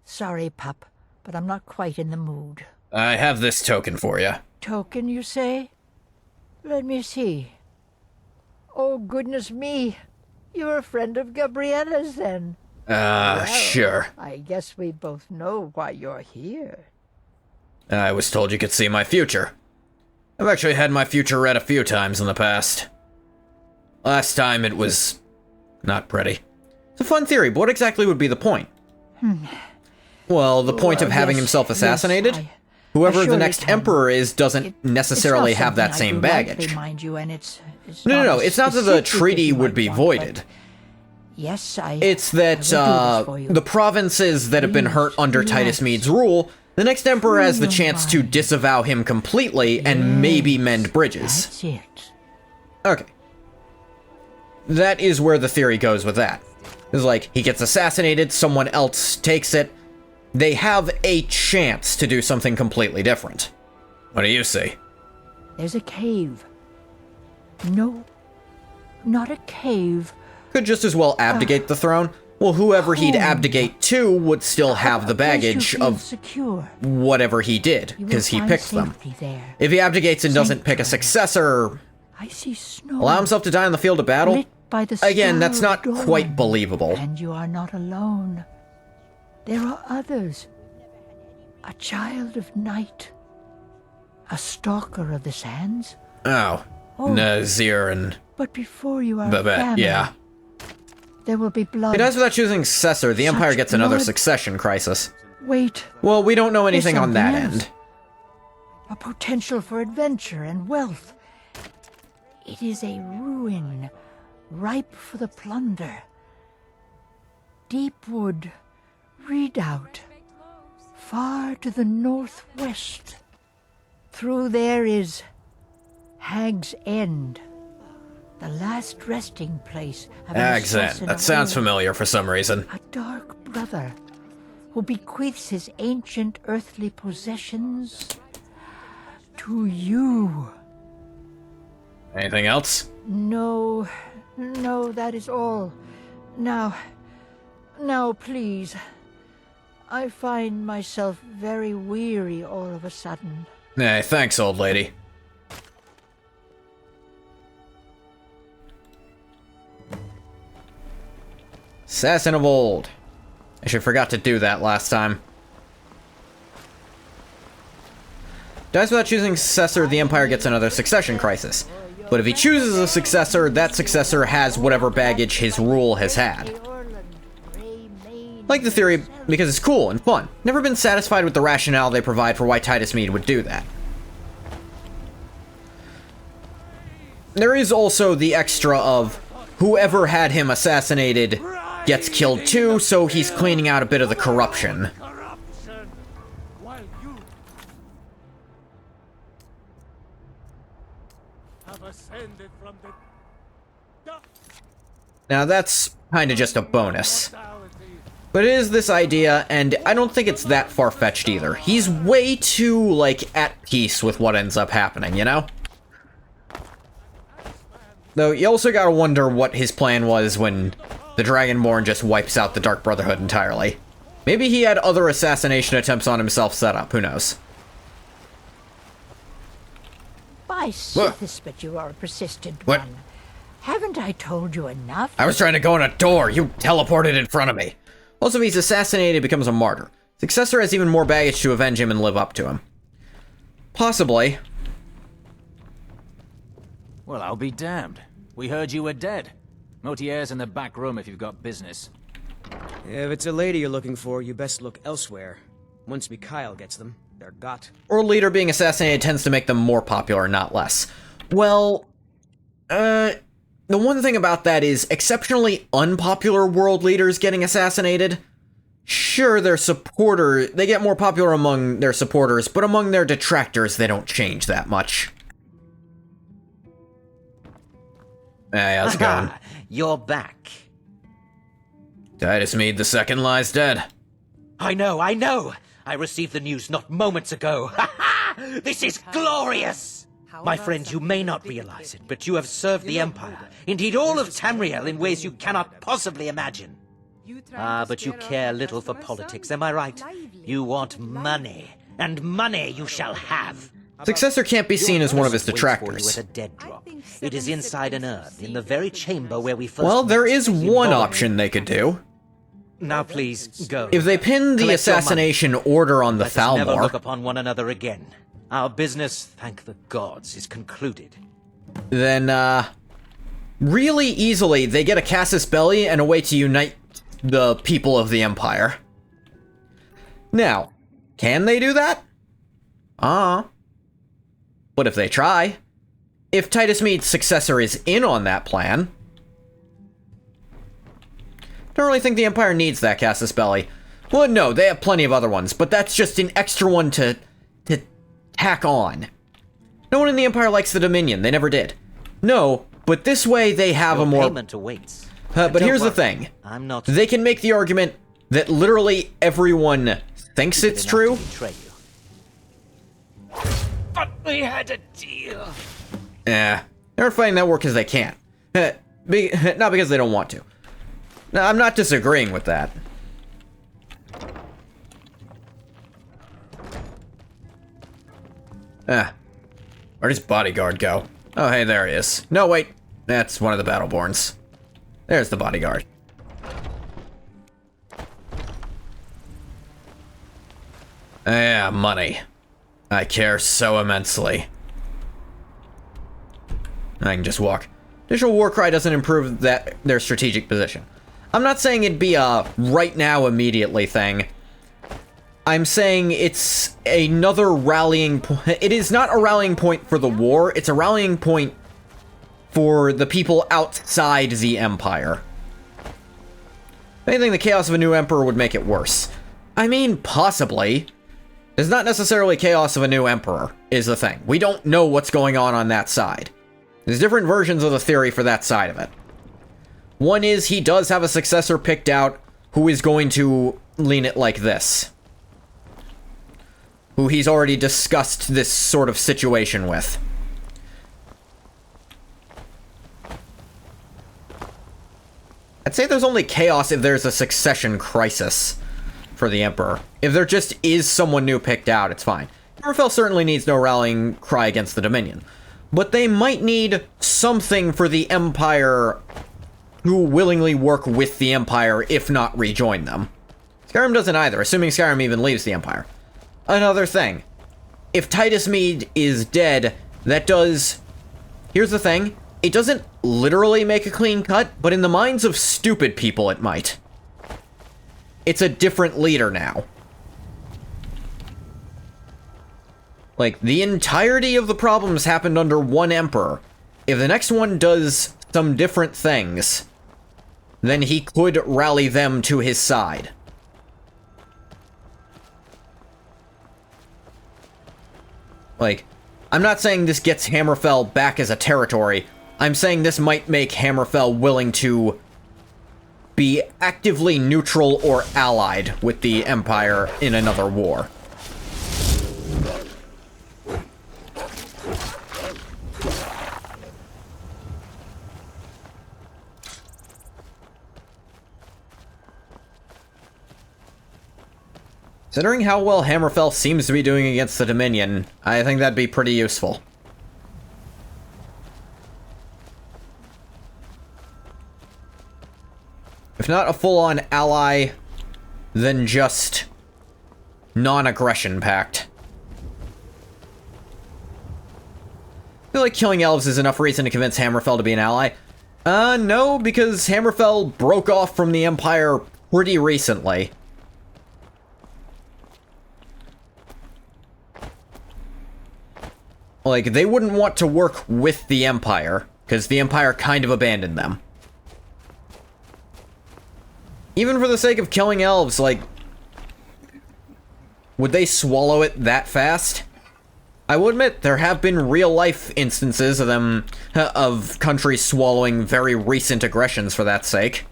Speaker 5: Sorry, pup, but I'm not quite in the mood.
Speaker 1: I have this token for you.
Speaker 5: Token, you say? Let me see. Oh, goodness me. You're a friend of Gabriella's, then. Well,
Speaker 1: sure.
Speaker 5: I guess we both know why you're here.
Speaker 1: I was told you could see my future. I've actually had my future read a few times in the past. Last time it was... not pretty. It's a fun theory, but what exactly would be the point? Well, the point of having himself assassinated? Whoever the next emperor is doesn't necessarily have that same baggage.
Speaker 5: Mind you, and it's
Speaker 1: No, it's not that the treaty would be voided.
Speaker 5: Yes,
Speaker 1: It's that the provinces that have been hurt under Titus Mede's rule, the next emperor has the chance to disavow him completely and maybe mend bridges.
Speaker 5: That's it.
Speaker 1: Okay. That is where the theory goes with that. It's like, he gets assassinated, someone else takes it. They have a chance to do something completely different. What do you see?
Speaker 5: There's a cave. No, not a cave.
Speaker 1: Could just as well abdicate the throne. Well, whoever he'd abdicate to would still have the baggage of whatever he did, because he picked them. If he abdicates and doesn't pick a successor,
Speaker 5: I see snow.
Speaker 1: Allow himself to die on the field of battle?
Speaker 5: By the
Speaker 1: Again, that's not
Speaker 5: dawn.
Speaker 1: quite believable.
Speaker 5: And you are not alone. There are others. A child of night. A stalker of the sands.
Speaker 1: Oh. Nazir and...
Speaker 5: But before you are
Speaker 1: Babette,
Speaker 5: family,
Speaker 1: yeah.
Speaker 5: there will be blood.
Speaker 1: He dies without choosing successor. The Empire gets another
Speaker 5: blood.
Speaker 1: succession crisis.
Speaker 5: Wait.
Speaker 1: Well, we don't know
Speaker 5: There's
Speaker 1: anything on that
Speaker 5: something else.
Speaker 1: end.
Speaker 5: A potential for adventure and wealth. It is a ruin, ripe for the plunder. Deepwood, Redoubt, far to the northwest. Through there is Hag's End, the last resting place of an
Speaker 1: Hag's End.
Speaker 5: assassin
Speaker 1: That
Speaker 5: of
Speaker 1: sounds
Speaker 5: old.
Speaker 1: familiar for some reason.
Speaker 5: A dark brother who bequeaths his ancient earthly possessions to you.
Speaker 1: Anything else?
Speaker 5: No, that is all. Now, please. I find myself very weary all of a sudden.
Speaker 1: Hey, thanks, old lady. Assassin of Old. I should forgot to do that last time. Dies without choosing successor, the Empire gets another succession crisis. But if he chooses a successor, that successor has whatever baggage his rule has had. Like the theory because it's cool and fun. Never been satisfied with the rationale they provide for why Titus Mede would do that. There is also the extra of whoever had him assassinated gets killed too, so he's cleaning out a bit of the corruption.
Speaker 16: While you have ascended from the
Speaker 1: Now that's kind of just a bonus. But it is this idea, and I don't think it's that far-fetched either. He's way too, like, at peace with what ends up happening, you know? Though, you also gotta wonder what his plan was when the Dragonborn just wipes out the Dark Brotherhood entirely. Maybe he had other assassination attempts on himself set up, who knows?
Speaker 5: By Sithis, but you are a persistent one. Haven't I told you enough?
Speaker 1: I was trying to go in a door. You teleported in front of me. Also, if he's assassinated, he becomes a martyr. Successor has even more baggage to avenge him and live up to him. Possibly.
Speaker 11: Well, I'll be damned. We heard you were dead. Motier's in the back room if you've got business.
Speaker 12: If it's a lady you're looking for, you best look elsewhere. Once Mikhail gets them, they're got.
Speaker 1: Or a leader being assassinated tends to make them more popular, not less. Well, the one thing about that is exceptionally unpopular world leaders getting assassinated. Sure, they get more popular among their supporters, but among their detractors, they don't change that much. Hey, how's it going?
Speaker 22: You're back.
Speaker 1: Titus Mead II lies dead.
Speaker 22: I know! I received the news not moments ago. This is glorious! My friend, you may not realize it, but you have served the Empire, indeed all of Tamriel, in ways you cannot possibly imagine. But you care little for politics, am I right? You want money, and money you shall have.
Speaker 1: Successor can't be seen as one of his detractors.
Speaker 22: At a dead drop. It is inside an urn, in the very chamber where we first...
Speaker 1: Well, there is one option they could do.
Speaker 22: Now please, go.
Speaker 1: If they pin the assassination order on the Thalmor...
Speaker 22: Let us never look upon one another again. Our business, thank the gods, is concluded.
Speaker 1: Then, really easily, they get a casus belli and a way to unite the people of the Empire. Now, can they do that? But if they try, if Titus Mead's successor is in on that plan, don't really think the Empire needs that casus belli. Well, no, they have plenty of other ones, but that's just an extra one to tack on. No one in the Empire likes the Dominion, they never did. No, but this way they have a more...
Speaker 22: payment awaits.
Speaker 1: But here's the thing. They can make the argument that literally everyone thinks it's true.
Speaker 22: But we had a deal.
Speaker 1: They're fighting that war because they can't. Not because they don't want to. No, I'm not disagreeing with that. Where'd his bodyguard go? Oh, hey, there he is. No, wait. That's one of the Battleborns. There's the bodyguard. Yeah, money. I care so immensely. I can just walk. Additional war cry doesn't improve their strategic position. I'm not saying it'd be a right now immediately thing. I'm saying it's another rallying point. It is not a rallying point for the war, it's a rallying point for the people outside the Empire. If anything, the chaos of a new emperor would make it worse. I mean, possibly. It's not necessarily chaos of a new emperor, is the thing. We don't know what's going on that side. There's different versions of the theory for that side of it. One is he does have a successor picked out who is going to lean it like this. Who he's already discussed this sort of situation with. I'd say there's only chaos if there's a succession crisis for the Emperor. If there just is someone new picked out, it's fine. Arafel certainly needs no rallying cry against the Dominion. But they might need something for the Empire who willingly work with the Empire, if not rejoin them. Skyrim doesn't either, assuming Skyrim even leaves the Empire. Another thing. If Titus Mead is dead, that does... Here's the thing. It doesn't literally make a clean cut, but in the minds of stupid people it might. It's a different leader now. Like, the entirety of the problems happened under one emperor. If the next one does some different things, then he could rally them to his side. Like, I'm not saying this gets Hammerfell back as a territory. I'm saying this might make Hammerfell willing to be actively neutral or allied with the Empire in another war. Considering how well Hammerfell seems to be doing against the Dominion, I think that'd be pretty useful. If not a full-on ally, then just non-aggression pact. I feel like killing elves is enough reason to convince Hammerfell to be an ally. No, because Hammerfell broke off from the Empire pretty recently. Like, they wouldn't want to work with the Empire, because the Empire kind of abandoned them. Even for the sake of killing elves, like, would they swallow it that fast? I will admit, there have been real-life instances of them, of countries swallowing very recent aggressions for that sake.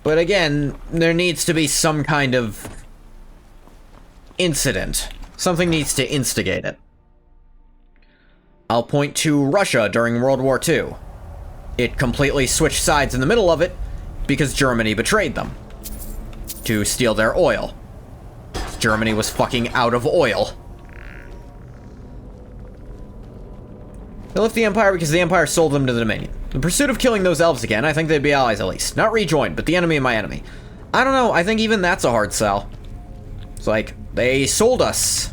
Speaker 1: But again, there needs to be some kind of incident. Something needs to instigate it. I'll point to Russia during World War II. It completely switched sides in the middle of it because Germany betrayed them to steal their oil. Germany was fucking out of oil. They left the Empire because the Empire sold them to the Dominion. In pursuit of killing those elves again, I think they'd be allies at least. Not rejoined, but the enemy of my enemy. I don't know, I think even that's a hard sell. It's like, they sold us.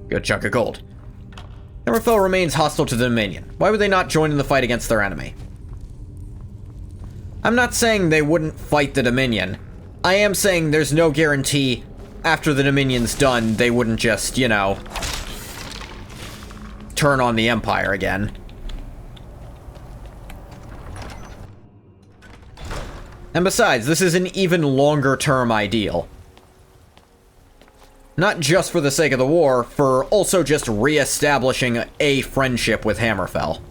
Speaker 1: Good chunk of gold. Hammerfell remains hostile to the Dominion. Why would they not join in the fight against their enemy? I'm not saying they wouldn't fight the Dominion. I am saying there's no guarantee after the Dominion's done, they wouldn't just, you know, turn on the Empire again. And besides, this is an even longer-term ideal. Not just for the sake of the war, for also just re-establishing a friendship with Hammerfell.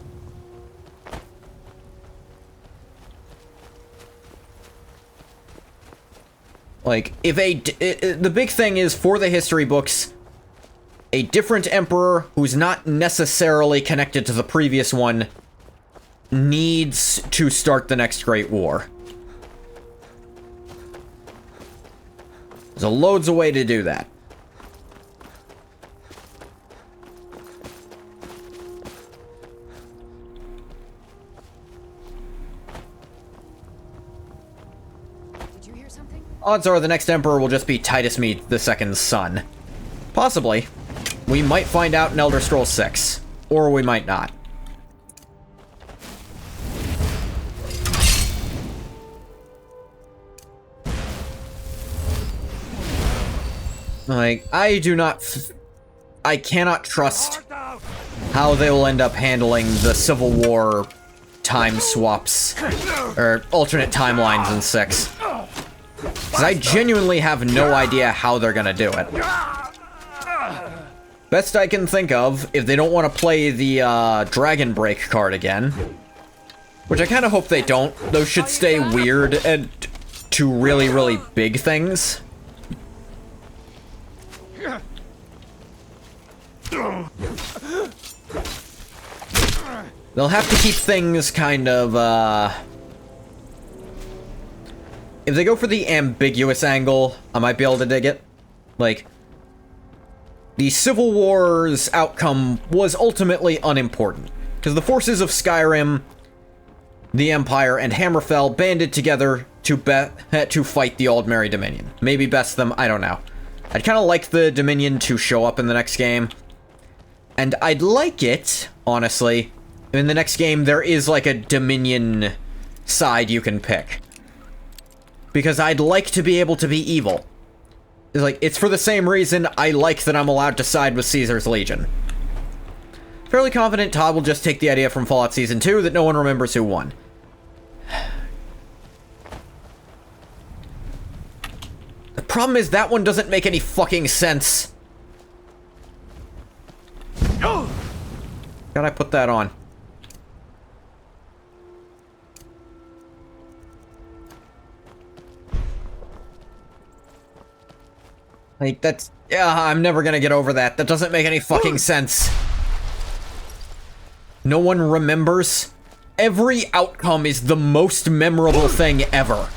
Speaker 1: Like, if the big thing is, for the history books, a different emperor who's not necessarily connected to the previous one needs to start the next Great War. There's loads of way to do that. Odds are the next Emperor will just be Titus Mead II's son. Possibly. We might find out in Elder Scrolls 6. Or we might not. Like, I cannot trust how they will end up handling the Civil War time swaps, or alternate timelines in 6. Because I genuinely have no idea how they're gonna do it. Best I can think of, if they don't want to play the Dragon Break card again, which I kind of hope they don't, those should stay weird and to really, really big things. They'll have to keep things kind of, if they go for the ambiguous angle, I might be able to dig it. Like, the Civil War's outcome was ultimately unimportant, because the forces of Skyrim, the Empire, and Hammerfell banded together to fight the Aldmeri Dominion. Maybe best them, I don't know. I'd kind of like the Dominion to show up in the next game. And I'd like it, honestly, in the next game there is like a Dominion side you can pick. Because I'd like to be able to be evil. Like, it's for the same reason I like that I'm allowed to side with Caesar's Legion. Fairly confident Todd will just take the idea from Fallout Season 2 that no one remembers who won. The problem is that one doesn't make any fucking sense. Gotta put that on. Like, that's... Yeah, I'm never gonna get over that. That doesn't make any fucking sense. No one remembers. Every outcome is the most memorable thing ever.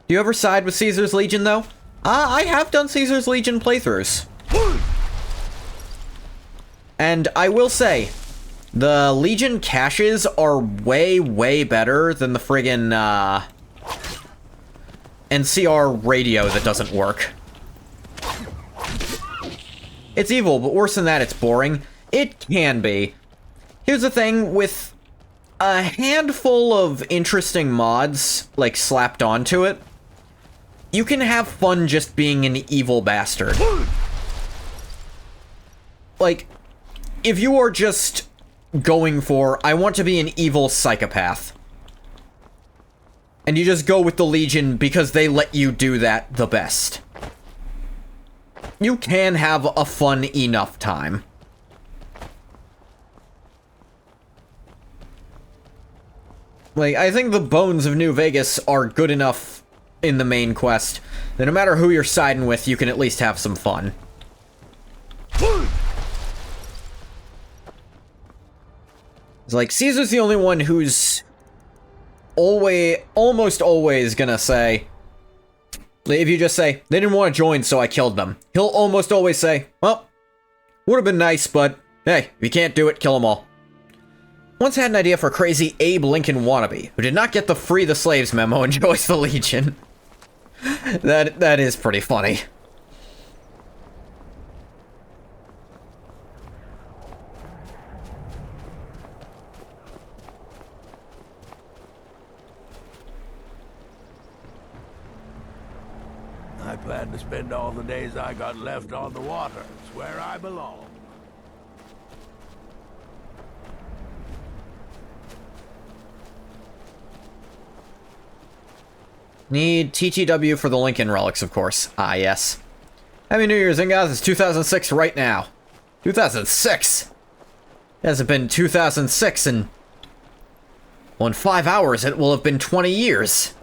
Speaker 1: Do you ever side with Caesar's Legion, though? I have done Caesar's Legion playthroughs. And I will say, the Legion caches are way, way better than the friggin', NCR radio that doesn't work. It's evil, but worse than that, it's boring. It can be. Here's the thing, with a handful of interesting mods, like, slapped onto it, you can have fun just being an evil bastard. Like, if you are just going for, I want to be an evil psychopath, and you just go with the Legion because they let you do that the best, you can have a fun enough time. Like, I think the bones of New Vegas are good enough in the main quest that no matter who you're siding with, you can at least have some fun. It's like, Caesar's the only one who's almost always gonna say, if you just say, they didn't want to join, so I killed them, he'll almost always say, well, would have been nice, but hey, if you can't do it, kill them all. Once had an idea for crazy Abe Lincoln wannabe, who did not get the free the slaves memo and joins the Legion. That is pretty funny.
Speaker 16: I plan to spend all the days I got left on the water. It's where I belong.
Speaker 1: Need TTW for the Lincoln relics, of course. Ah, yes. Happy New Year's, guys. It's 2006 right now. 2006? It hasn't been 2006 in... Well, in 5 hours, it will have been 20 years.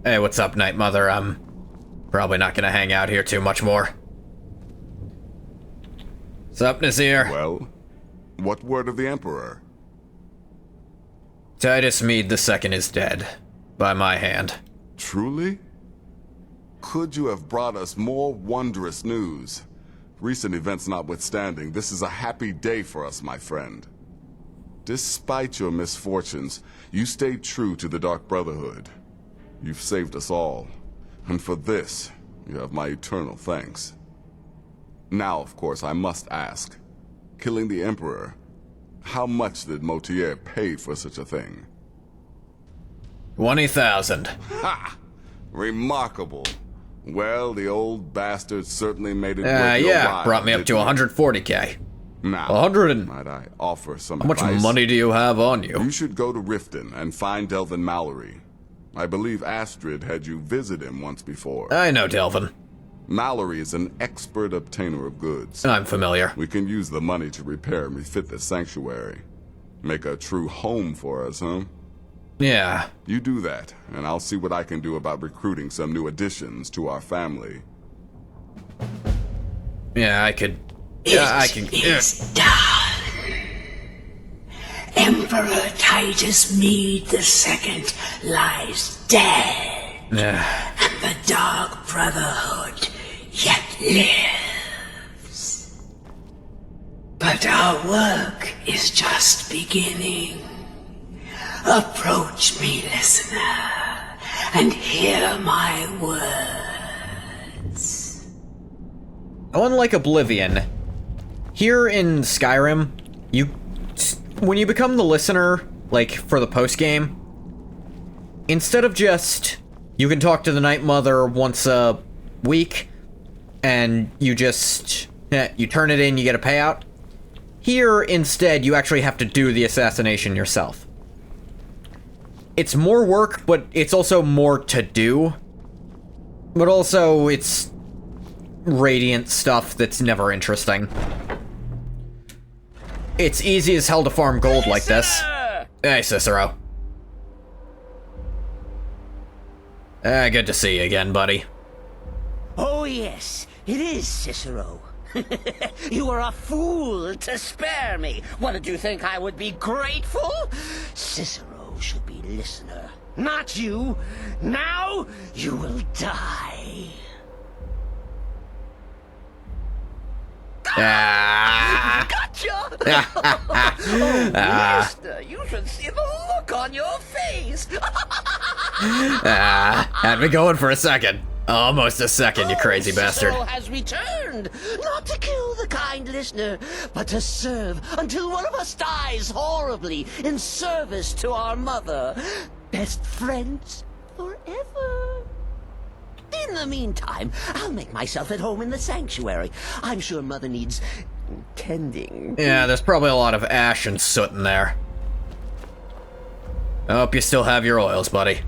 Speaker 1: Hey, what's up, Night Mother? I'm probably not gonna hang out here too much more. What's up, Nazir?
Speaker 7: Well, what word of the Emperor?
Speaker 1: Titus Meade II is dead. By my hand.
Speaker 7: Truly? Could you have brought us more wondrous news? Recent events notwithstanding, this is a happy day for us, my friend. Despite your misfortunes, you stayed true to the Dark Brotherhood. You've saved us all, and for this, you have my eternal thanks. Now, of course, I must ask, killing the Emperor, how much did Motier pay for such a thing?
Speaker 1: 20,000.
Speaker 7: Ha! Remarkable. Well, the old bastard certainly made it worth your
Speaker 1: yeah,
Speaker 7: while,
Speaker 1: brought me up to 140k.
Speaker 7: Now,
Speaker 1: 100 and...
Speaker 7: might I offer some
Speaker 1: How much
Speaker 7: advice?
Speaker 1: money do you have on you?
Speaker 7: You should go to Riften and find Delvin Mallory. I believe Astrid had you visit him once before.
Speaker 1: I know Delvin.
Speaker 7: Mallory is an expert obtainer of goods.
Speaker 1: I'm familiar.
Speaker 7: We can use the money to repair and refit the sanctuary. Make a true home for us, huh?
Speaker 1: Yeah.
Speaker 7: You do that, and I'll see what I can do about recruiting some new additions to our family.
Speaker 1: Yeah, I could... Yeah, I can...
Speaker 20: It's done. Emperor Titus Meade II lies dead.
Speaker 1: Yeah.
Speaker 20: And the Dark Brotherhood yet lives. But our work is just beginning. Approach me, listener, and hear my words.
Speaker 1: Unlike Oblivion, here in Skyrim, when you become the listener, like, for the post-game, instead of just, you can talk to the Night Mother once a week, and you just, you turn it in, you get a payout. Here, instead, you actually have to do the assassination yourself. It's more work, but it's also more to do. But also, it's Radiant stuff that's never interesting. It's easy as hell to farm gold like this. Hey, Cicero. Good to see you again, buddy.
Speaker 13: Oh yes, it is Cicero. You were a fool to spare me. What, did you think I would be grateful? Cicero should be listener, not you. Now you will die. Gotcha! Listener, you should see the look on your face.
Speaker 1: Had me going for a second. Almost a second, you crazy bastard.
Speaker 13: Cicero has returned, not to kill the kind listener, but to serve until one of us dies horribly in service to our mother. Best friends forever. In the meantime, I'll make myself at home in the sanctuary. I'm sure Mother needs tending.
Speaker 1: Yeah, there's probably a lot of ash and soot in there. I hope you still have your oils, buddy.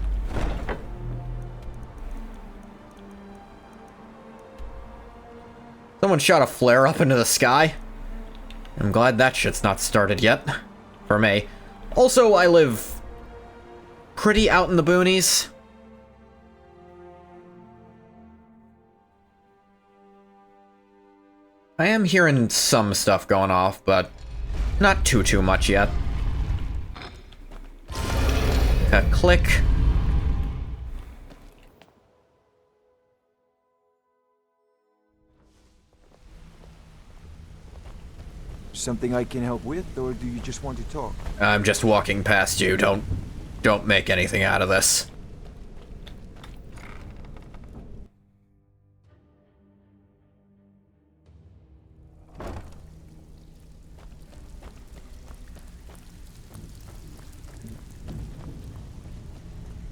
Speaker 1: Someone shot a flare up into the sky. I'm glad that shit's not started yet. For me. Also, I live pretty out in the boonies. I am hearing some stuff going off, but not too much yet. A click.
Speaker 8: Something I can help with, or do you just want to talk?
Speaker 1: I'm just walking past you. Don't make anything out of this.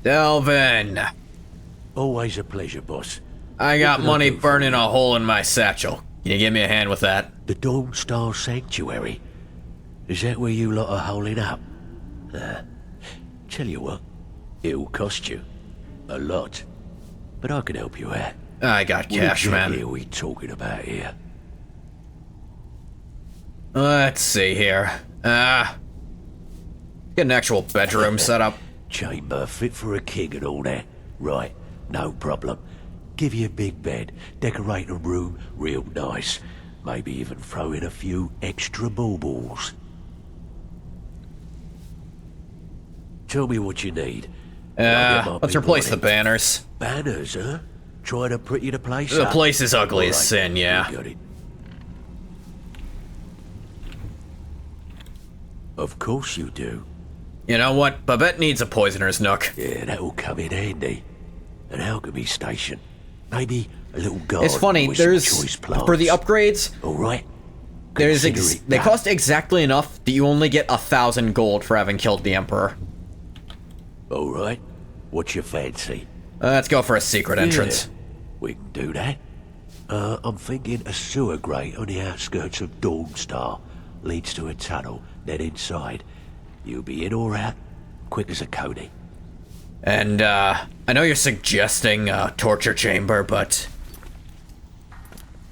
Speaker 1: Delvin!
Speaker 15: Always a pleasure, boss.
Speaker 1: I got money burning a hole in my satchel. Can you give me a hand with that?
Speaker 15: The Dawn Star Sanctuary? Is that where you lot are holding up? Tell you what, it'll cost you. A lot. But I can help you out.
Speaker 1: I got cash, man.
Speaker 15: What are we talking about here?
Speaker 1: Let's see here. Get an actual bedroom set up.
Speaker 15: Chamber fit for a king and all that. Right, no problem. Give you a big bed, decorate a room real nice. Maybe even throw in a few extra baubles. Tell me what you need.
Speaker 1: Let's replace the banners.
Speaker 15: Banners, huh? Trying to pretty the place
Speaker 1: The
Speaker 15: up?
Speaker 1: place is ugly as sin, yeah.
Speaker 15: You got it. Of course you do.
Speaker 1: You know what? Babette needs a poisoner's nook.
Speaker 15: Yeah, that'll come in handy. An alchemy station. Maybe a little garden.
Speaker 1: It's funny,
Speaker 15: with some
Speaker 1: there's,
Speaker 15: choice plants.
Speaker 1: for the upgrades,
Speaker 15: Alright.
Speaker 1: they cost exactly enough that you only get 1,000 gold for having killed the Emperor.
Speaker 15: Alright. What's your fancy?
Speaker 1: Let's go for a secret entrance.
Speaker 15: We can do that. I'm thinking a sewer grate on the outskirts of Dawnstar leads to a tunnel, then inside. You'll be in or out, quick as a coney.
Speaker 1: And, I know you're suggesting a torture chamber, but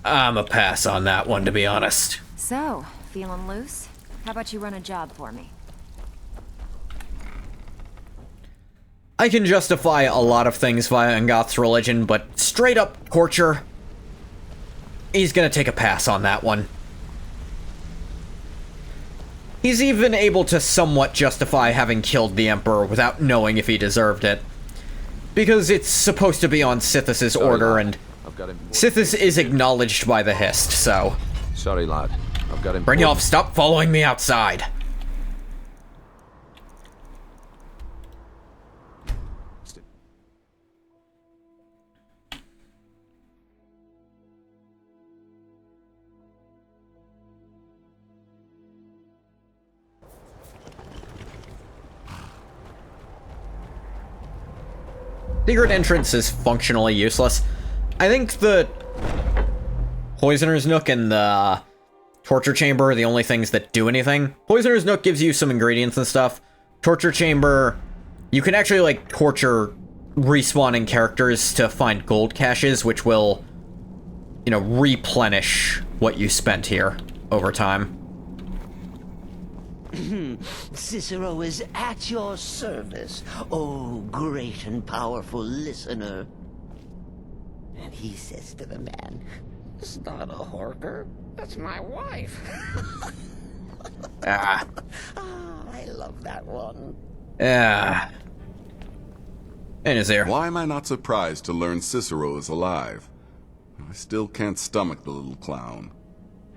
Speaker 1: I'm a pass on that one, to be honest.
Speaker 18: So, feeling loose? How about you run a job for me?
Speaker 1: I can justify a lot of things via Ngoth's religion, but straight up torture, he's gonna take a pass on that one. He's even able to somewhat justify having killed the Emperor without knowing if he deserved it. Because it's supposed to be on Sithis' order, and Sithis is acknowledged by the Hist, so...
Speaker 23: Sorry, lad. I've got him.
Speaker 1: Brynjolf, stop following me outside. Secret entrance is functionally useless. I think the Poisoner's Nook and the Torture Chamber are the only things that do anything. Poisoner's Nook gives you some ingredients and stuff. Torture Chamber, you can actually, like, torture respawning characters to find gold caches, which will, you know, replenish what you spent here over time.
Speaker 13: Cicero is at your service, oh great and powerful listener. And he says to the man, "It's not a horker, that's my wife."
Speaker 1: Ah.
Speaker 13: I love that one.
Speaker 1: Yeah. And is there?
Speaker 7: Why am I not surprised to learn Cicero is alive? I still can't stomach the little clown.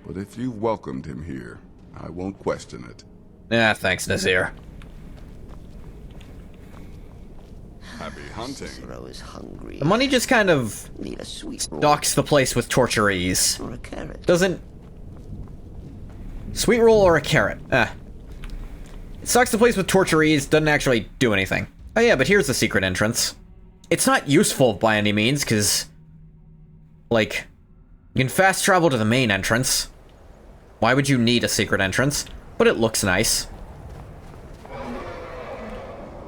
Speaker 7: But if you welcomed him here, I won't question it.
Speaker 1: Yeah, thanks, Nazir.
Speaker 7: Happy hunting.
Speaker 13: Cicero is hungry.
Speaker 1: The money just kind of
Speaker 13: Need a sweet roll.
Speaker 1: stocks the place with torturees.
Speaker 13: Or a carrot.
Speaker 1: Doesn't... Sweet roll or a carrot? It stocks the place with torturees, doesn't actually do anything. Oh yeah, but here's the secret entrance. It's not useful by any means, because... like... you can fast travel to the main entrance. Why would you need a secret entrance? But it looks nice.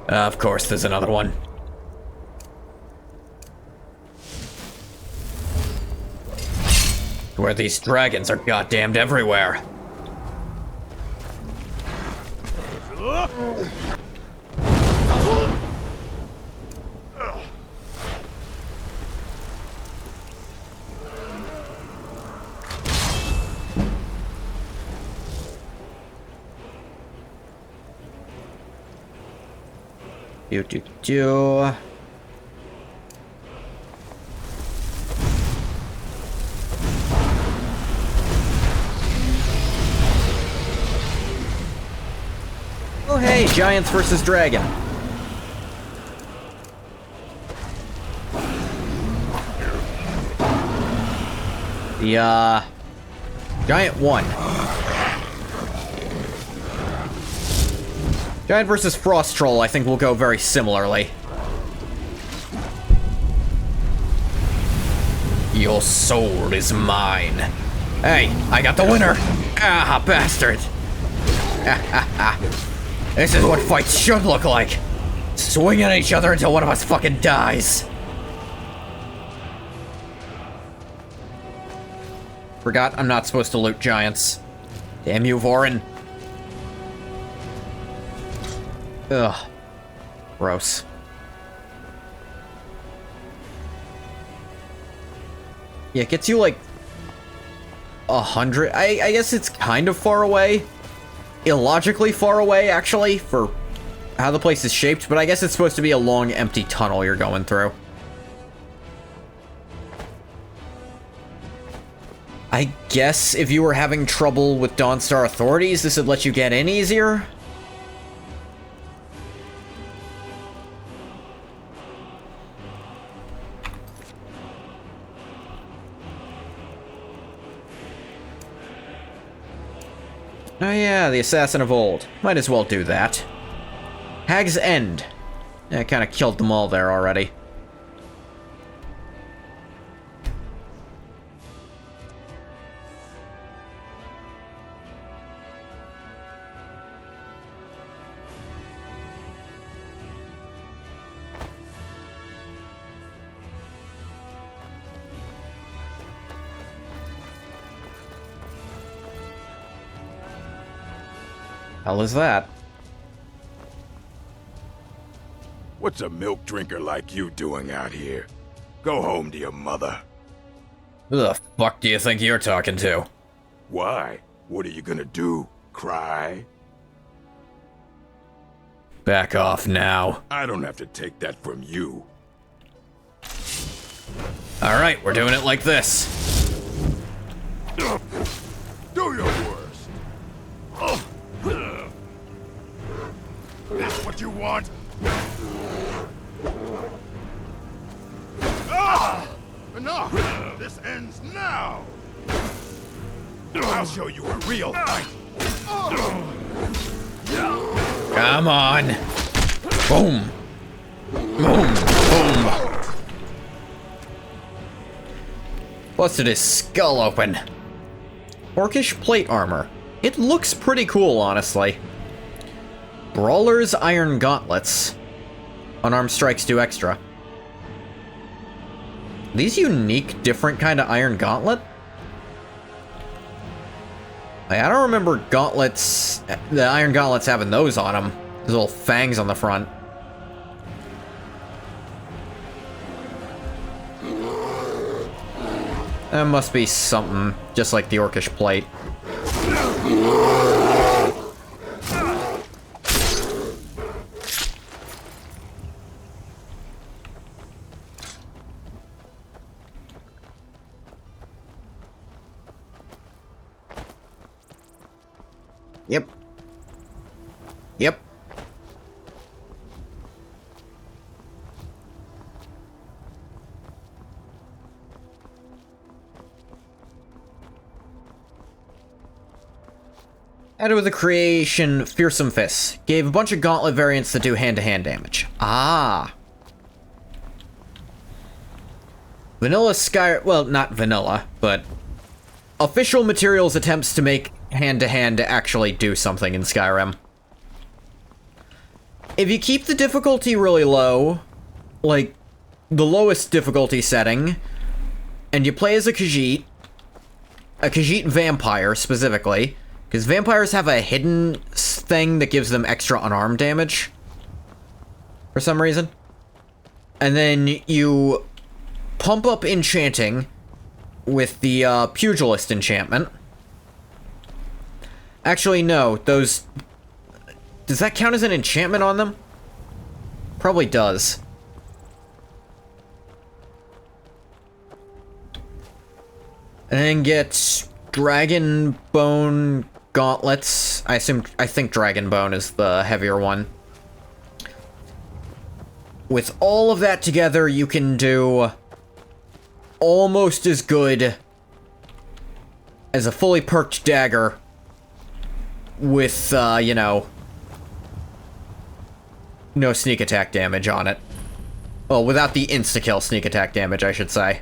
Speaker 1: Of course, there's another one. Where these dragons are goddamned everywhere. Do. Oh hey, giants versus dragon. The giant won. Giant versus Frost Troll, I think, will go very similarly. Your soul is mine. Hey, I got the winner! Ah, bastard! This is what fights should look like. Swinging at each other until one of us fucking dies. Forgot I'm not supposed to loot giants. Damn you, Vorin. Ugh. Gross. Yeah, it gets you like 100. I guess it's kind of far away. Illogically far away, actually, for how the place is shaped, but I guess it's supposed to be a long, empty tunnel you're going through. I guess if you were having trouble with Dawnstar authorities, this would let you get in easier? Oh yeah, the assassin of old. Might as well do that. Hag's End. Yeah, I kind of killed them all there already. Hell is that?
Speaker 17: What's a milk drinker like you doing out here? Go home to your mother.
Speaker 1: Who the fuck do you think you're talking to?
Speaker 17: Why? What are you gonna do? Cry?
Speaker 1: Back off now.
Speaker 17: I don't have to take that from you.
Speaker 1: Alright, we're doing it like this.
Speaker 17: Do your worst. This what you want? Ah! Enough! This ends now! I'll show you a real fight!
Speaker 1: Come on! Boom! Boom! Boom. Busted his skull open. Orcish plate armor. It looks pretty cool, honestly. Brawler's iron gauntlets. Unarmed strikes do extra. These unique, different kind of iron gauntlet? Like, I don't remember gauntlets, the iron gauntlets having those on them. Those little fangs on the front. That must be something, just like the Orcish plate. Yep. Yep. Added with the creation Fearsome Fists. Gave a bunch of gauntlet variants that do hand-to-hand damage. Ah. Vanilla Sky... Well, not vanilla, but... Official materials attempts to make hand-to-hand to actually do something in Skyrim. If you keep the difficulty really low, like the lowest difficulty setting, and you play as a Khajiit vampire specifically, because vampires have a hidden thing that gives them extra unarmed damage for some reason, and then you pump up enchanting with the pugilist enchantment. Actually, no, those... Does that count as an enchantment on them? Probably does. And then get Dragon Bone gauntlets. I think Dragon Bone is the heavier one. With all of that together, you can do almost as good as a fully perked dagger with, you know, no sneak attack damage on it. Well, without the insta-kill sneak attack damage, I should say.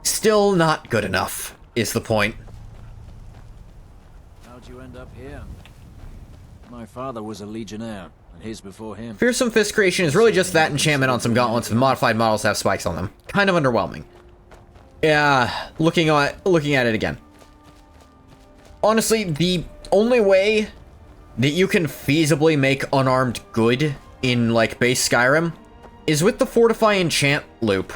Speaker 1: Still not good enough, is the point.
Speaker 11: How'd you end up here? My father was a legionnaire, and his before him.
Speaker 1: Fearsome Fist creation is really just that enchantment on some gauntlets with modified models that have spikes on them. Kind of underwhelming. Yeah, looking at it again. Honestly, the only way that you can feasibly make unarmed good in, like, base Skyrim is with the Fortify Enchant loop.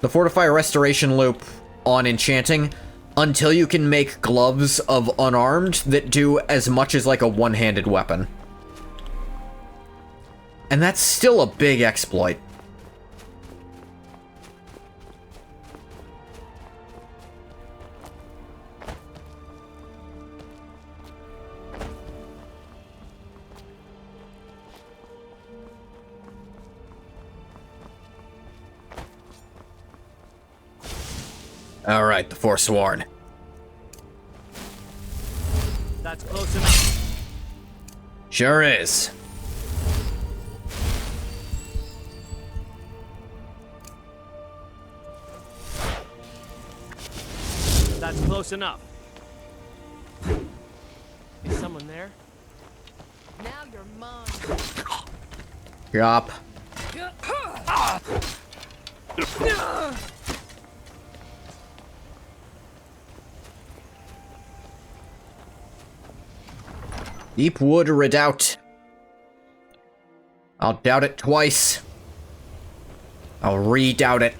Speaker 1: The Fortify Restoration loop on enchanting until you can make gloves of unarmed that do as much as, like, a one-handed weapon. And that's still a big exploit. Alright, the Forsworn.
Speaker 9: That's close enough.
Speaker 1: Sure is.
Speaker 9: That's close enough. Is someone there? Now you're mine.
Speaker 1: Yup. Deepwood Redoubt. I'll doubt it twice. I'll redoubt it.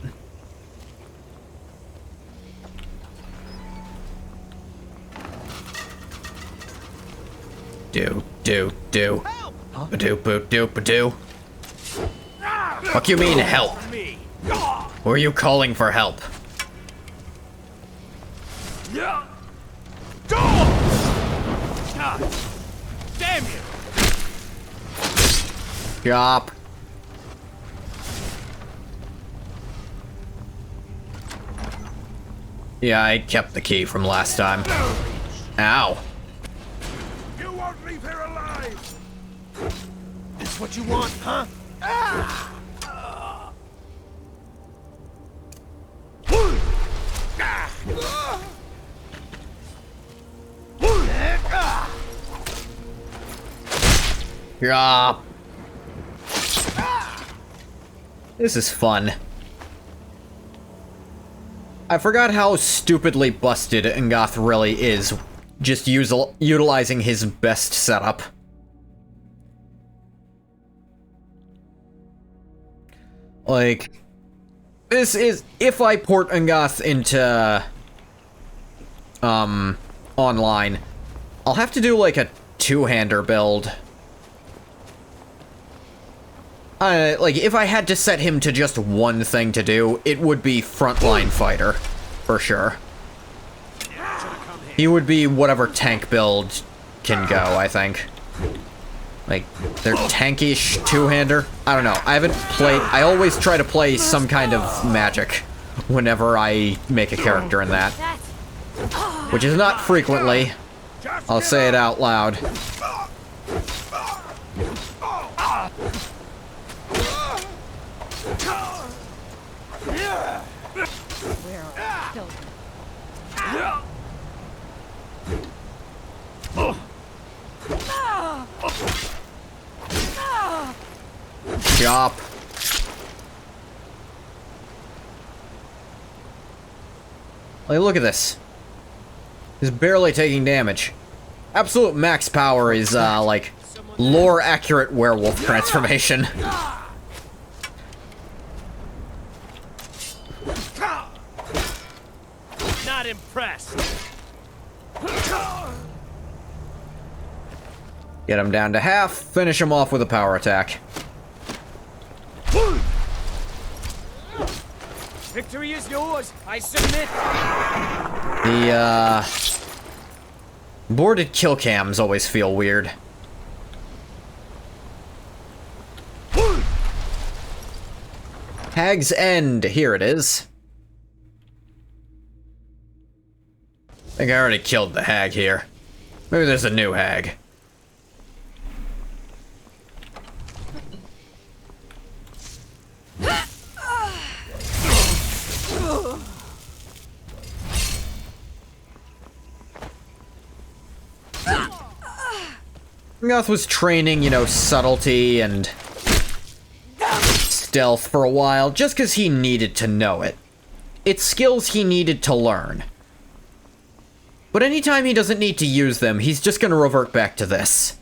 Speaker 1: Do. Ba-do, boo-do, ba-do. Fuck you mean help? Who are you calling for help?
Speaker 16: God damn you!
Speaker 1: Yup. Yeah, I kept the key from last time. Ow.
Speaker 16: You won't leave here alive! That's what you want, huh?
Speaker 1: Yeah. This is fun. I forgot how stupidly busted Ngoth really is, just utilizing his best setup. Like, this is, if I port Ngoth into, online, I'll have to do like a two-hander build. Like, if I had to set him to just one thing to do, it would be frontline fighter, for sure. He would be whatever tank build can go, I think. Like, their tankish two-hander? I don't know. I haven't played... I always try to play some kind of magic whenever I make a character in that. Which is not frequently. I'll say it out loud. Chop. Like, look at this. He's barely taking damage. Absolute max power is, like, lore-accurate werewolf transformation.
Speaker 16: Not impressed.
Speaker 1: Get him down to half, finish him off with a power attack.
Speaker 16: Victory is yours. I submit.
Speaker 1: The, boarded kill cams always feel weird. Hag's End, here it is. I think I already killed the hag here. Maybe there's a new hag. Ngoth was training, you know, subtlety and stealth for a while, just because he needed to know it. It's skills he needed to learn. But anytime he doesn't need to use them, he's just gonna revert back to this.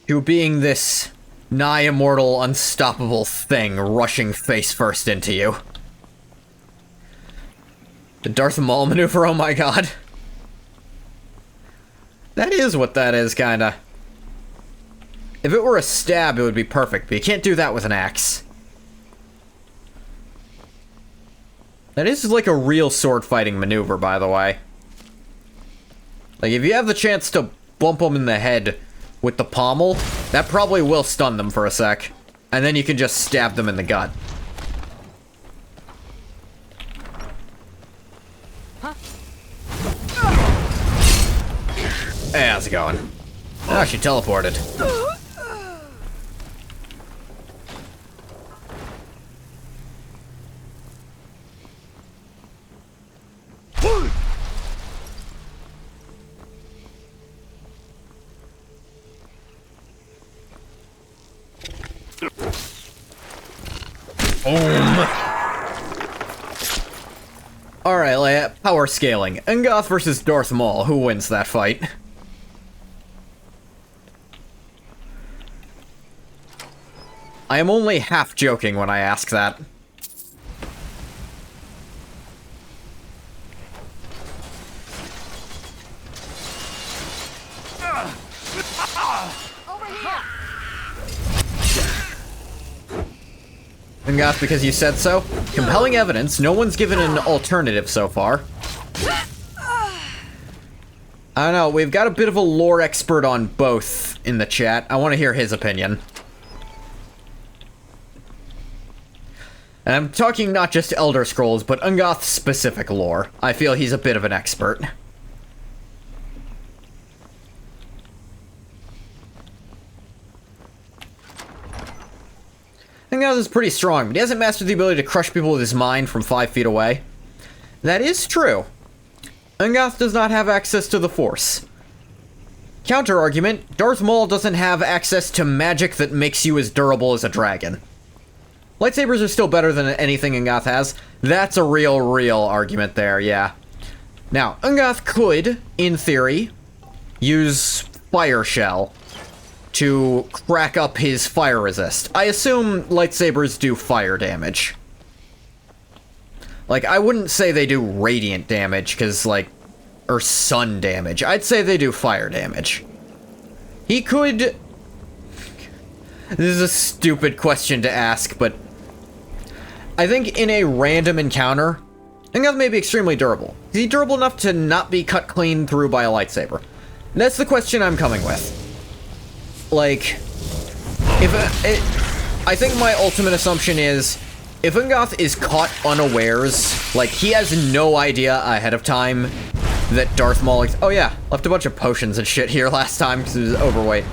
Speaker 1: To being this nigh-immortal, unstoppable thing rushing face-first into you. The Darth Maul maneuver, oh my god. That is what that is, kinda. If it were a stab, it would be perfect, but you can't do that with an axe. That is like a real sword-fighting maneuver, by the way. Like, if you have the chance to bump them in the head with the pommel, that probably will stun them for a sec. And then you can just stab them in the gut. Hey, how's it going? Oh, she teleported. Alright, like, power scaling. Ngoth versus Darth Maul. Who wins that fight? I am only half joking when I ask that. Ngoth, because you said so? Compelling evidence. No one's given an alternative so far. I don't know, we've got a bit of a lore expert on both in the chat. I want to hear his opinion. And I'm talking not just Elder Scrolls, but Ngoth's specific lore. I feel he's a bit of an expert. Ungoth is pretty strong, but he hasn't mastered the ability to crush people with his mind from 5 feet away. That is true. Ungoth does not have access to the Force. Counter-argument, Darth Maul doesn't have access to magic that makes you as durable as a dragon. Lightsabers are still better than anything Ungoth has. That's a real argument there, yeah. Now, Ungoth could, in theory, use Fire Shell to crack up his fire resist. I assume lightsabers do fire damage. Like, I wouldn't say they do radiant damage, because, like, or sun damage. I'd say they do fire damage. He could... This is a stupid question to ask, but I think in a random encounter, Ungoth may be extremely durable. Is he durable enough to not be cut clean through by a lightsaber? And that's the question I'm coming with. Like, I think my ultimate assumption is, if Ungoth is caught unawares, like, he has no idea ahead of time that Darth Maul... Oh yeah, left a bunch of potions and shit here last time because he was overweight.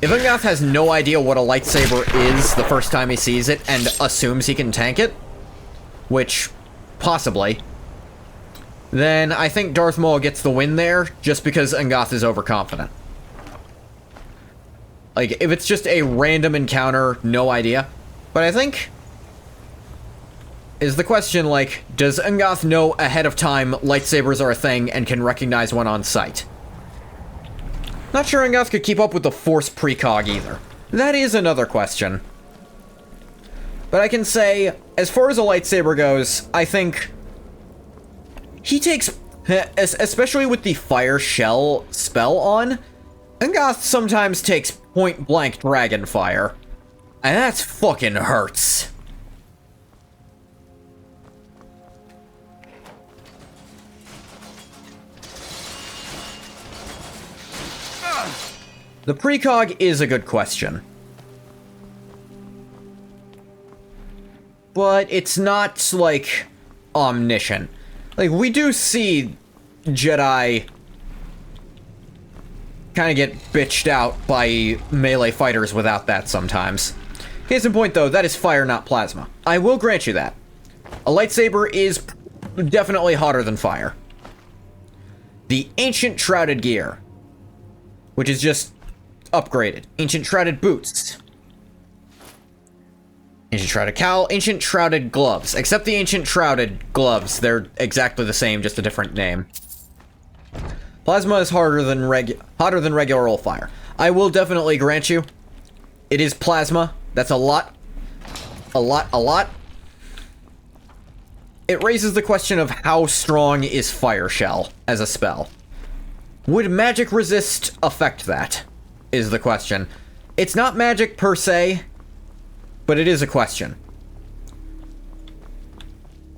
Speaker 1: If Ungoth has no idea what a lightsaber is the first time he sees it and assumes he can tank it, which, possibly, then I think Darth Maul gets the win there just because Ungoth is overconfident. Like, if it's just a random encounter, no idea. But I think... is the question, like, does Ungoth know ahead of time lightsabers are a thing and can recognize one on sight? Not sure Ungoth could keep up with the Force precog either. That is another question. But I can say, as far as a lightsaber goes, I think... he takes... especially with the Fire Shell spell on, Ungoth sometimes takes point-blank dragon fire. And that fucking hurts. The precog is a good question. But it's not, like, omniscient. Like, we do see Jedi kind of get bitched out by melee fighters without that sometimes. Case in point, though, that is fire, not plasma. I will grant you that. A lightsaber is definitely hotter than fire. The Ancient Shrouded Gear, which is just upgraded. Ancient Shrouded Boots. Ancient Shrouded Cowl, Ancient Shrouded Gloves. Except the Ancient Shrouded Gloves, they're exactly the same, just a different name. Plasma is hotter than regular old fire. I will definitely grant you, it is plasma. That's a lot. A lot. It raises the question of how strong is Fire Shell as a spell. Would magic resist affect that? Is the question. It's not magic per se, but it is a question.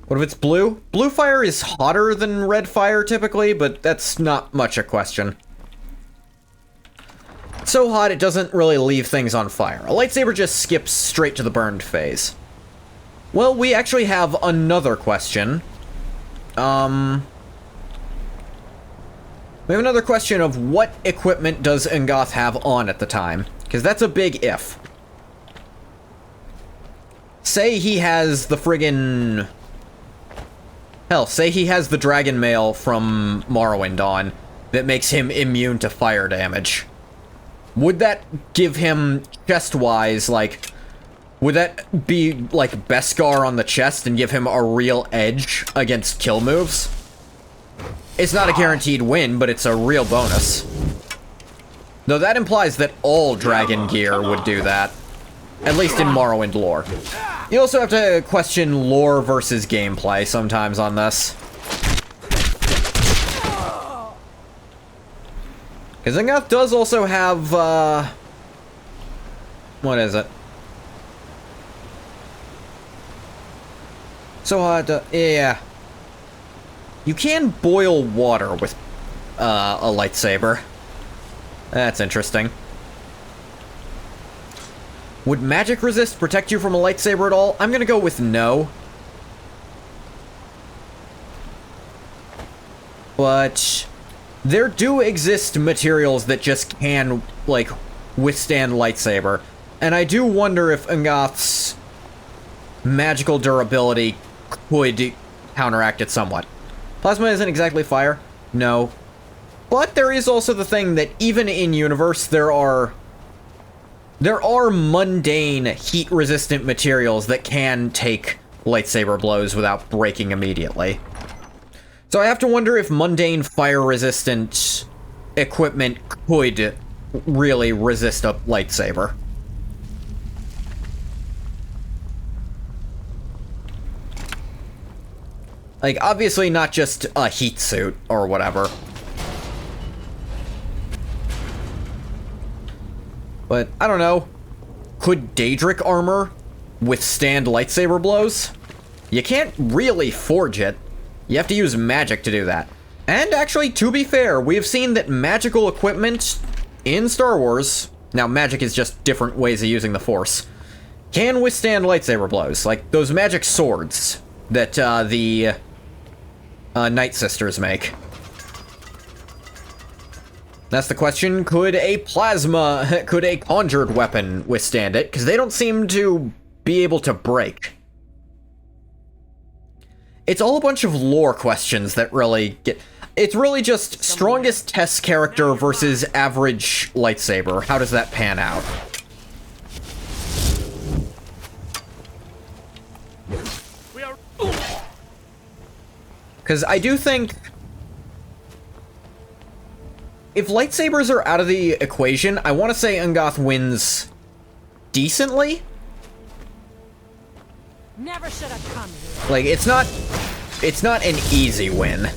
Speaker 1: What if it's blue? Blue fire is hotter than red fire typically, but that's not much a question. It's so hot it doesn't really leave things on fire. A lightsaber just skips straight to the burned phase. Well, we actually have another question. We have another question of what equipment does Ungoth have on at the time? Because that's a big if. Say he has the friggin'... hell, say he has the dragon mail from Morrowind on that makes him immune to fire damage. Would that give him, chest-wise, like... would that be, like, Beskar on the chest and give him a real edge against kill moves? It's not a guaranteed win, but it's a real bonus. Though that implies that all dragon gear would do that. At least in Morrowind lore. You also have to question lore versus gameplay sometimes on this. Because Ungoth does also have, what is it? So hard to... yeah. You can boil water with a lightsaber. That's interesting. Would magic resist protect you from a lightsaber at all? I'm gonna go with no. But there do exist materials that just can, like, withstand lightsaber. And I do wonder if Ungoth's magical durability could counteract it somewhat. Plasma isn't exactly fire, no. But there is also the thing that even in universe, there are mundane heat-resistant materials that can take lightsaber blows without breaking immediately. So I have to wonder if mundane fire-resistant equipment could really resist a lightsaber. Like, obviously not just a heat suit or whatever. But, I don't know. Could Daedric armor withstand lightsaber blows? You can't really forge it. You have to use magic to do that. And actually, to be fair, we've seen that magical equipment in Star Wars, now magic is just different ways of using the Force, can withstand lightsaber blows. Like those magic swords that the Night Sisters make. That's the question, could a conjured weapon withstand it? Because they don't seem to be able to break. It's all a bunch of lore questions that really get... It's really just strongest test character versus average lightsaber. How does that pan out? Because I do think... if lightsabers are out of the equation, I want to say Ungoth wins decently.
Speaker 9: Never should have come here.
Speaker 1: Like, it's not an easy win.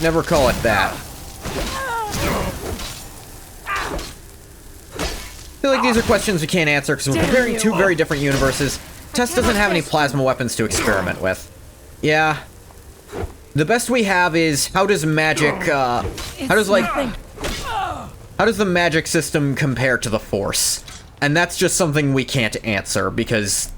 Speaker 1: Never call it that. I feel like these are questions we can't answer because we're comparing two very different universes. Tess doesn't have any plasma weapons to experiment with. Yeah. The best we have is, how does magic, how does the magic system compare to the Force? And that's just something we can't answer, because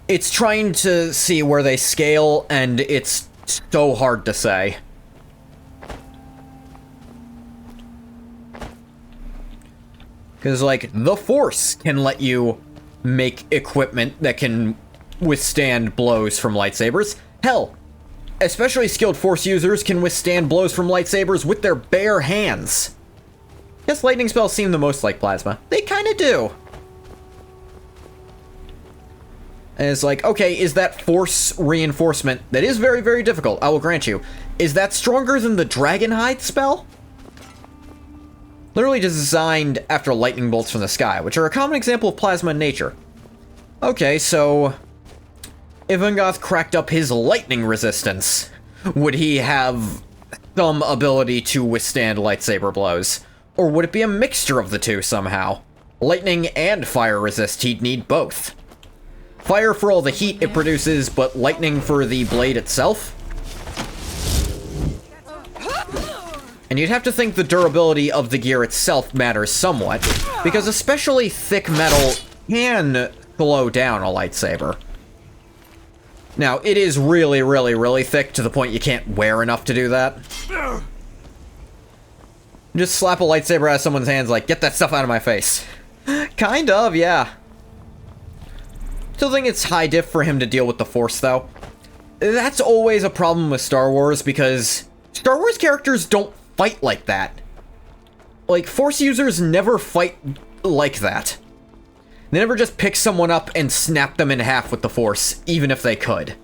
Speaker 1: it's trying to see where they scale, and it's so hard to say. Because, like, the Force can let you make equipment that can withstand blows from lightsabers. Hell, especially skilled Force users can withstand blows from lightsabers with their bare hands. Yes, lightning spells seem the most like plasma. They kind of do. And it's like, okay, is that Force reinforcement, that is very, very difficult, I will grant you, is that stronger than the Dragonhide spell? Literally designed after lightning bolts from the sky, which are a common example of plasma in nature. Okay, so if Ungoth cracked up his lightning resistance, would he have some ability to withstand lightsaber blows? Or would it be a mixture of the two somehow? Lightning and fire resist, he'd need both. Fire for all the heat it produces, but lightning for the blade itself? And you'd have to think the durability of the gear itself matters somewhat, because especially thick metal can slow down a lightsaber. Now, it is really, really, really thick to the point you can't wear enough to do that. Just slap a lightsaber out of someone's hands like, get that stuff out of my face. Kind of, yeah. Still think it's high diff for him to deal with the Force, though. That's always a problem with Star Wars, because Star Wars characters don't fight like that. Like, Force users never fight like that. They never just pick someone up and snap them in half with the Force, even if they could.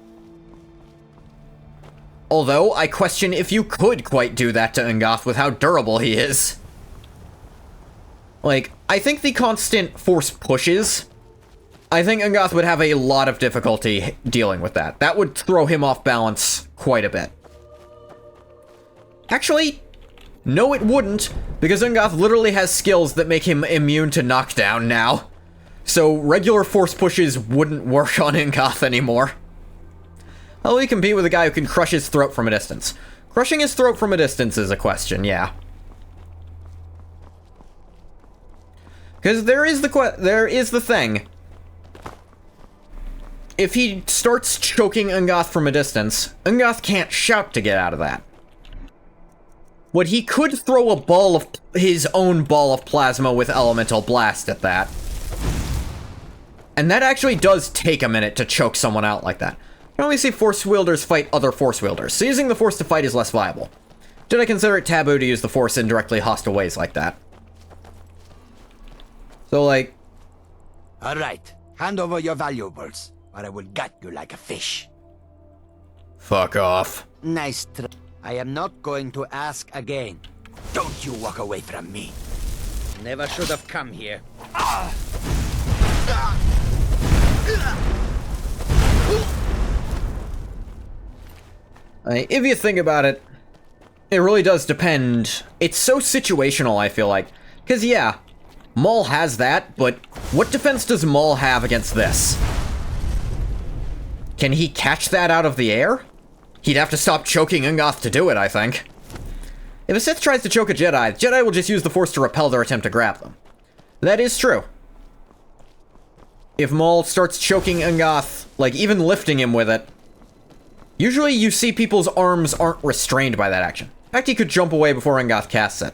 Speaker 1: Although, I question if you could quite do that to Ungoth with how durable he is. Like, I think the constant Force pushes, I think Ungoth would have a lot of difficulty dealing with that. That would throw him off balance quite a bit. Actually, no it wouldn't, because Ungoth literally has skills that make him immune to knockdown now. So regular Force pushes wouldn't work on Ungoth anymore. How will he compete with a guy who can crush his throat from a distance? Crushing his throat from a distance is a question, yeah. Because there is the thing. if he starts choking Ungoth from a distance, Ungoth can't shout to get out of that. What he could throw a ball of his own ball of plasma with elemental blast at that. And that actually does take a minute to choke someone out like that. You can only see force wielders fight other force wielders, so using the force to fight is less viable. Did I consider it taboo to use the force in directly hostile ways like that? So, like...
Speaker 6: Alright, hand over your valuables, or I will gut you like a fish.
Speaker 1: Fuck off.
Speaker 6: Nice try. I am not going to ask again. Don't you walk away from me.
Speaker 12: Never should have come here.
Speaker 1: If you think about it, it really does depend. It's so situational, I feel like. Because, yeah, Maul has that, but what defense does Maul have against this? Can he catch that out of the air? He'd have to stop choking Ungoth to do it, I think. If a Sith tries to choke a Jedi, the Jedi will just use the Force to repel their attempt to grab them. That is true. If Maul starts choking Ungoth, like even lifting him with it, usually you see people's arms aren't restrained by that action. In fact, he could jump away before Ungoth casts it.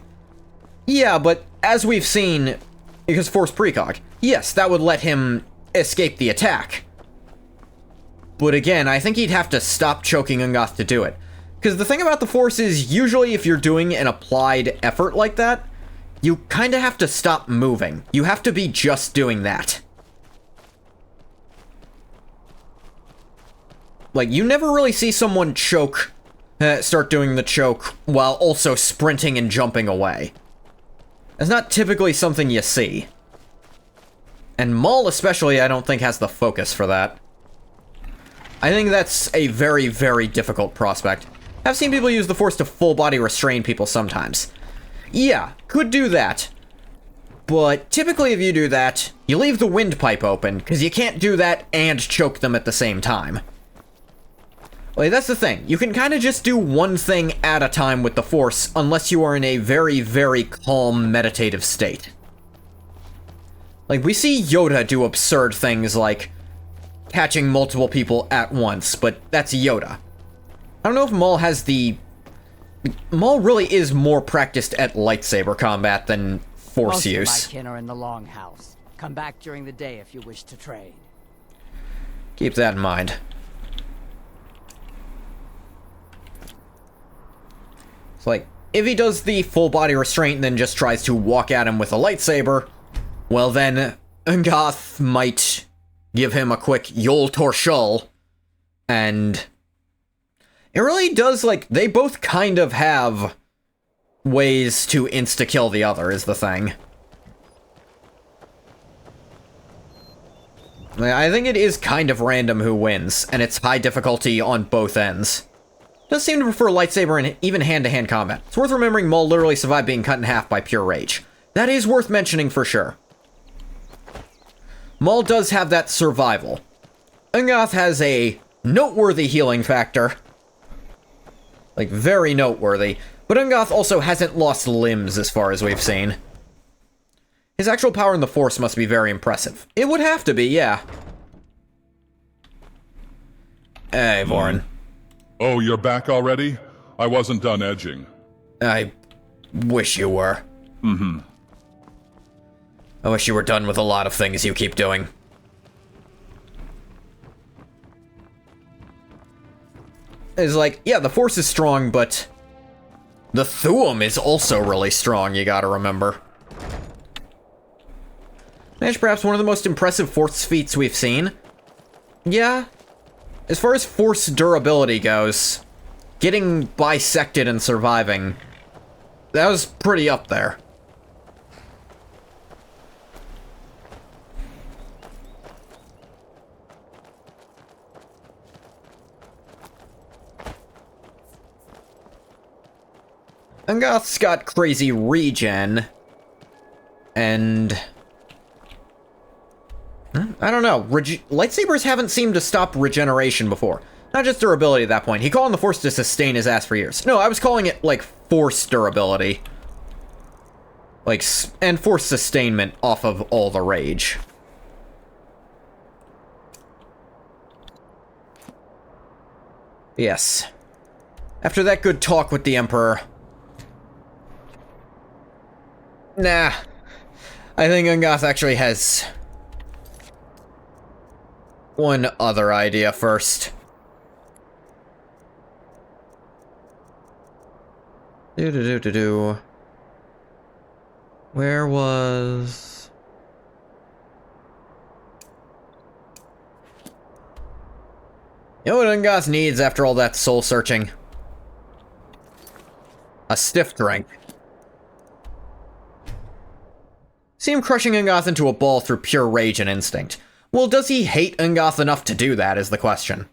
Speaker 1: Yeah, but as we've seen, because Force precog, yes, that would let him escape the attack. But again, I think he'd have to stop choking Ungoth to do it. Because the thing about the Force is, usually if you're doing an applied effort like that, you kinda have to stop moving. You have to be just doing that. Like, you never really see someone choke, start doing the choke, while also sprinting and jumping away. It's not typically something you see. And Maul especially, I don't think has the focus for that. I think that's a very, very difficult prospect. I've seen people use the Force to full-body restrain people sometimes. Yeah, could do that. But typically if you do that, you leave the windpipe open, because you can't do that and choke them at the same time. Like, that's the thing. You can kind of just do one thing at a time with the Force, unless you are in a very, very calm, meditative state. Like, we see Yoda do absurd things like catching multiple people at once, but that's Yoda. I don't know if Maul has the... Maul really is more practiced at lightsaber combat than Force use.
Speaker 14: Most of my kin are in the Longhouse. Come back during the day if you wish to trade.
Speaker 1: Keep that in mind. It's like, if he does the full body restraint and then just tries to walk at him with a lightsaber, well then, Ungoth might give him a quick Yol Torshul, and it really does, like, they both kind of have ways to insta-kill the other, is the thing. I think it is kind of random who wins, and it's high difficulty on both ends. Does seem to prefer lightsaber and even hand-to-hand combat. It's worth remembering Maul literally survived being cut in half by pure rage. That is worth mentioning for sure. Maul does have that survival. Ungoth has a noteworthy healing factor. Like, very noteworthy. But Ungoth also hasn't lost limbs as far as we've seen. His actual power in the Force must be very impressive. It would have to be, yeah. Hey, Vorin.
Speaker 10: Oh, you're back already? I wasn't done edging.
Speaker 1: I wish you were.
Speaker 10: Mm-hmm.
Speaker 1: I wish you were done with a lot of things you keep doing. It's like, yeah, the Force is strong, but the Thuum is also really strong, you gotta remember. That's perhaps one of the most impressive Force feats we've seen. Yeah. As far as Force durability goes, getting bisected and surviving, that was pretty up there. Ungoth's got crazy regen, and I don't know, lightsabers haven't seemed to stop regeneration before. Not just durability at that point. He called on the Force to sustain his ass for years. No, I was calling it, like, Force durability. Like, and Force sustainment off of all the rage. Yes. After that good talk with the Emperor... Nah. I think Ungoth actually has... one other idea first. Do-do-do-do-do. Where was... You know what Ungoth needs after all that soul-searching? A stiff drink. See him crushing Ungoth into a ball through pure rage and instinct. Well, does he hate Ungoth enough to do that, is the question.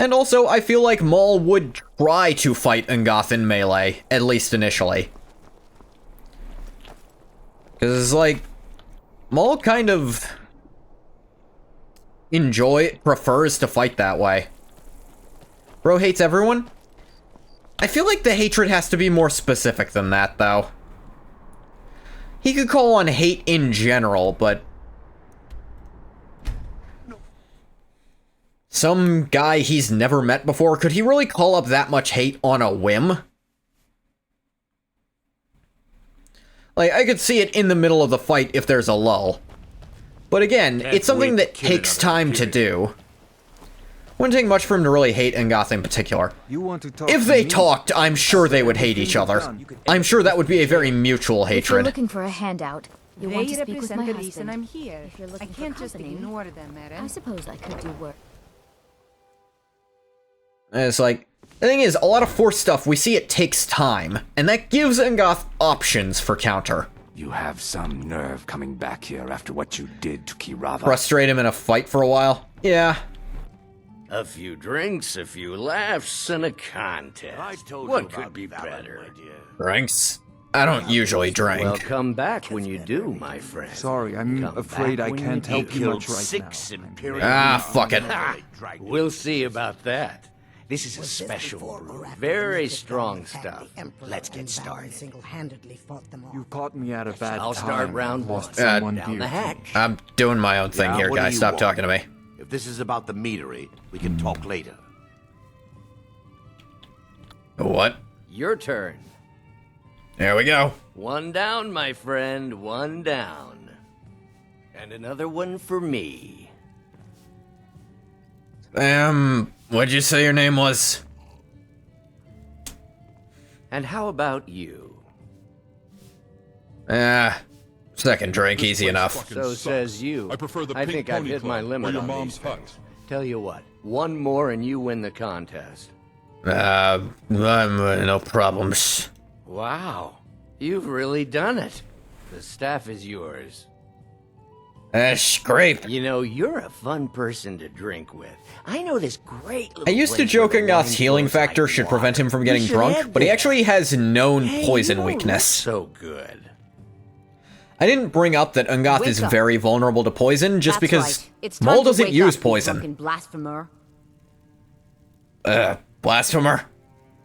Speaker 1: And also, I feel like Maul would try to fight Ungoth in melee, at least initially. Because, like, Maul kind of prefers to fight that way. Bro hates everyone? I feel like the hatred has to be more specific than that, though. He could call on hate in general, but... some guy he's never met before, could he really call up that much hate on a whim? Like, I could see it in the middle of the fight if there's a lull. But again, it's something that takes time to do. Wouldn't take much for him to really hate Ungoth in particular. If they talked, I'm sure they would hate each other. I'm sure that would be a very mutual
Speaker 18: If you're
Speaker 1: hatred.
Speaker 18: looking for a handout, you want to speak with my
Speaker 9: the
Speaker 18: husband.
Speaker 9: reason I'm here.
Speaker 18: If you're
Speaker 9: I
Speaker 18: looking
Speaker 9: can't
Speaker 18: for
Speaker 9: just
Speaker 18: company,
Speaker 9: ignore them, Eren.
Speaker 18: I suppose I could do work.
Speaker 1: And it's like, the thing is, a lot of Force stuff, we see it takes time, and that gives Ungoth options for counter.
Speaker 4: You have some nerve coming back here after what you did to Kirava.
Speaker 1: Frustrate him in a fight for a while? Yeah.
Speaker 21: A few drinks, a few laughs, and a contest. What could be better?
Speaker 1: Drinks? I don't usually drink.
Speaker 21: Well, come back when you do, my friend.
Speaker 8: Sorry, I'm afraid I can't help you much right now.
Speaker 1: Ah, fuck it.
Speaker 21: We'll see about that. This is a special brew. Very strong stuff. Let's get started.
Speaker 8: You caught me at a bad time.
Speaker 21: I'll start round one.
Speaker 8: Someone
Speaker 21: Down
Speaker 8: dear
Speaker 21: the
Speaker 8: to
Speaker 21: hatch.
Speaker 8: me.
Speaker 1: I'm doing my own thing here,
Speaker 4: what do
Speaker 1: guys.
Speaker 4: you
Speaker 1: Stop
Speaker 4: want?
Speaker 1: talking to me.
Speaker 4: If this is about the meadery, we can talk later.
Speaker 1: What?
Speaker 21: Your turn.
Speaker 1: There we go.
Speaker 21: One down, my friend. One down. And another one for me.
Speaker 1: What'd you say your name was?
Speaker 21: And how about you?
Speaker 1: Second drink, easy enough.
Speaker 21: So says you.
Speaker 10: I prefer the
Speaker 21: I
Speaker 10: Pink
Speaker 21: think I've
Speaker 10: Pony
Speaker 21: hit my
Speaker 10: Club
Speaker 21: limit
Speaker 10: or your
Speaker 21: on
Speaker 10: mom's
Speaker 21: these
Speaker 10: hut.
Speaker 21: things. Tell you what, one more and you win the contest.
Speaker 1: No problems.
Speaker 21: Wow, you've really done it. The staff is yours.
Speaker 1: Scrape.
Speaker 21: You know, you're a fun person to drink with. I know this great little
Speaker 1: I used to
Speaker 21: place
Speaker 1: joke
Speaker 21: where the
Speaker 1: Ungoth's
Speaker 21: wine
Speaker 1: healing
Speaker 21: flows like
Speaker 1: factor should
Speaker 21: water.
Speaker 1: prevent him from getting
Speaker 21: You should
Speaker 1: drunk,
Speaker 21: head
Speaker 1: but he
Speaker 21: there.
Speaker 1: actually has known
Speaker 21: Hey,
Speaker 1: poison
Speaker 21: you don't
Speaker 1: weakness.
Speaker 21: look so good.
Speaker 1: I didn't bring up that Ungoth
Speaker 18: Wake
Speaker 1: is
Speaker 18: up.
Speaker 1: very vulnerable to poison just
Speaker 18: That's
Speaker 1: because
Speaker 18: right. It's time
Speaker 1: Maul
Speaker 18: to
Speaker 1: doesn't
Speaker 18: wake
Speaker 1: use
Speaker 18: up, you
Speaker 1: poison.
Speaker 18: drunken blasphemer.
Speaker 1: Blasphemer?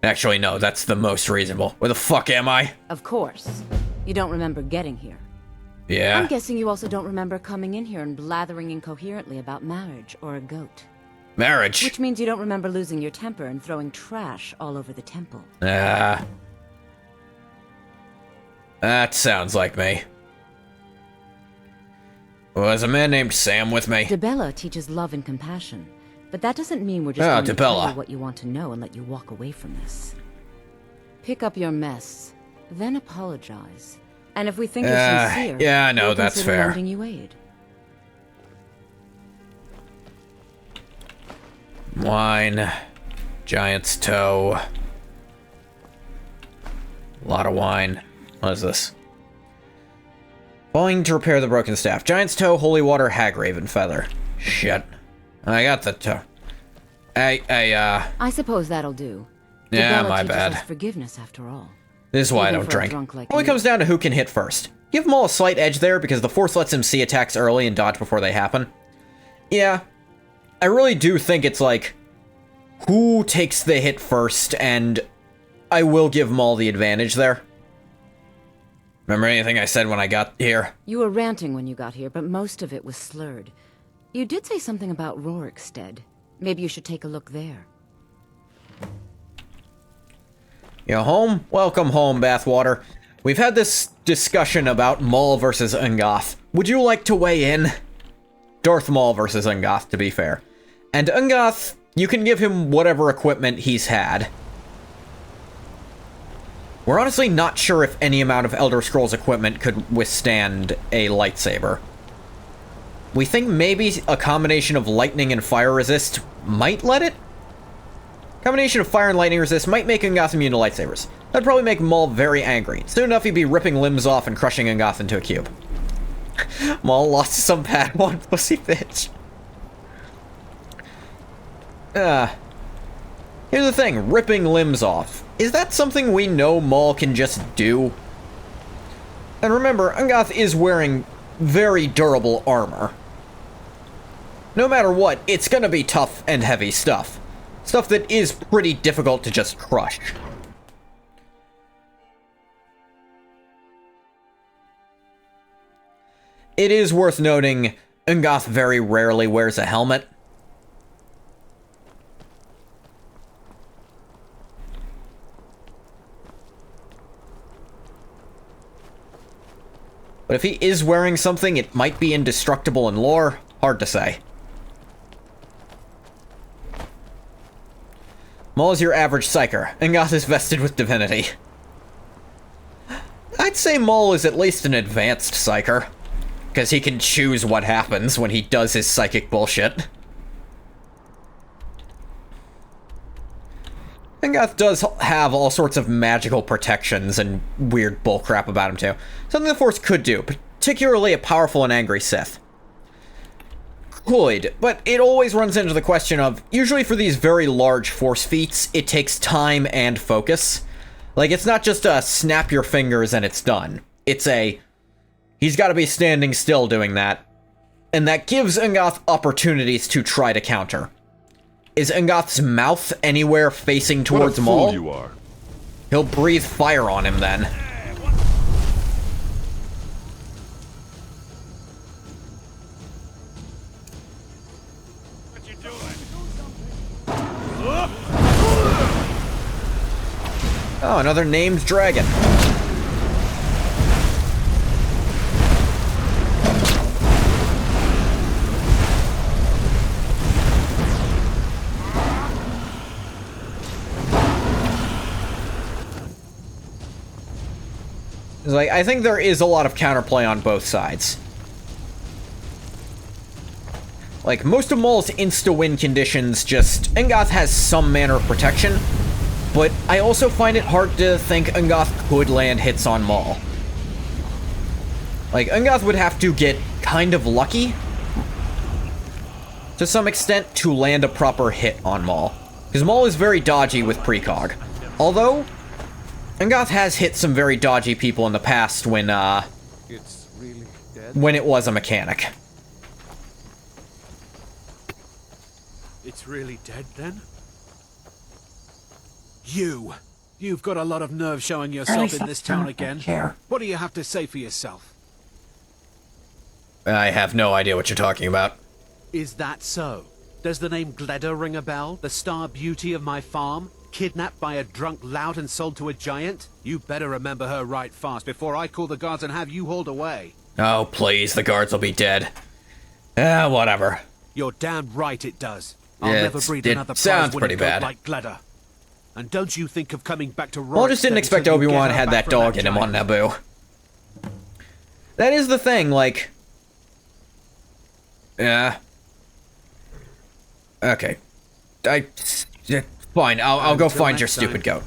Speaker 1: Actually, no, that's the most reasonable. Where the fuck am I?
Speaker 23: Of course. You don't remember getting here.
Speaker 1: Yeah.
Speaker 23: I'm guessing you also don't remember coming in here and blathering incoherently about marriage or a goat.
Speaker 1: Marriage.
Speaker 23: Which means you don't remember losing your temper and throwing trash all over the temple.
Speaker 1: That sounds like me. Was a man named Sam with me?
Speaker 23: Debella teaches love and compassion, but that doesn't mean we're just
Speaker 1: Ah,
Speaker 23: going to tell
Speaker 1: Debella.
Speaker 23: you what you want to know and let you walk away from this. Pick up your mess, then apologize. And if we think you're sincere,
Speaker 1: yeah, no,
Speaker 23: we'll
Speaker 1: that's
Speaker 23: consider
Speaker 1: fair.
Speaker 23: lending you aid.
Speaker 1: Wine. Giant's toe. A lot of wine. What is this? Going to repair the broken staff. Giant's toe, holy water, hag raven feather. Shit. I got the toe.
Speaker 23: I suppose that'll do.
Speaker 1: Yeah,
Speaker 23: Debella
Speaker 1: my
Speaker 23: teaches
Speaker 1: bad.
Speaker 23: us forgiveness after all.
Speaker 1: This is why I
Speaker 23: Even
Speaker 1: don't
Speaker 23: for a
Speaker 1: drink.
Speaker 23: drunk like
Speaker 1: Only
Speaker 23: you.
Speaker 1: comes down to who can hit first. Give Maul a slight edge there because the Force lets him see attacks early and dodge before they happen. Yeah, I really do think it's like, who takes the hit first, and I will give Maul the advantage there. Remember anything I said when I got here?
Speaker 23: You were ranting when you got here, but most of it was slurred. You did say something about Rorikstead. Maybe you should take a look there.
Speaker 1: You home? Welcome home, Bathwater. We've had this discussion about Maul versus Ungoth. Would you like to weigh in? Darth Maul versus Ungoth, to be fair. And Ungoth, you can give him whatever equipment he's had. We're honestly not sure if any amount of Elder Scrolls equipment could withstand a lightsaber. We think maybe a combination of lightning and fire resist might let it? Combination of fire and lightning resist might make Ungoth immune to lightsabers. That'd probably make Maul very angry. Soon enough, he'd be ripping limbs off and crushing Ungoth into a cube. Maul lost some Padawan pussy bitch. Here's the thing, ripping limbs off. Is that something we know Maul can just do? And remember, Ungoth is wearing very durable armor. No matter what, it's gonna be tough and heavy stuff. Stuff that is pretty difficult to just crush. It is worth noting, Ungoth very rarely wears a helmet. But if he is wearing something, it might be indestructible in lore. Hard to say. Maul is your average psyker. Ungoth is vested with divinity. I'd say Maul is at least an advanced psyker. Because he can choose what happens when he does his psychic bullshit. Ungoth does have all sorts of magical protections and weird bullcrap about him too. Something the Force could do, particularly a powerful and angry Sith. Could, but it always runs into the question of, usually for these very large Force feats, it takes time and focus. Like, it's not just a snap your fingers and it's done. It's a, he's gotta be standing still doing that. And that gives Ungoth opportunities to try to counter. Is Ungoth's mouth anywhere facing towards Maul?
Speaker 10: What a fool you are.
Speaker 1: He'll breathe fire on him then.
Speaker 16: What you doing?
Speaker 1: Oh, another named dragon. Like, I think there is a lot of counterplay on both sides. Like, most of Maul's insta-win conditions just... Ungoth has some manner of protection, but I also find it hard to think Ungoth could land hits on Maul. Like, Ungoth would have to get kind of lucky, to some extent, to land a proper hit on Maul. Because Maul is very dodgy with precog. Although... Ungoth has hit some very dodgy people in the past when,
Speaker 8: It's really dead?
Speaker 1: when it was a mechanic.
Speaker 8: It's really dead, then? You've got a lot of nerve showing yourself in this town again. What do you have to say for yourself?
Speaker 1: I have no idea what you're talking about.
Speaker 8: Is that so? Does the name Gleda ring a bell? The star beauty of my farm? Kidnapped by a drunk lout and sold to a giant? You better remember her right fast before I call the guards and have you hauled away.
Speaker 1: Oh, please, the guards will be dead. Whatever.
Speaker 8: You're damn right it does. I'll
Speaker 1: Yeah,
Speaker 8: never breed
Speaker 1: it
Speaker 8: another
Speaker 1: sounds
Speaker 8: prize-winning
Speaker 1: pretty
Speaker 8: goat
Speaker 1: bad.
Speaker 8: like Gleda. And don't you think of coming back to
Speaker 1: Well, I just didn't expect Obi-Wan had that dog in him on Naboo. That is the thing, like... Yeah. Okay. Fine, I'll go find your stupid goat.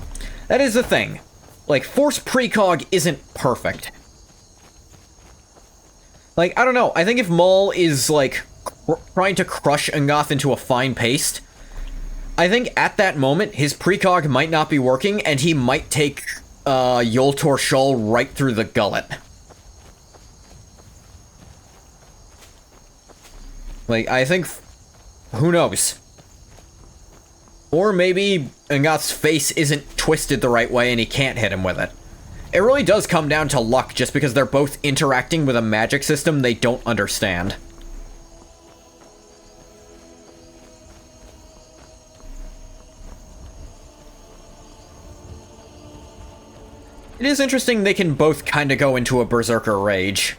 Speaker 1: That is the thing. Like, Force precog isn't perfect. Like, I don't know. I think if Maul is, like, trying to crush Ungoth into a fine paste, I think at that moment, his precog might not be working, and he might take Yoltor Shul right through the gullet. Like, I think... Who knows? Or maybe Ungoth's face isn't twisted the right way and he can't hit him with it. It really does come down to luck just because they're both interacting with a magic system they don't understand. It is interesting they can both kind of go into a berserker rage.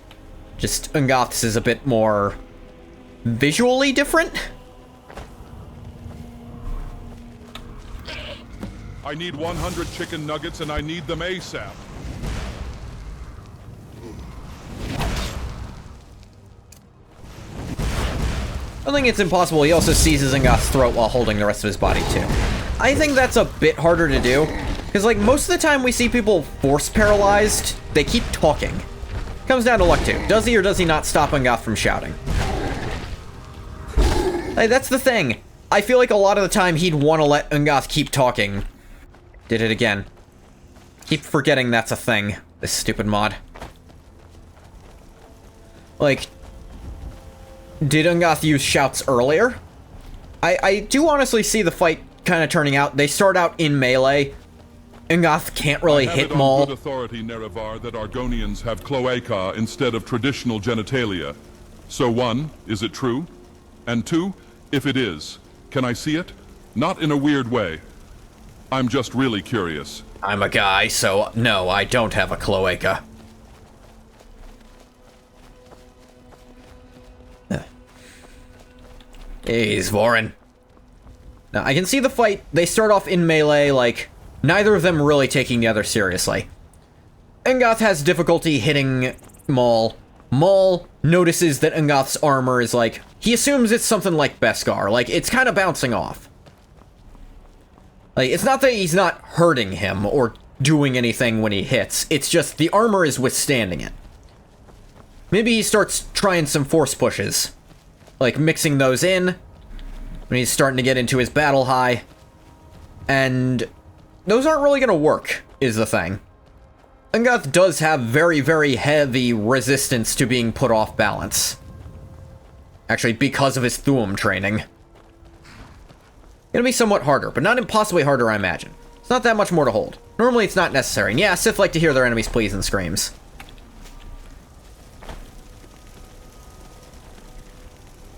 Speaker 1: Just Ungoth's is a bit more visually different.
Speaker 10: I need 100 chicken nuggets and I need them ASAP.
Speaker 1: I think it's impossible. He also seizes Ungoth's throat while holding the rest of his body, too. I think that's a bit harder to do, because, like, most of the time we see people force paralyzed, they keep talking. Comes down to luck, too. Does he or does he not stop Ungoth from shouting? Like, that's the thing. I feel like a lot of the time he'd want to let Ungoth keep talking. Did it again. Keep forgetting that's a thing. This stupid mod. Like, did Ungoth use shouts earlier? I do honestly see the fight kind of turning out. They start out in melee. Ungoth can't really hit Maul.
Speaker 10: I have it on good authority, Nerevar, that Argonians have cloaca instead of traditional genitalia. So 1, is it true? And 2, if it is, can I see it? Not in a weird way. I'm just really curious.
Speaker 1: I'm a guy, so no, I don't have a cloaca. He's Vorin. Now, I can see the fight. They start off in melee, like, neither of them really taking the other seriously. Ungoth has difficulty hitting Maul. Maul notices that Ungoth's armor is like, he assumes it's something like Beskar, like, it's kind of bouncing off. Like, it's not that he's not hurting him or doing anything when he hits, it's just the armor is withstanding it. Maybe he starts trying some force pushes. Like, mixing those in when he's starting to get into his battle high. And those aren't really going to work, is the thing. Ungoth does have very, very heavy resistance to being put off balance. Actually, because of his Thuum training. Gonna be somewhat harder, but not impossibly harder, I imagine. It's not that much more to hold. Normally it's not necessary, and yeah, Sith like to hear their enemies' pleas and screams.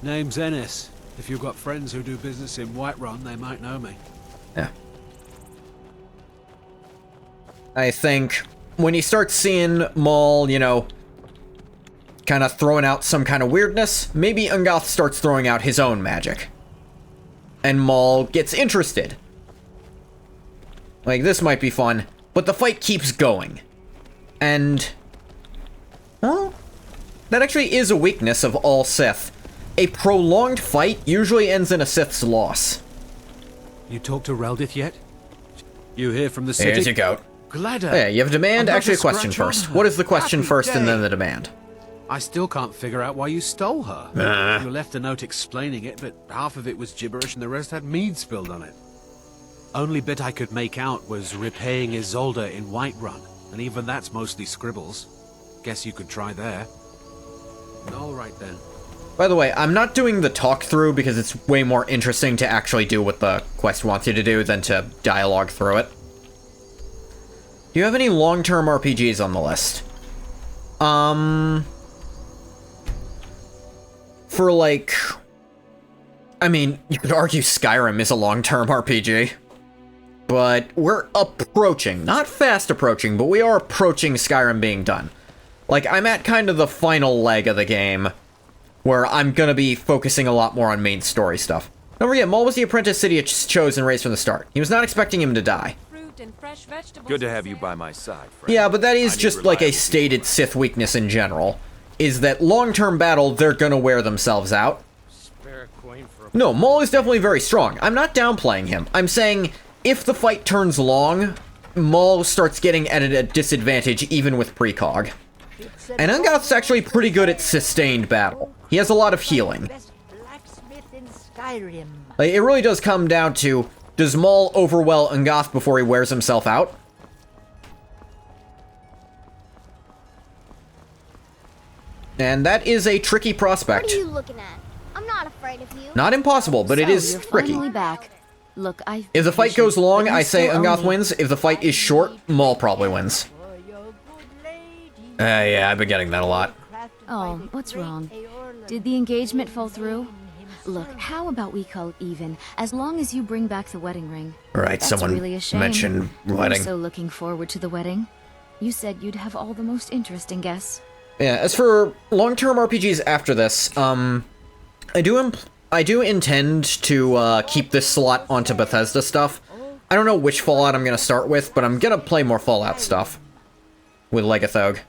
Speaker 8: Name's Ennis. If you've got friends who do business in Whiterun, they might know me.
Speaker 1: Yeah. I think when he starts seeing Maul, you know, kind of throwing out some kind of weirdness, maybe Ungoth starts throwing out his own magic. And Maul gets interested. Like, this might be fun, but the fight keeps going. And, well, that actually is a weakness of all Sith. A prolonged fight usually ends in a Sith's loss.
Speaker 8: You talked to Reldith yet? You hear from the city?
Speaker 1: Here's your goat.
Speaker 8: Glad.
Speaker 1: Yeah, you have a demand, actually a question first. What is the question first and then the demand?
Speaker 8: I still can't figure out why you stole her. You left a note explaining it, but half of it was gibberish and the rest had mead spilled on it. Only bit I could make out was repaying Isolde in Whiterun, and even that's mostly scribbles. Guess you could try there. All right then.
Speaker 1: By the way, I'm not doing the talk through because it's way more interesting to actually do what the quest wants you to do than to dialogue through it. Do you have any long-term RPGs on the list? For like, I mean, you could argue Skyrim is a long-term RPG. But we're approaching, not fast approaching, but we are approaching Skyrim being done. Like, I'm at kind of the final leg of the game, where I'm gonna be focusing a lot more on main story stuff. Don't forget, Maul was the apprentice Sidious chose and raised from the start. He was not expecting him to die.
Speaker 2: Good to have you by my side, friend.
Speaker 1: Yeah, but that is just like a stated Sith weakness in general, is that long-term battle, they're gonna wear themselves out. No, Maul is definitely very strong. I'm not downplaying him. I'm saying, if the fight turns long, Maul starts getting at a disadvantage even with precog. And Ungoth's actually pretty good at sustained battle. He has a lot of healing. Like, it really does come down to, does Maul overwhelm Ungoth before he wears himself out? And that is a tricky prospect.
Speaker 3: What are you looking at? I'm not afraid of you.
Speaker 1: Not impossible, but it is
Speaker 23: you're
Speaker 1: tricky.
Speaker 23: finally back. Look,
Speaker 1: If the fight goes long, I say Ungoth wins. If the fight is short, Maul probably wins. Yeah, I've been getting that a lot.
Speaker 23: Oh, what's wrong? Did the engagement fall through? Look, how about we call it even, as long as you bring back the wedding ring?
Speaker 1: Right,
Speaker 23: That's
Speaker 1: someone
Speaker 23: really a shame.
Speaker 1: mentioned wedding.
Speaker 23: I'm so looking forward to the wedding.
Speaker 18: You said you'd have all the most interesting guests.
Speaker 1: Yeah, as for long-term RPGs after this, I do intend to keep this slot onto Bethesda stuff. I don't know which Fallout I'm gonna start with, but I'm gonna play more Fallout stuff with Legathog.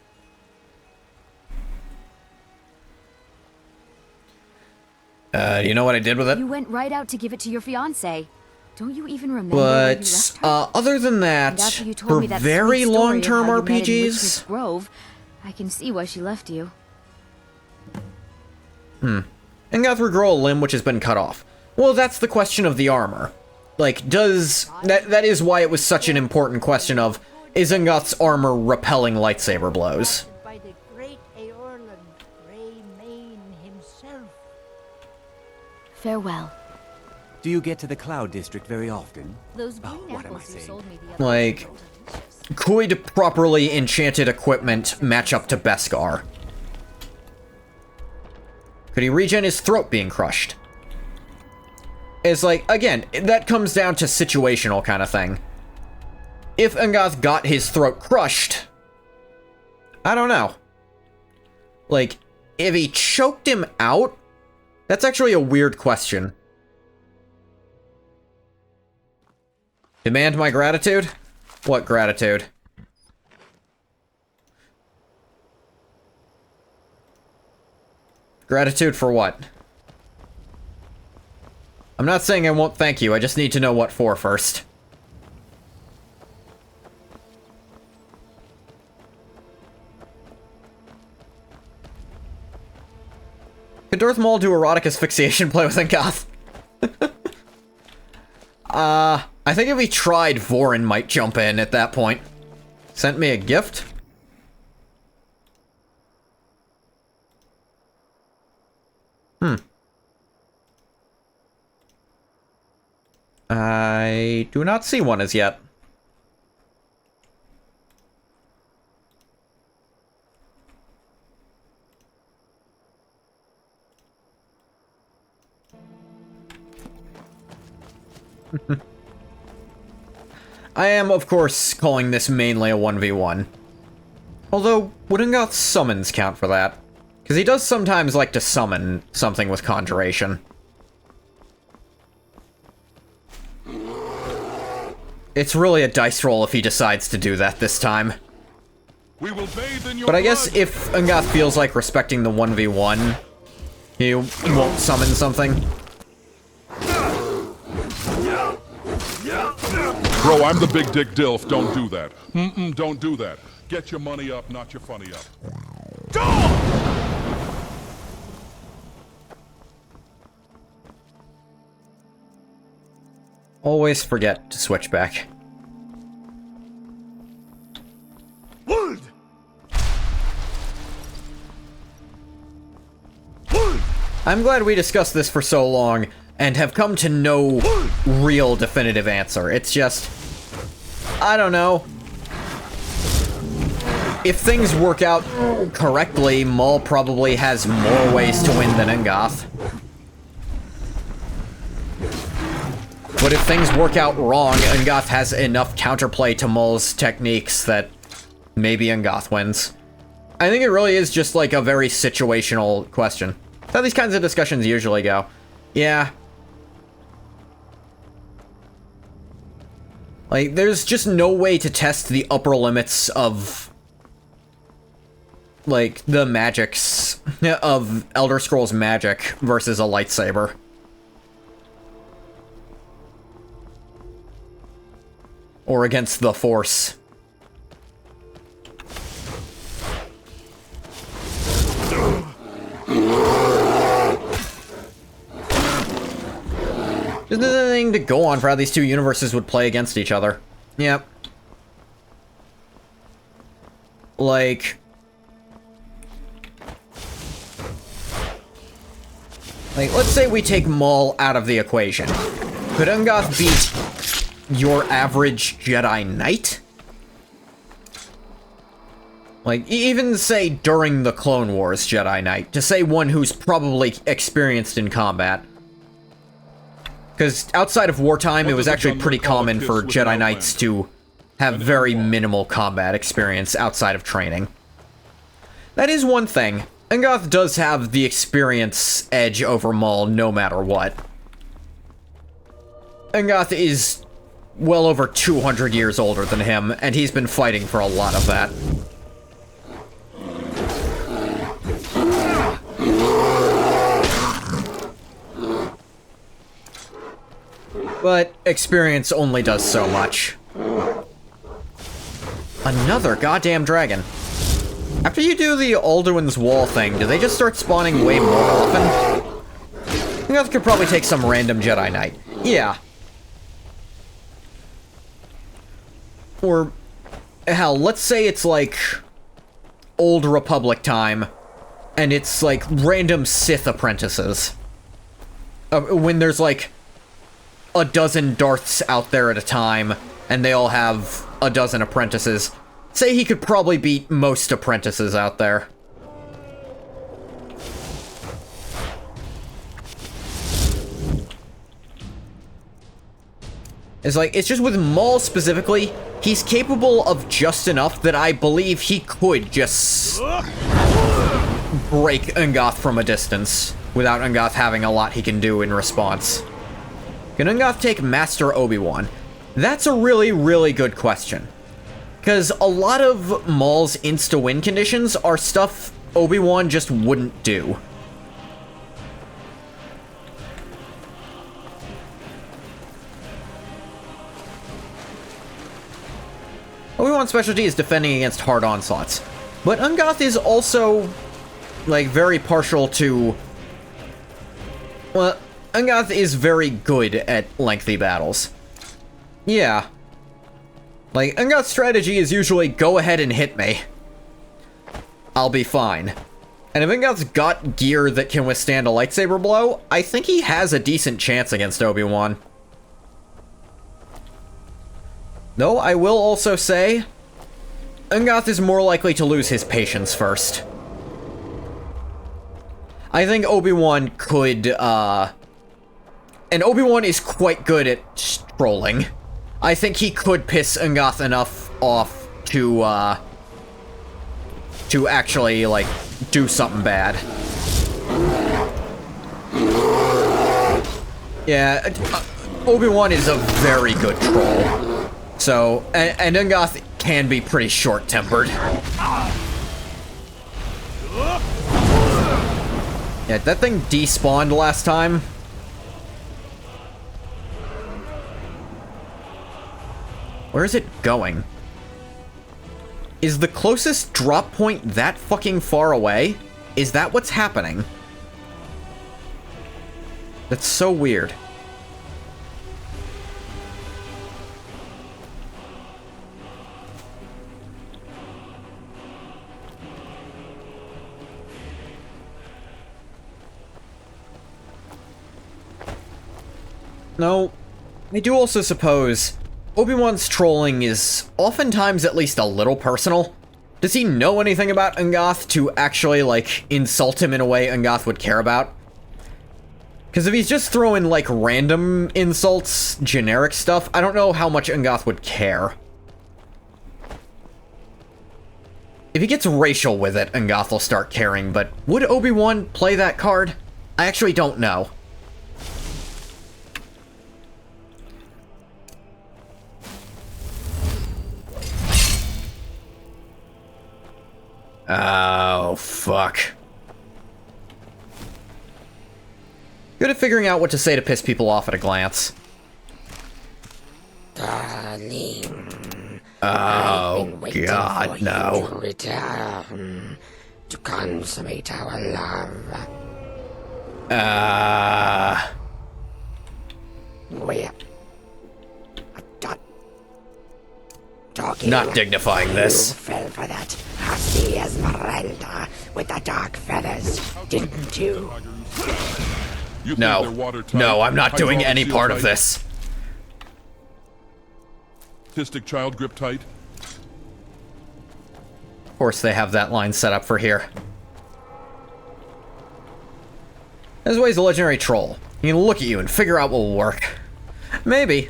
Speaker 1: You know what I did with it?
Speaker 18: You went right out to give it to your fiancé. Don't you even remember where you left
Speaker 1: But,
Speaker 18: her?
Speaker 1: other than that,
Speaker 18: And after you told
Speaker 1: for
Speaker 18: me that
Speaker 1: very
Speaker 18: sweet story of
Speaker 1: long-term
Speaker 18: how you met in
Speaker 1: RPGs...
Speaker 18: Witch's Grove, I can see why she left you.
Speaker 1: Engoth regrow a limb which has been cut off. Well, that's the question of the armor. Like, does... That is why it was such an important question of, is Engoth's armor repelling lightsaber blows?
Speaker 3: By the great Aorlan Greymane himself.
Speaker 18: Farewell.
Speaker 5: Do you get to the Cloud District very often?
Speaker 18: Those green
Speaker 5: what am I
Speaker 18: apples you
Speaker 5: saying?
Speaker 18: sold me the other
Speaker 1: Like, could properly enchanted equipment match up to Beskar? Could he regen his throat being crushed? It's like, again, that comes down to situational kind of thing. If Engoth got his throat crushed, I don't know. Like, if he choked him out, that's actually a weird question. Demand my gratitude? What gratitude? Gratitude for what? I'm not saying I won't thank you, I just need to know what for first. Could Darth Maul do erotic asphyxiation play with Engoth? I think if he tried, Vorin might jump in at that point. Sent me a gift? I do not see one as yet. I am, of course, calling this mainly a 1v1. Although, would Engoth's summons count for that? Because he does sometimes like to summon something with Conjuration. It's really a dice roll if he decides to do that this time.
Speaker 10: We will bathe in your
Speaker 1: But I guess
Speaker 10: blood.
Speaker 1: if Engoth feels like respecting the 1v1, he won't summon something.
Speaker 10: Bro, I'm the big dick dilf. Don't do that. Don't do that. Get your money up, not your funny up.
Speaker 1: Always forget to switch back. I'm glad we discussed this for so long and have come to no real definitive answer. It's just, I don't know. If things work out correctly, Maul probably has more ways to win than Engoth. But if things work out wrong, Engoth has enough counterplay to Maul's techniques that maybe Engoth wins. I think it really is just like a very situational question. That's how these kinds of discussions usually go. Yeah. Like, there's just no way to test the upper limits of, like, the magics of Elder Scrolls magic versus a lightsaber. Or against the Force. There's nothing to go on for how these two universes would play against each other. Yep. Like... let's say we take Maul out of the equation. Could Engoth beat your average Jedi Knight? Like, even say during the Clone Wars Jedi Knight, to say one who's probably experienced in combat. Because outside of wartime, it was actually pretty common for Jedi Knights to have very minimal combat experience outside of training. That is one thing. Ungoth does have the experience edge over Maul no matter what. Ungoth is well over 200 years older than him, and he's been fighting for a lot of that. But experience only does so much. Another goddamn dragon. After you do the Alduin's Wall thing, do they just start spawning way more often? Ungoth could probably take some random Jedi Knight. Yeah. Or, hell, let's say it's like Old Republic time, and it's like random Sith apprentices. When there's like a dozen Darths out there at a time, and they all have a dozen apprentices. Say he could probably beat most apprentices out there. It's just with Maul specifically, he's capable of just enough that I believe he could just break Ungoth from a distance, without Ungoth having a lot he can do in response. Can Ungoth take Master Obi-Wan? That's a really, really good question. Because a lot of Maul's insta-win conditions are stuff Obi-Wan just wouldn't do. Obi-Wan's specialty is defending against hard onslaughts. But Ungoth is also, like, very partial to... Well, Ungoth is very good at lengthy battles. Yeah. Like, Ungoth's strategy is usually, go ahead and hit me. I'll be fine. And if Ungoth's got gear that can withstand a lightsaber blow, I think he has a decent chance against Obi-Wan. Though, I will also say, Ungoth is more likely to lose his patience first. I think Obi-Wan could, and Obi-Wan is quite good at trolling. I think he could piss Ungoth enough off to actually, like, do something bad. Yeah, Obi-Wan is a very good troll. So, and Ungoth can be pretty short-tempered. Yeah, that thing despawned last time. Where is it going? Is the closest drop point that fucking far away? Is that what's happening? That's so weird. No, I do also suppose Obi-Wan's trolling is oftentimes at least a little personal. Does he know anything about Ungoth to actually, like, insult him in a way Ungoth would care about? Because if he's just throwing, like, random insults, generic stuff, I don't know how much Ungoth would care. If he gets racial with it, Ungoth will start caring, but would Obi-Wan play that card? I actually don't know. Oh, fuck. Good at figuring out what to say to piss people off at a glance.
Speaker 13: Darling,
Speaker 1: oh, God, no.
Speaker 13: To return, to consummate our love. We're
Speaker 1: not dignifying this.
Speaker 13: You fell for that hussy Esmeralda with the dark feathers, didn't you?
Speaker 1: No. No, I'm not doing any part of this.
Speaker 10: Autistic child grip tight.
Speaker 1: Of course they have that line set up for here. This way's a legendary troll. He can look at you and figure out what will work. Maybe.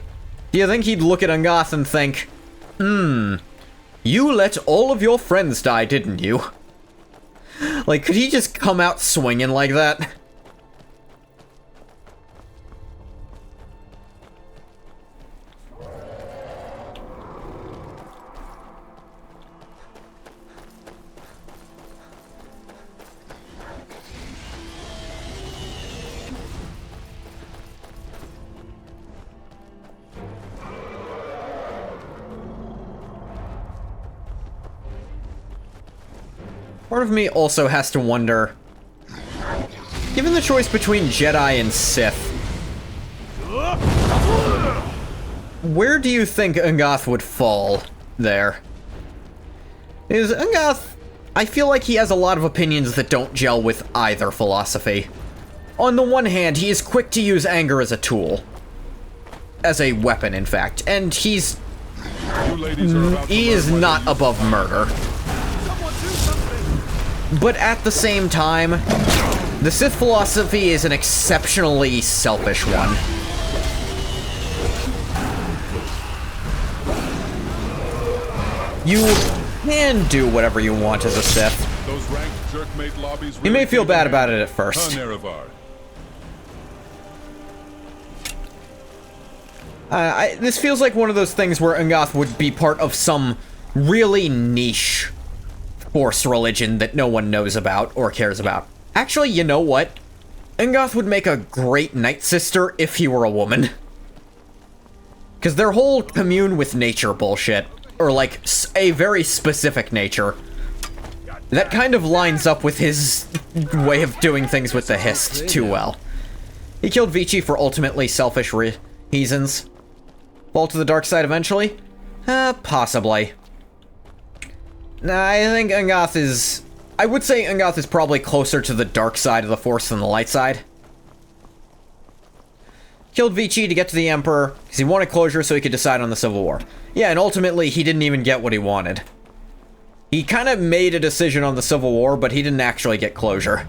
Speaker 1: Do you think he'd look at Ungoth and think, You let all of your friends die, didn't you? Like, could he just come out swinging like that? Part of me also has to wonder, given the choice between Jedi and Sith, where do you think Ungoth would fall there? Because Ungoth, I feel like he has a lot of opinions that don't gel with either philosophy. On the one hand, he is quick to use anger as a tool. As a weapon, in fact. And he is not above murder. But at the same time, the Sith philosophy is an exceptionally selfish one. You can do whatever you want as a Sith.
Speaker 10: Those ranked jerkmate lobbies
Speaker 1: You may feel bad about it at first. This feels like one of those things where Ungoth would be part of some really niche Force religion that no one knows about or cares about. Actually, you know what? Ungoth would make a great Night Sister if he were a woman. Because their whole commune with nature bullshit, or like a very specific nature, that kind of lines up with his way of doing things with the Hist too well. He killed Vici for ultimately selfish reasons. Fall to the dark side eventually? Possibly. Nah, I think Ungoth is... I would say Ungoth is probably closer to the dark side of the Force than the light side. Killed Vici to get to the Emperor, because he wanted closure so he could decide on the Civil War. Yeah, and ultimately, he didn't even get what he wanted. He kind of made a decision on the Civil War, but he didn't actually get closure.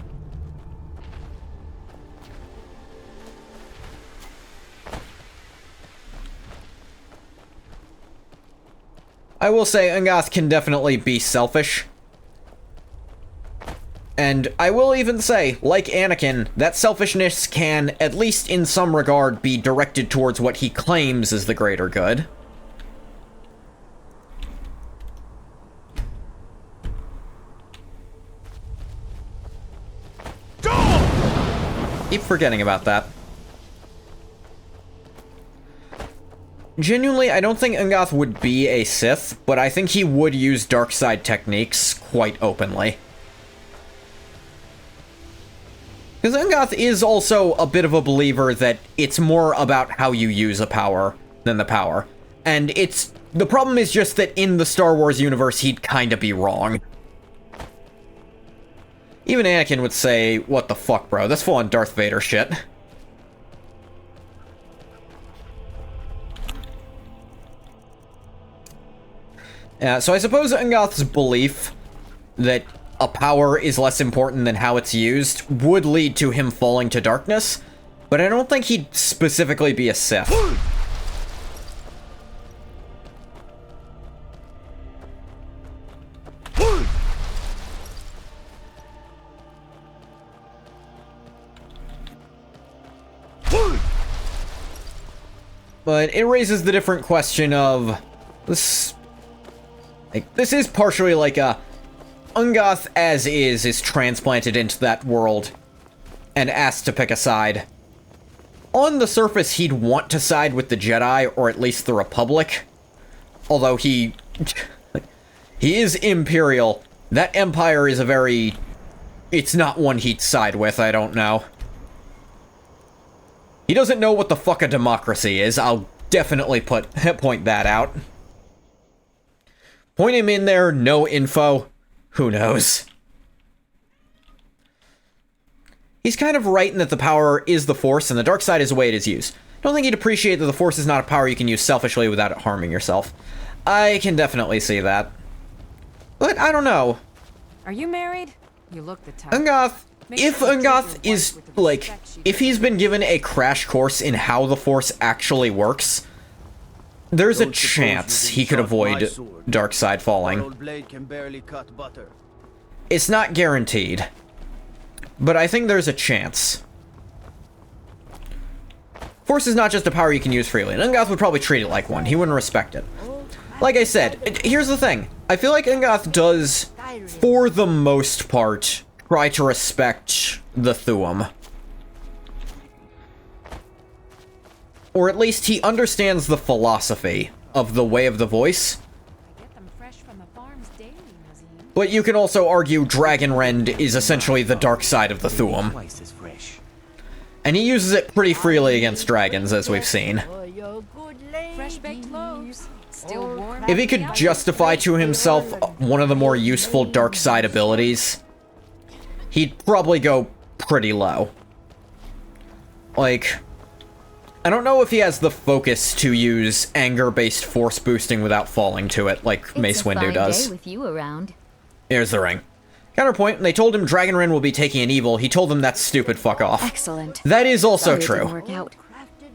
Speaker 1: I will say, Ungoth can definitely be selfish. And I will even say, like Anakin, that selfishness can, at least in some regard, be directed towards what he claims is the greater good. Keep forgetting about that. Genuinely, I don't think Ungoth would be a Sith, but I think he would use dark side techniques quite openly. Because Ungoth is also a bit of a believer that it's more about how you use a power than the power. And the problem is just that in the Star Wars universe, he'd kinda be wrong. Even Anakin would say, what the fuck, bro? That's full on Darth Vader shit. So I suppose Ungoth's belief that a power is less important than how it's used would lead to him falling to darkness, but I don't think he'd specifically be a Sith. But it raises the different question of this. Like, this is partially like a Ungoth as is transplanted into that world and asked to pick a side. On the surface, he'd want to side with the Jedi, or at least the Republic. Although he is Imperial. That Empire is it's not one he'd side with, I don't know. He doesn't know what the fuck a democracy is, I'll definitely point that out. Point him in there, no info. Who knows? He's kind of right in that the power is the Force, and the dark side is the way it is used. I don't think he'd appreciate that the Force is not a power you can use selfishly without it harming yourself. I can definitely see that. But I don't know.
Speaker 9: Are you married? You look the type.
Speaker 1: Ungoth, if Ungoth is, like, if he's been given a crash course in how the Force actually works, there's a chance he could avoid dark side falling. It's not guaranteed, but I think there's a chance. Force is not just a power you can use freely, and Ungoth would probably treat it like one. He wouldn't respect it. Like I said, here's the thing. I feel like Ungoth does, for the most part, try to respect the Thuum. Or at least he understands the philosophy of the Way of the Voice. But you can also argue Dragonrend is essentially the dark side of the Thuum. And he uses it pretty freely against dragons, as we've seen. If he could justify to himself one of the more useful dark side abilities, he'd probably go pretty low. Like, I don't know if he has the focus to use anger-based force boosting without falling to it, like Mace Windu does.
Speaker 18: Day with you around.
Speaker 1: Here's the ring. Counterpoint, they told him Dragonrend will be taking an evil. He told them that's stupid, fuck off.
Speaker 18: Excellent.
Speaker 1: That is also
Speaker 18: Sorry it
Speaker 1: true.
Speaker 18: didn't work out.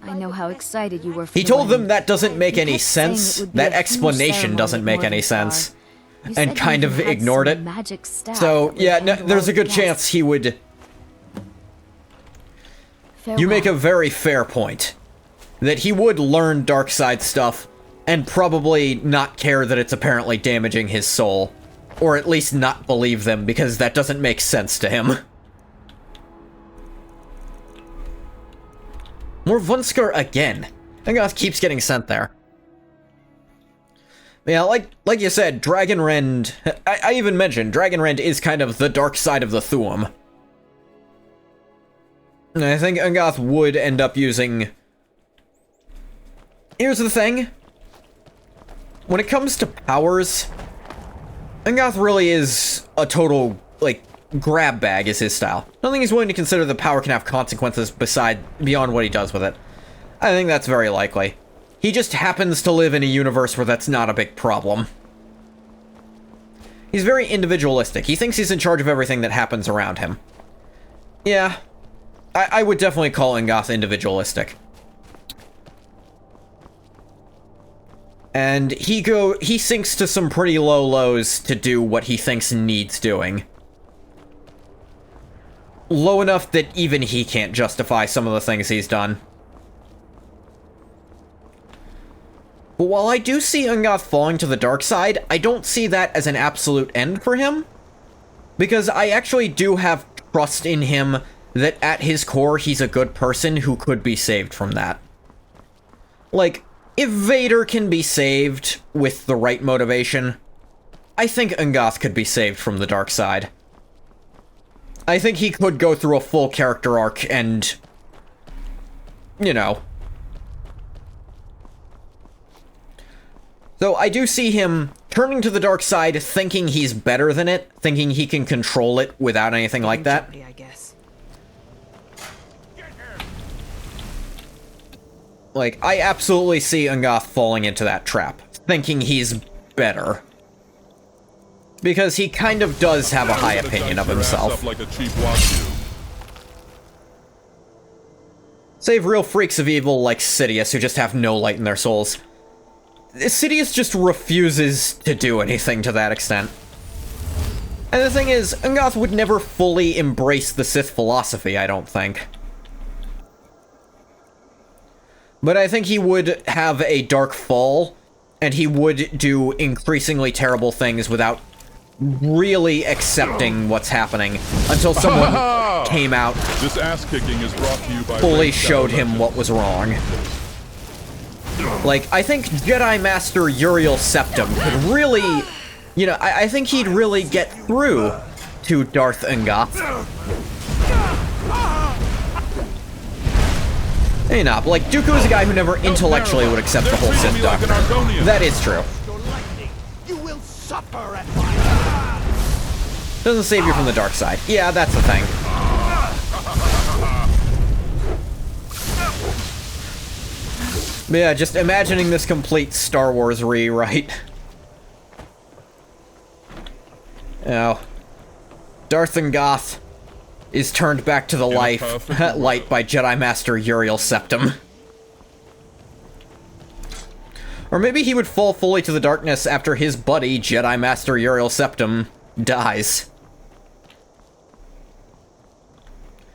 Speaker 18: I know how excited you were for
Speaker 1: He
Speaker 18: the
Speaker 1: told them
Speaker 18: wedding.
Speaker 1: that doesn't make
Speaker 18: You
Speaker 1: any
Speaker 18: kept saying it
Speaker 1: sense.
Speaker 18: would be
Speaker 1: That
Speaker 18: a huge
Speaker 1: explanation
Speaker 18: ceremony
Speaker 1: doesn't
Speaker 18: at
Speaker 1: make any
Speaker 18: Northern
Speaker 1: sense.
Speaker 18: Star. You
Speaker 1: And
Speaker 18: said
Speaker 1: kind
Speaker 18: you
Speaker 1: of
Speaker 18: had
Speaker 1: ignored
Speaker 18: some
Speaker 1: it.
Speaker 18: magic staff
Speaker 1: So,
Speaker 18: that would
Speaker 1: yeah, no,
Speaker 18: handle
Speaker 1: there's
Speaker 18: all
Speaker 1: a good
Speaker 18: the
Speaker 1: chance
Speaker 18: guests.
Speaker 1: he would... You make a very fair point. That he would learn dark side stuff, and probably not care that it's apparently damaging his soul. Or at least not believe them, because that doesn't make sense to him. More Vunskar again. Ungoth keeps getting sent there. Yeah, like you said, Dragonrend... I even mentioned, Dragonrend is kind of the dark side of the Thuum. And I think Ungoth would end up using... Here's the thing. When it comes to powers, Ungoth really is a total, like, grab bag is his style. I don't think he's willing to consider the power can have consequences beyond what he does with it. I think that's very likely. He just happens to live in a universe where that's not a big problem. He's very individualistic. He thinks he's in charge of everything that happens around him. Yeah, I would definitely call Ungoth individualistic. And he sinks to some pretty low lows to do what he thinks needs doing. Low enough that even he can't justify some of the things he's done. But while I do see Ungoth falling to the dark side, I don't see that as an absolute end for him. Because I actually do have trust in him that at his core he's a good person who could be saved from that. Like, if Vader can be saved with the right motivation, I think Ungoth could be saved from the dark side. I think he could go through a full character arc and, you know. So I do see him turning to the dark side, thinking he's better than it, thinking he can control it without anything like that.
Speaker 12: I guess.
Speaker 1: Like, I absolutely see Ungoth falling into that trap, thinking he's better. Because he kind of does have a high opinion of himself.
Speaker 10: Like a cheap watch.
Speaker 1: Save real freaks of evil like Sidious, who just have no light in their souls. Sidious just refuses to do anything to that extent. And the thing is, Ungoth would never fully embrace the Sith philosophy, I don't think. But I think he would have a dark fall, and he would do increasingly terrible things without really accepting what's happening until someone came out,
Speaker 10: This ass kicking is brought to you by
Speaker 1: fully showed him what was wrong. Like, I think Jedi Master Uriel Septim could really, you know, I think he'd really get through to Darth Ungoth. Hey, nah, but like, Dooku is a guy who never intellectually would accept the whole Sith doctrine. That is true.
Speaker 16: You will suffer at my
Speaker 1: Doesn't save you from the dark side. Yeah, that's the thing. But yeah, just imagining this complete Star Wars rewrite. Oh. Darth Ungoth is turned back to the light by Jedi Master Uriel Septim. Or Or maybe he would fall fully to the darkness after his buddy, Jedi Master Uriel Septim, dies.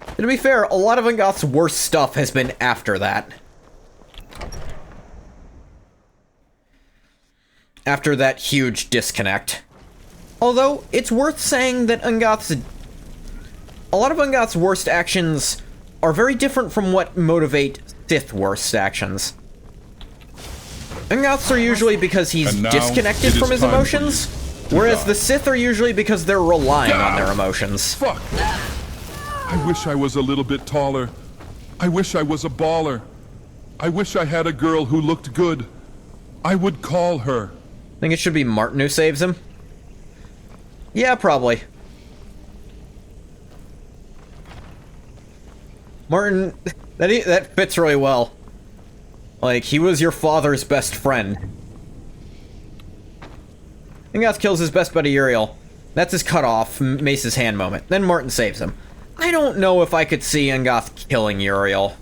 Speaker 1: And to be fair, a lot of Ungoth's worst stuff has been after that. After that huge disconnect. Although, it's worth saying that a lot of Ungoth's worst actions are very different from what motivate Sith worst actions. Ungoths are usually because he's disconnected from his emotions, whereas the Sith are usually because they're relying on their emotions.
Speaker 10: Fuck! I wish I was a little bit taller. I wish I was a baller. I wish I had a girl who looked good. I would call her.
Speaker 1: Think it should be Martin who saves him? Yeah, probably. Martin, that fits really well. Like, he was your father's best friend. Ungoth kills his best buddy Uriel. That's his cutoff, Mace's hand moment. Then Martin saves him. I don't know if I could see Ungoth killing Uriel.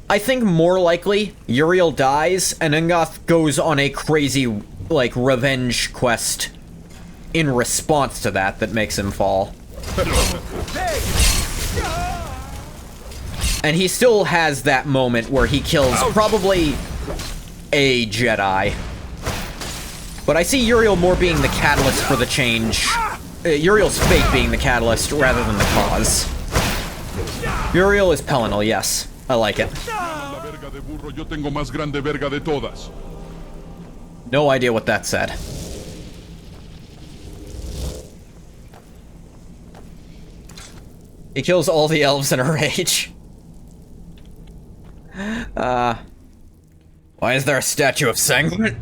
Speaker 1: I think more likely, Uriel dies, and Ungoth goes on a crazy, like, revenge quest in response to that makes him fall. And he still has that moment where he kills probably a Jedi. But I see Uriel more being the catalyst for the change. Uriel's fate being the catalyst rather than the cause. Uriel is Pelinal, yes. I like it. No idea what that said. He kills all the elves in a rage. Why is there a statue of Sanguine?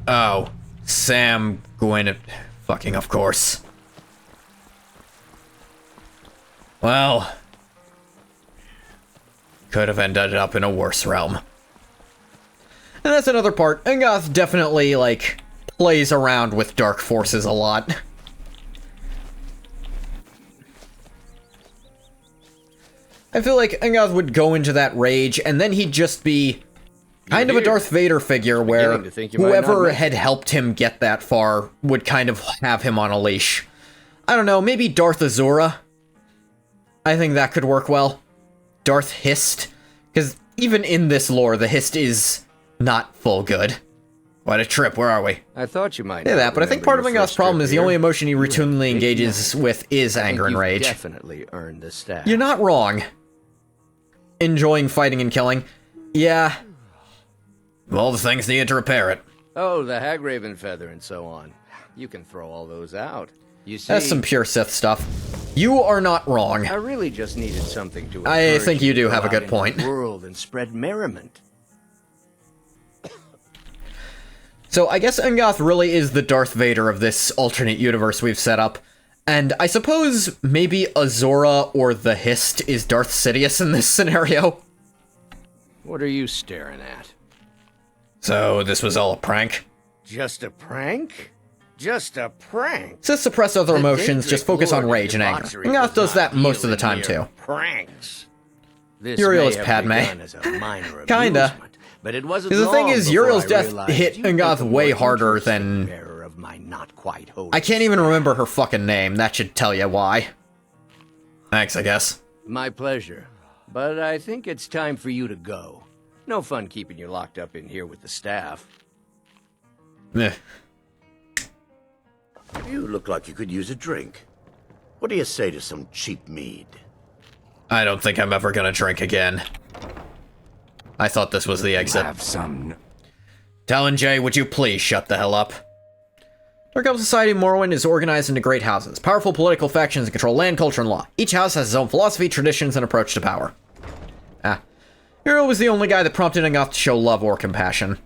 Speaker 1: Oh, Sam Gwyn. Fucking of course. Well, could have ended up in a worse realm. And that's another part. Ungoth definitely, like, plays around with dark forces a lot. I feel like Ungoth would go into that rage, and then he'd just be kind of a Darth Vader figure where whoever had helped him get that far would kind of have him on a leash. I don't know, maybe Darth Azura? I think that could work well. Darth Hist? Because even in this lore, the Hist is not full good. What a trip, where are we?
Speaker 21: I thought you might.
Speaker 1: Yeah, that, but I think part of Ungoth's problem is the only emotion he routinely engages with is anger and rage.
Speaker 21: Definitely earned the staff.
Speaker 1: You're not wrong. Enjoying fighting and killing. Yeah. All the things needed to repair it.
Speaker 21: Oh, the Hagraven feather and so on. You can throw all those out. You see,
Speaker 1: that's some pure Sith stuff. You are not wrong.
Speaker 21: I really just needed something to.
Speaker 1: I think you do have a good point.
Speaker 21: World and spread merriment.
Speaker 1: So I guess Ungoth really is the Darth Vader of this alternate universe we've set up. And I suppose maybe Azora or the Hist is Darth Sidious in this scenario.
Speaker 21: What are you staring at?
Speaker 1: So this was all a prank?
Speaker 21: Just a prank? Just a prank?
Speaker 1: Sith suppress other emotions, just focus on rage and anger. Ungoth does that most of the time too.
Speaker 21: Pranks.
Speaker 1: Uriel is Padme. Kinda.
Speaker 21: But it wasn't
Speaker 1: the thing is, Uriel's death hit Ungoth way harder than... I can't even remember her fucking name. That should tell you why. Thanks, I guess.
Speaker 21: My pleasure. But I think it's time for you to go. No fun keeping you locked up in here with the staff.
Speaker 1: Meh.
Speaker 15: You look like you could use a drink. What do you say to some cheap mead?
Speaker 1: I don't think I'm ever gonna drink again. I thought this was the exit.
Speaker 4: Have some.
Speaker 1: Talon-J, would you please shut the hell up? Dark Elf Society in Morrowind is organized into great houses. Powerful political factions that control land, culture, and law. Each house has its own philosophy, traditions, and approach to power. Uriel was the only guy that prompted Ungoth to show love or compassion.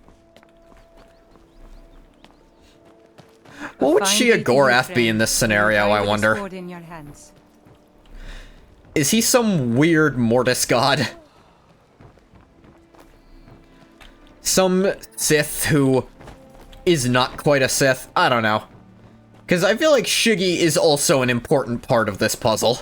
Speaker 1: What would Shia Gorath be in this scenario, I wonder? Is he some weird Mortis god? Some Sith who is not quite a Sith? I don't know. Because I feel like Shiggy is also an important part of this puzzle.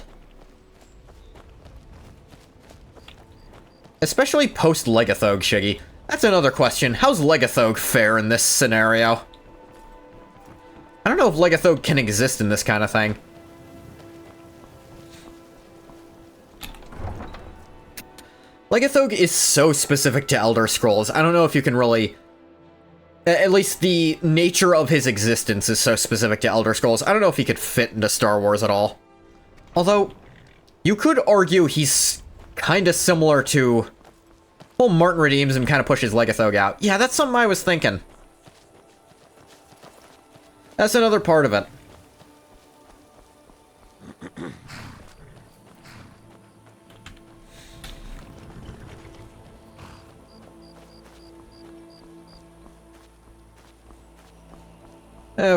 Speaker 1: Especially post-Legathog Shiggy. That's another question. How's Legathog fare in this scenario? I don't know if Legathog can exist in this kind of thing. Legathog is so specific to Elder Scrolls. I don't know if you can really... At least the nature of his existence is so specific to Elder Scrolls. I don't know if he could fit into Star Wars at all. Although, you could argue he's kind of similar to... Well, Martin redeems him, kind of pushes Legathog out. Yeah, that's something I was thinking. That's another part of it.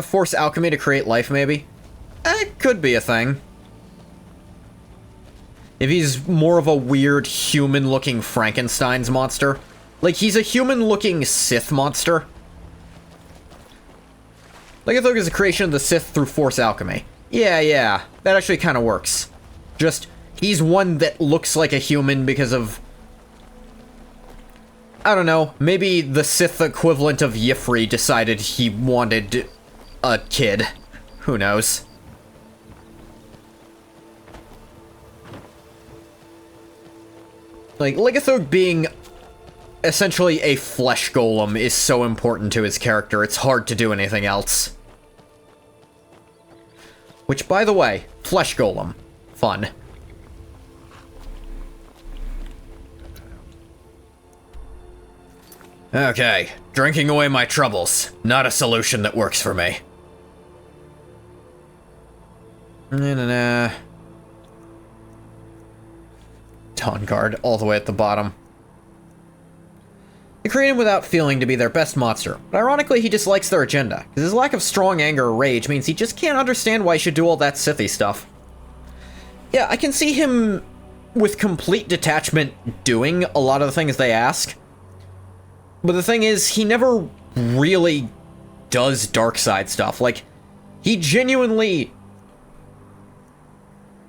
Speaker 1: Force alchemy to create life, maybe? It could be a thing. If he's more of a weird human-looking Frankenstein's monster. Like, he's a human-looking Sith monster. Legathog is a creation of the Sith through Force alchemy. Yeah, that actually kind of works. Just, he's one that looks like a human because of... I don't know, maybe the Sith equivalent of Y'ffre decided he wanted a kid. Who knows? Like, Legathog being essentially a flesh golem is so important to his character, it's hard to do anything else. Which, by the way, flesh golem. Fun. Okay, drinking away my troubles. Not a solution that works for me. Dawn Guard, all the way at the bottom. They create him without feeling to be their best monster, but ironically he dislikes their agenda, because his lack of strong anger or rage means he just can't understand why he should do all that Sithy stuff. Yeah, I can see him, with complete detachment, doing a lot of the things they ask. But the thing is, he never really does dark side stuff. Like, he genuinely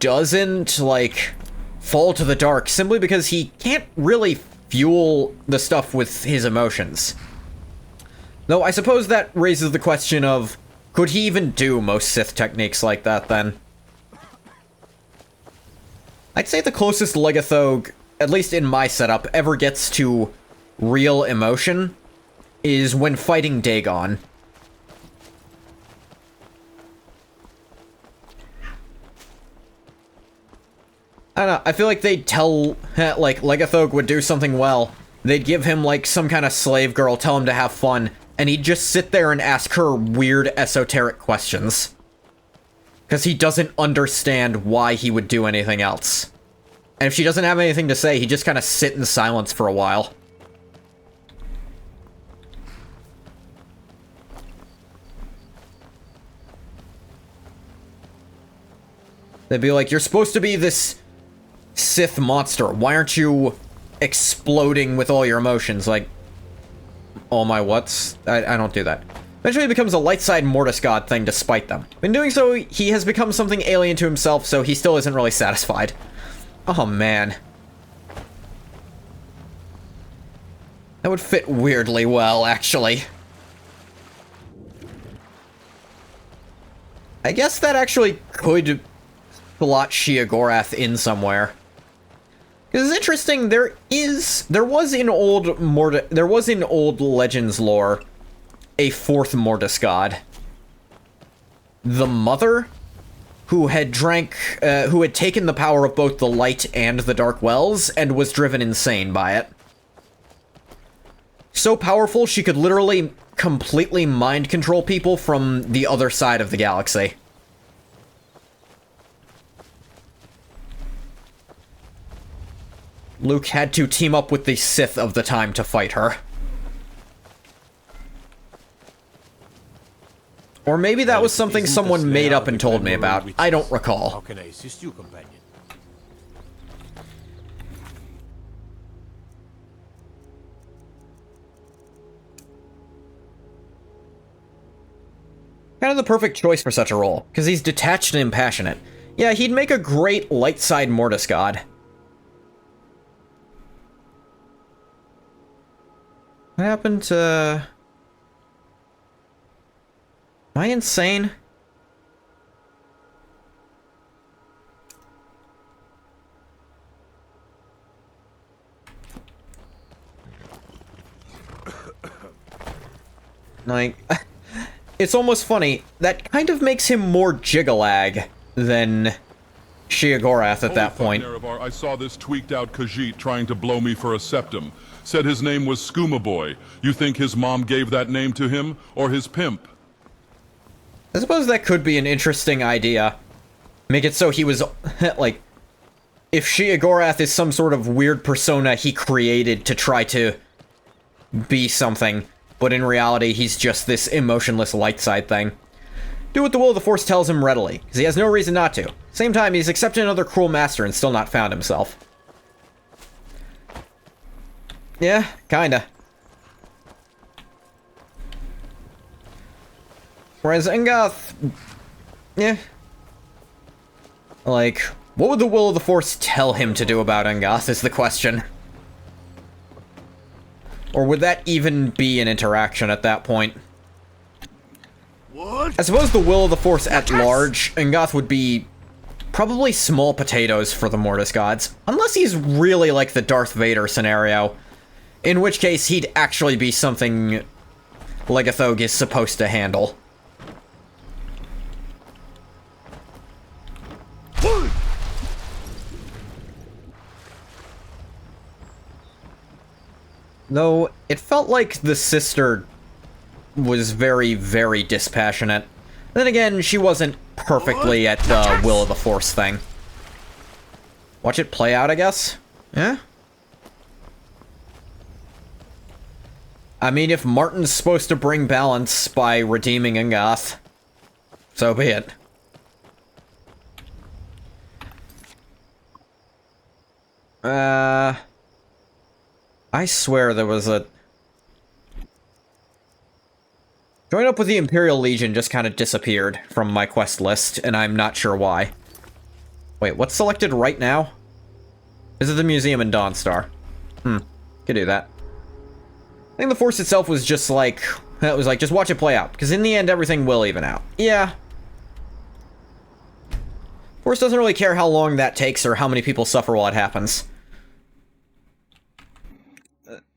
Speaker 1: doesn't, like, fall to the dark simply because he can't really fuel the stuff with his emotions. Though I suppose that raises the question of, could he even do most Sith techniques like that then? I'd say the closest Legathog, at least in my setup, ever gets to real emotion is when fighting Dagon. I don't know, I feel like they'd tell, like, Legathog would do something well. They'd give him, like, some kind of slave girl, tell him to have fun, and he'd just sit there and ask her weird, esoteric questions. Because he doesn't understand why he would do anything else. And if she doesn't have anything to say, he'd just kind of sit in silence for a while. They'd be like, you're supposed to be this Sith monster. Why aren't you exploding with all your emotions? Like, all my whats? I don't do that. Eventually it becomes a light side Mortis God thing to spite them. In doing so, he has become something alien to himself, so he still isn't really satisfied. Oh man. That would fit weirdly well, actually. I guess that actually could slot Sheogorath in somewhere. Because it's interesting, there was in old Legends lore a fourth Mortis god. The Mother, who had taken the power of both the light and the dark wells, and was driven insane by it. So powerful, she could literally completely mind control people from the other side of the galaxy. Luke had to team up with the Sith of the time to fight her. Or maybe that was something someone made up and told me about. I don't recall.
Speaker 16: How can I assist you, companion?
Speaker 1: Kind of the perfect choice for such a role, because he's detached and impassionate. Yeah, he'd make a great light side Mortis god. What happened to... Am I insane? Like, it's almost funny. That kind of makes him more Jigalag than Sheogorath at that point.
Speaker 10: Nerevar, I saw this tweaked out Khajiit trying to blow me for a septum. Said his name was Skooma Boy. You think his mom gave that name to him, or his pimp?
Speaker 1: I suppose that could be an interesting idea. Make it so he was, like, if Sheogorath is some sort of weird persona he created to try to be something, but in reality he's just this emotionless light side thing. Do what the will of the Force tells him readily, because he has no reason not to. Same time, he's accepted another cruel master and still not found himself. Yeah, kinda. Whereas Engoth... yeah. Like, what would the will of the Force tell him to do about Engoth is the question. Or would that even be an interaction at that point? What? I suppose the will of the Force at large, Engoth would be probably small potatoes for the Mortis gods. Unless he's really like the Darth Vader scenario. In which case, he'd actually be something Legathog is supposed to handle. Though, it felt like the sister was very, very dispassionate. Then again, she wasn't perfectly at the will of the Force thing. Watch it play out, I guess? Yeah? I mean, if Martin's supposed to bring balance by redeeming Engoth, so be it. I swear there was a... Join up with the Imperial Legion just kind of disappeared from my quest list, and I'm not sure why. Wait, what's selected right now? Visit the museum in Dawnstar. Could do that. I think the Force itself was just like... It was like, just watch it play out, because in the end, everything will even out. Yeah. Force doesn't really care how long that takes or how many people suffer while it happens.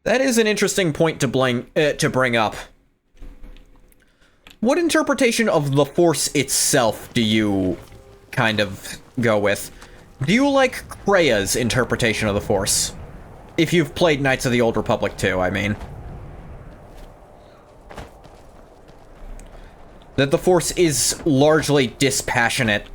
Speaker 1: That is an interesting point to bring up. What interpretation of the Force itself do you kind of go with? Do you like Krea's interpretation of the Force? If you've played Knights of the Old Republic 2, I mean. That the Force is largely dispassionate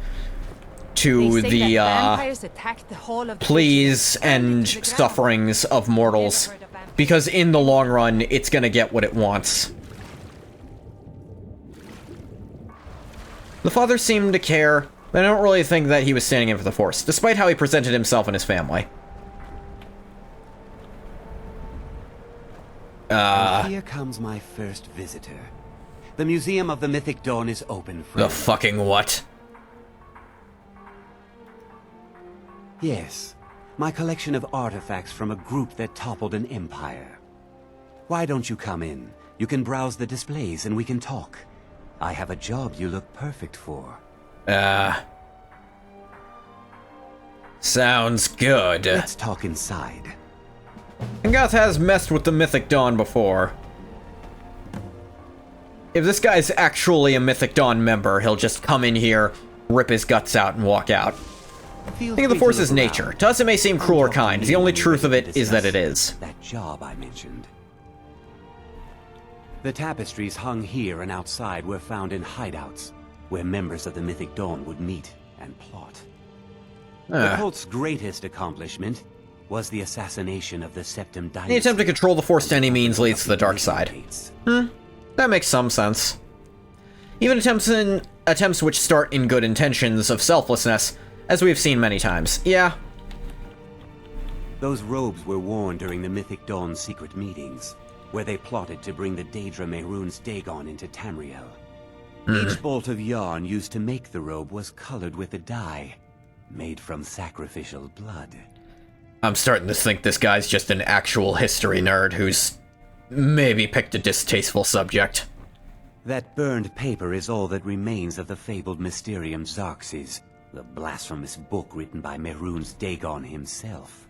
Speaker 1: to the pleas and sufferings of mortals, because in the long run, it's gonna get what it wants. The father seemed to care, but I don't really think that he was standing in for the Force, despite how he presented himself and his family.
Speaker 5: Here comes my first visitor. The Museum of the Mythic Dawn is open for...
Speaker 1: The fucking what?
Speaker 5: Yes, my collection of artifacts from a group that toppled an empire. Why don't you come in? You can browse the displays and we can talk. I have a job you look perfect for.
Speaker 1: Sounds good.
Speaker 5: Let's talk inside.
Speaker 1: Engoth has messed with the Mythic Dawn before. If this guy's actually a Mythic Dawn member, he'll just come in here, rip his guts out, and walk out. Think of the Force's nature. To us it may seem cruel or kind. The only truth of it is that it is.
Speaker 5: That job I mentioned. The tapestries hung here and outside were found in hideouts, where members of the Mythic Dawn would meet and plot. The cult's greatest accomplishment was the assassination of the Septim Dynasty.
Speaker 1: The attempt to control the Force to any means leads to the dark side. That makes some sense. Even attempts which start in good intentions of selflessness, as we have seen many times. Yeah.
Speaker 5: Those robes were worn during the Mythic Dawn's secret meetings, where they plotted to bring the Daedra Mehrunes Dagon into Tamriel. Each bolt of yarn used to make the robe was colored with a dye, made from sacrificial blood.
Speaker 1: I'm starting to think this guy's just an actual history nerd who's maybe picked a distasteful subject.
Speaker 5: That burned paper is all that remains of the fabled Mysterium Xarxes, the blasphemous book written by Mehrunes Dagon himself.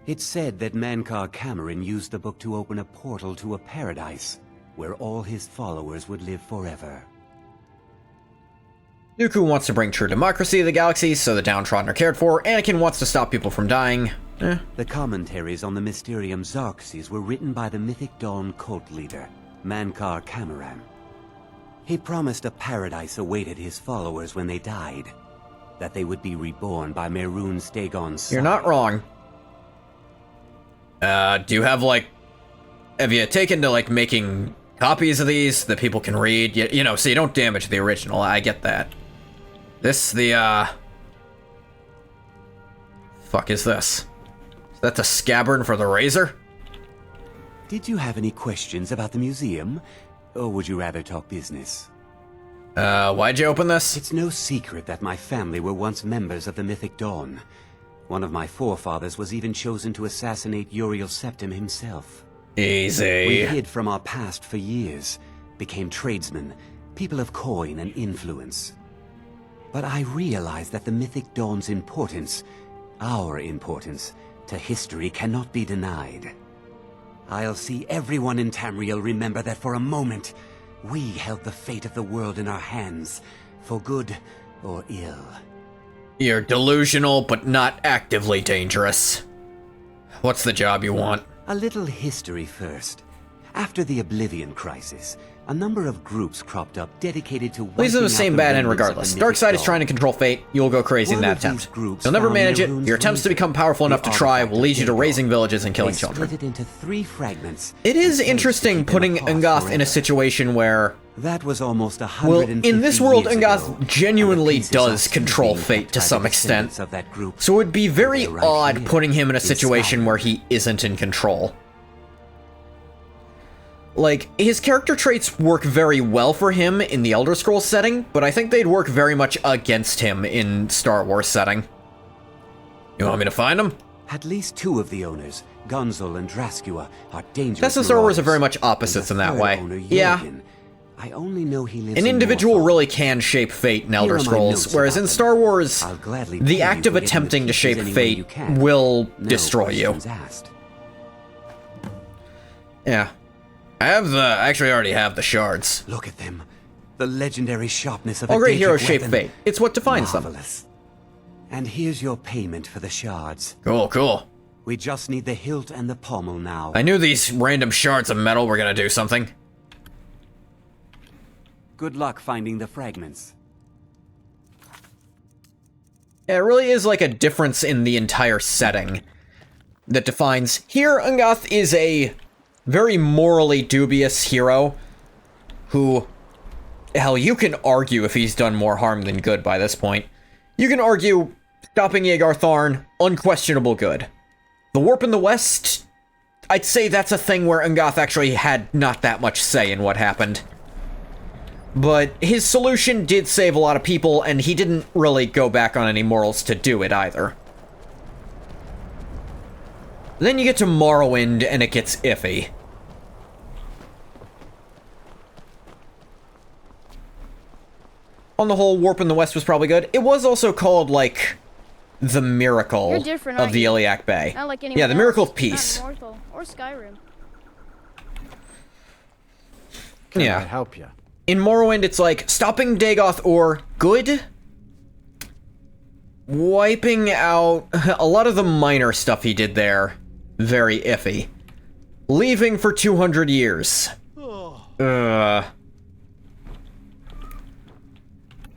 Speaker 5: It's said that Mankar Cameron used the book to open a portal to a paradise, where all his followers would live forever.
Speaker 1: Dooku wants to bring true democracy to the galaxy so the downtrodden are cared for. Anakin wants to stop people from dying.
Speaker 5: The commentaries on the Mysterium Xarxes were written by the Mythic Dawn cult leader, Mankar Cameron. He promised a paradise awaited his followers when they died, that they would be reborn by Mehrunes Dagon's side.
Speaker 1: You're not wrong. Do you have, like... Have you taken to, like, making copies of these that people can read? You know, so you don't damage the original. I get that. This, Fuck is this? Is that the scabbard for the razor?
Speaker 5: Did you have any questions about the museum? Or would you rather talk business?
Speaker 1: Why'd you open this?
Speaker 5: It's no secret that my family were once members of the Mythic Dawn. One of my forefathers was even chosen to assassinate Uriel Septim himself.
Speaker 1: Easy.
Speaker 5: We hid from our past for years, became tradesmen, people of coin and influence. But I realized that the Mythic Dawn's importance, our importance, to history cannot be denied. I'll see everyone in Tamriel remember that for a moment, we held the fate of the world in our hands, for good or ill.
Speaker 1: You're delusional, but not actively dangerous. What's the job you want?
Speaker 5: A little history first. After the Oblivion Crisis, a number of groups cropped up dedicated to
Speaker 1: These are the same bad end
Speaker 5: remnants of
Speaker 1: regardless.
Speaker 5: the Mythic
Speaker 1: Darkseid is
Speaker 5: Dawn.
Speaker 1: trying to control fate. You'll go crazy in
Speaker 5: One
Speaker 1: that
Speaker 5: of these
Speaker 1: attempt.
Speaker 5: groups
Speaker 1: You'll never
Speaker 5: found
Speaker 1: manage it.
Speaker 5: Mehrunes'
Speaker 1: Your attempts to
Speaker 5: razor,
Speaker 1: become powerful enough
Speaker 5: the
Speaker 1: to try
Speaker 5: artifact
Speaker 1: will lead you to
Speaker 5: of
Speaker 1: raising
Speaker 5: Dagon.
Speaker 1: villages and killing
Speaker 5: They
Speaker 1: children.
Speaker 5: split it into 3 fragments.
Speaker 1: It is
Speaker 5: and
Speaker 1: interesting
Speaker 5: keep them
Speaker 1: putting
Speaker 5: apart
Speaker 1: Ungoth in a
Speaker 5: forever.
Speaker 1: situation where...
Speaker 5: That was almost 150
Speaker 1: Well, in this world,
Speaker 5: years ago,
Speaker 1: Ungoth genuinely
Speaker 5: and the pieces are
Speaker 1: does
Speaker 5: still
Speaker 1: control
Speaker 5: being
Speaker 1: fate
Speaker 5: kept
Speaker 1: to
Speaker 5: by
Speaker 1: some
Speaker 5: the
Speaker 1: extent.
Speaker 5: descendants of that group.
Speaker 1: So it'd be very
Speaker 5: They're right
Speaker 1: odd
Speaker 5: here,
Speaker 1: putting him in a
Speaker 5: in
Speaker 1: situation
Speaker 5: Skyrim.
Speaker 1: where he isn't in control. Like, his character traits work very well for him in the Elder Scrolls setting, but I think they'd work very much against him in Star Wars setting. You want me to find him?
Speaker 5: At least 2 of the owners, Gunzel and Draskua, are dangerous.
Speaker 1: Tess and Star Wars are very
Speaker 5: marauders.
Speaker 1: much opposites in
Speaker 5: And the
Speaker 1: that
Speaker 5: third
Speaker 1: way.
Speaker 5: owner,
Speaker 1: Yeah.
Speaker 5: Jurgen, I only know he lives
Speaker 1: An
Speaker 5: in
Speaker 1: individual
Speaker 5: Morthal.
Speaker 1: really can shape fate in Elder
Speaker 5: Here are my
Speaker 1: Scrolls,
Speaker 5: notes
Speaker 1: whereas
Speaker 5: about
Speaker 1: in
Speaker 5: them.
Speaker 1: Star Wars,
Speaker 5: I'll gladly
Speaker 1: the
Speaker 5: pay
Speaker 1: act
Speaker 5: you
Speaker 1: of
Speaker 5: for getting
Speaker 1: attempting
Speaker 5: the
Speaker 1: to shape
Speaker 5: pieces any way
Speaker 1: fate
Speaker 5: you can.
Speaker 1: will
Speaker 5: No
Speaker 1: destroy you.
Speaker 5: questions asked.
Speaker 1: Yeah. I actually already have the shards.
Speaker 5: Look at them. The legendary sharpness of
Speaker 1: All
Speaker 5: a
Speaker 1: great
Speaker 5: Daedric
Speaker 1: heroes shape
Speaker 5: weapon.
Speaker 1: fate. It's what defines them.
Speaker 5: Marvelous. And here's your payment for the shards.
Speaker 1: Cool, cool.
Speaker 5: We just need the hilt and the pommel now.
Speaker 1: I knew these random shards of metal were gonna do something.
Speaker 5: Good luck finding the fragments.
Speaker 1: Yeah, it really is like a difference in the entire setting that defines... Here, Ungoth is a very morally dubious hero who... Hell, you can argue if he's done more harm than good by this point. You can argue stopping Yeagar Tharn, unquestionable good. The Warp in the West, I'd say that's a thing where Ungoth actually had not that much say in what happened. But his solution did save a lot of people, and he didn't really go back on any morals to do it either. Then you get to Morrowind, and it gets iffy. On the whole, Warp in the West was probably good. It was also called, like, the Miracle
Speaker 19: You're different,
Speaker 1: of
Speaker 19: aren't
Speaker 1: the
Speaker 19: you?
Speaker 1: Iliac Bay.
Speaker 19: Not like anyone
Speaker 1: Yeah, the Miracle
Speaker 19: else.
Speaker 1: of Peace.
Speaker 19: Not Morthal or Skyrim.
Speaker 8: Can
Speaker 1: Yeah.
Speaker 8: I help you?
Speaker 1: In Morrowind, it's like, stopping Dagoth or good? Wiping out a lot of the minor stuff he did there. Very iffy. Leaving for 200 years.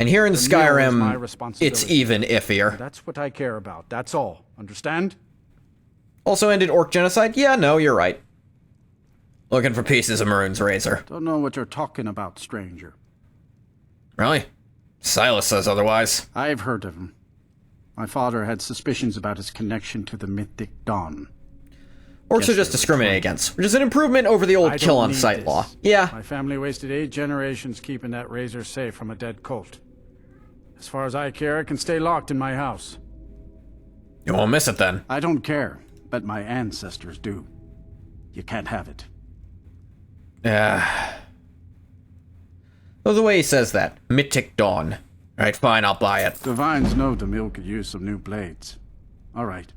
Speaker 1: And here in
Speaker 8: The meal is my
Speaker 1: Skyrim,
Speaker 8: responsibility.
Speaker 1: it's even iffier.
Speaker 8: That's what I care about. That's all. Understand?
Speaker 1: Also ended Orc genocide? Yeah, no, you're right. Looking for pieces of Maroon's razor.
Speaker 8: Don't know what you're talking about, stranger.
Speaker 1: Really? Silas says otherwise.
Speaker 8: I've heard of him. My father had suspicions about his connection to the Mythic Dawn.
Speaker 1: Orcs are just discriminated against, which is an improvement over the old
Speaker 8: I
Speaker 1: kill
Speaker 8: don't
Speaker 1: on
Speaker 8: need
Speaker 1: sight
Speaker 8: this.
Speaker 1: law. Yeah.
Speaker 8: My family wasted 8 generations keeping that razor safe from a dead cult. As far as I care, it can stay locked in my house.
Speaker 1: You won't miss it then.
Speaker 8: I don't care, but my ancestors do. You can't have it.
Speaker 1: Oh, the way he says that. Mythic Dawn. Alright, fine, I'll buy it.
Speaker 19: The Vines know Demille could use some new blades. Alright.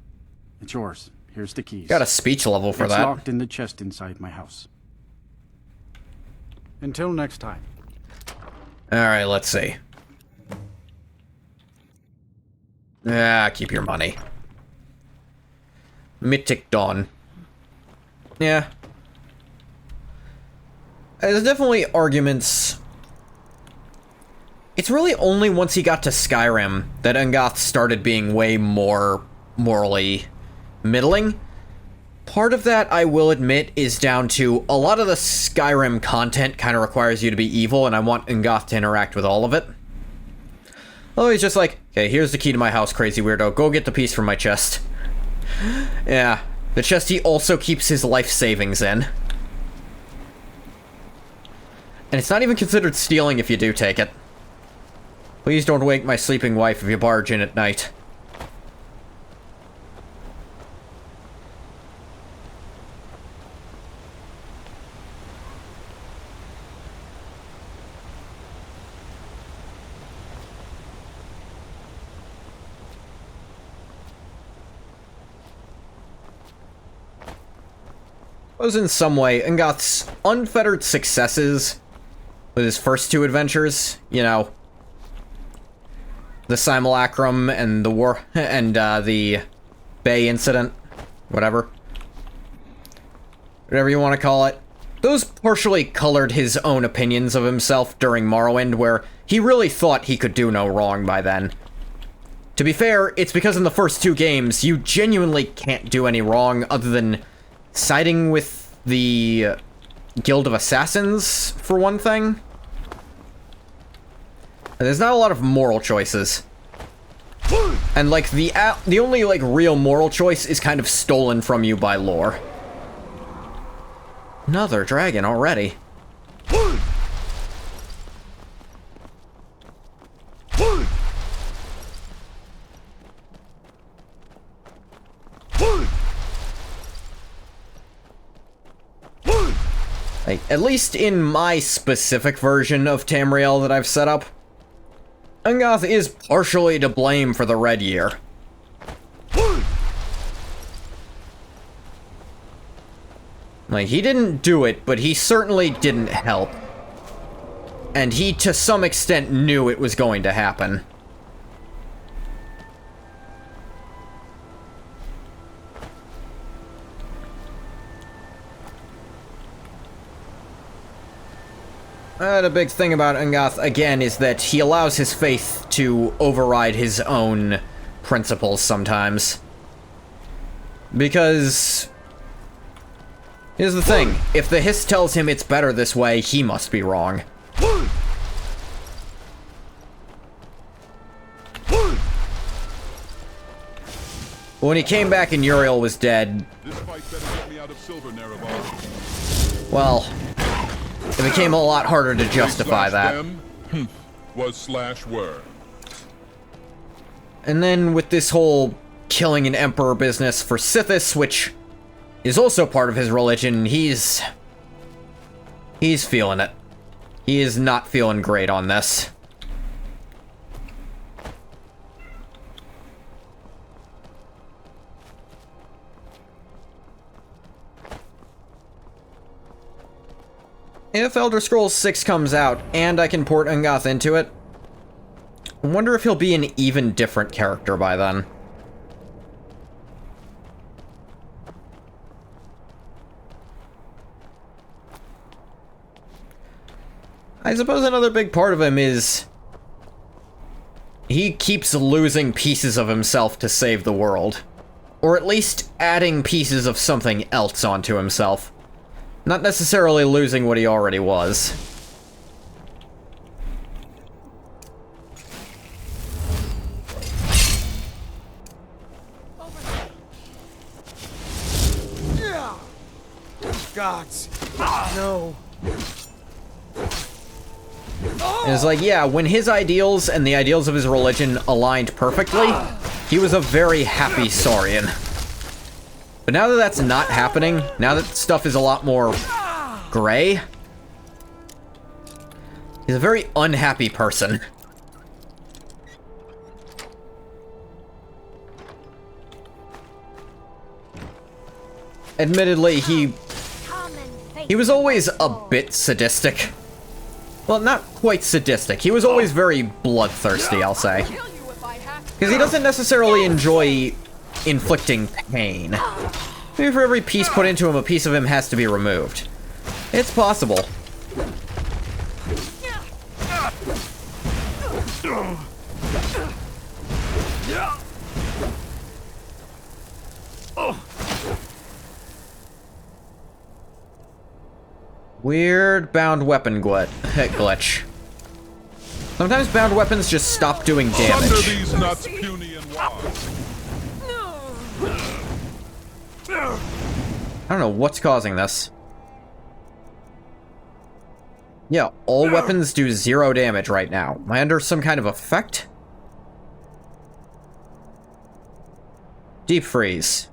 Speaker 19: It's yours. Here's the keys.
Speaker 1: Got a speech level for
Speaker 19: it's
Speaker 1: that.
Speaker 19: It's locked in the chest inside my house. Until next time.
Speaker 1: Alright, let's see. Keep your money. Mythic Dawn. Yeah. There's definitely arguments. It's really only once he got to Skyrim that Ungoth started being way more morally middling. Part of that, I will admit, is down to a lot of the Skyrim content kind of requires you to be evil, and I want Ungoth to interact with all of it. Oh, he's just like, okay, here's the key to my house, crazy weirdo. Go get the piece from my chest. Yeah, the chest he also keeps his life savings in. And it's not even considered stealing if you do take it. Please don't wake my sleeping wife if you barge in at night. Was in some way Ungoth's unfettered successes with his first two adventures, you know, the Simulacrum and the war and the Bay incident, whatever you want to call it. Those partially colored his own opinions of himself during Morrowind, where he really thought he could do no wrong by then. To be fair, it's because in the first two games you genuinely can't do any wrong other than siding with the Guild of Assassins, for one thing. And there's not a lot of moral choices. And, like, the only, like, real moral choice is kind of stolen from you by lore. Another dragon already. Like, at least in my specific version of Tamriel that I've set up, Ungoth is partially to blame for the Red Year. Like, he didn't do it, but he certainly didn't help. And he, to some extent, knew it was going to happen. The big thing about Ungoth, again, is that he allows his faith to override his own principles sometimes. Because here's the thing, if the Hiss tells him it's better this way, he must be wrong. When he came back and Uriel was dead, well, it became a lot harder to justify that.
Speaker 10: Was slash were.
Speaker 1: And then with this whole killing an emperor business for Sithis, which is also part of his religion, he's feeling it. He is not feeling great on this. If Elder Scrolls 6 comes out, and I can port Ungoth into it, I wonder if he'll be an even different character by then. I suppose another big part of him is he keeps losing pieces of himself to save the world. Or at least adding pieces of something else onto himself. Not necessarily losing what he already was.
Speaker 16: Gods, no.
Speaker 1: And it's like, yeah, when his ideals and the ideals of his religion aligned perfectly, he was a very happy Saurian. But now that that's not happening, now that stuff is a lot more gray. He's a very unhappy person. Admittedly, he was always a bit sadistic. Well, not quite sadistic. He was always very bloodthirsty, I'll say. Because he doesn't necessarily enjoy inflicting pain. Maybe for every piece put into him, a piece of him has to be removed. It's possible. Weird bound weapon glitch. Sometimes bound weapons just stop doing damage.
Speaker 10: Thunder these nuts, puny and wise.
Speaker 1: I don't know what's causing this. Yeah, all weapons do 0 damage right now. Am I under some kind of effect? Deep freeze.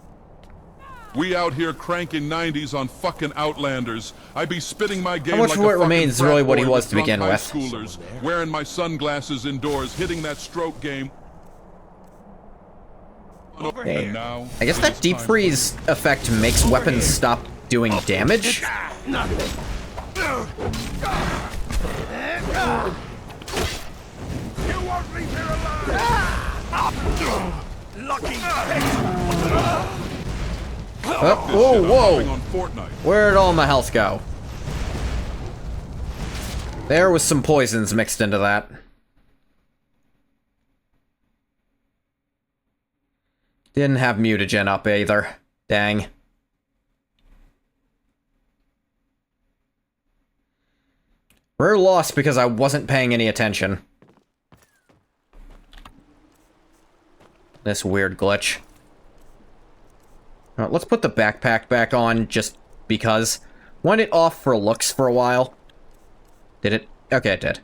Speaker 10: We out here cranking 90s on fucking Outlanders. I be spitting my game
Speaker 1: How much
Speaker 10: like
Speaker 1: of what
Speaker 10: a fucking
Speaker 1: remains is really what he
Speaker 10: frat boy
Speaker 1: was to
Speaker 10: with
Speaker 1: begin
Speaker 10: drunk
Speaker 1: with.
Speaker 10: high schoolers, wearing my sunglasses indoors, hitting that stroke game.
Speaker 1: Okay. I guess that deep freeze effect makes weapons stop doing damage. Oh, whoa, whoa! Where'd all my health go? There was some poisons mixed into that. Didn't have mutagen up either. Dang. Rare loss because I wasn't paying any attention. This weird glitch. Let's put the backpack back on just because. Want it off for looks for a while. Did it? Okay, it did.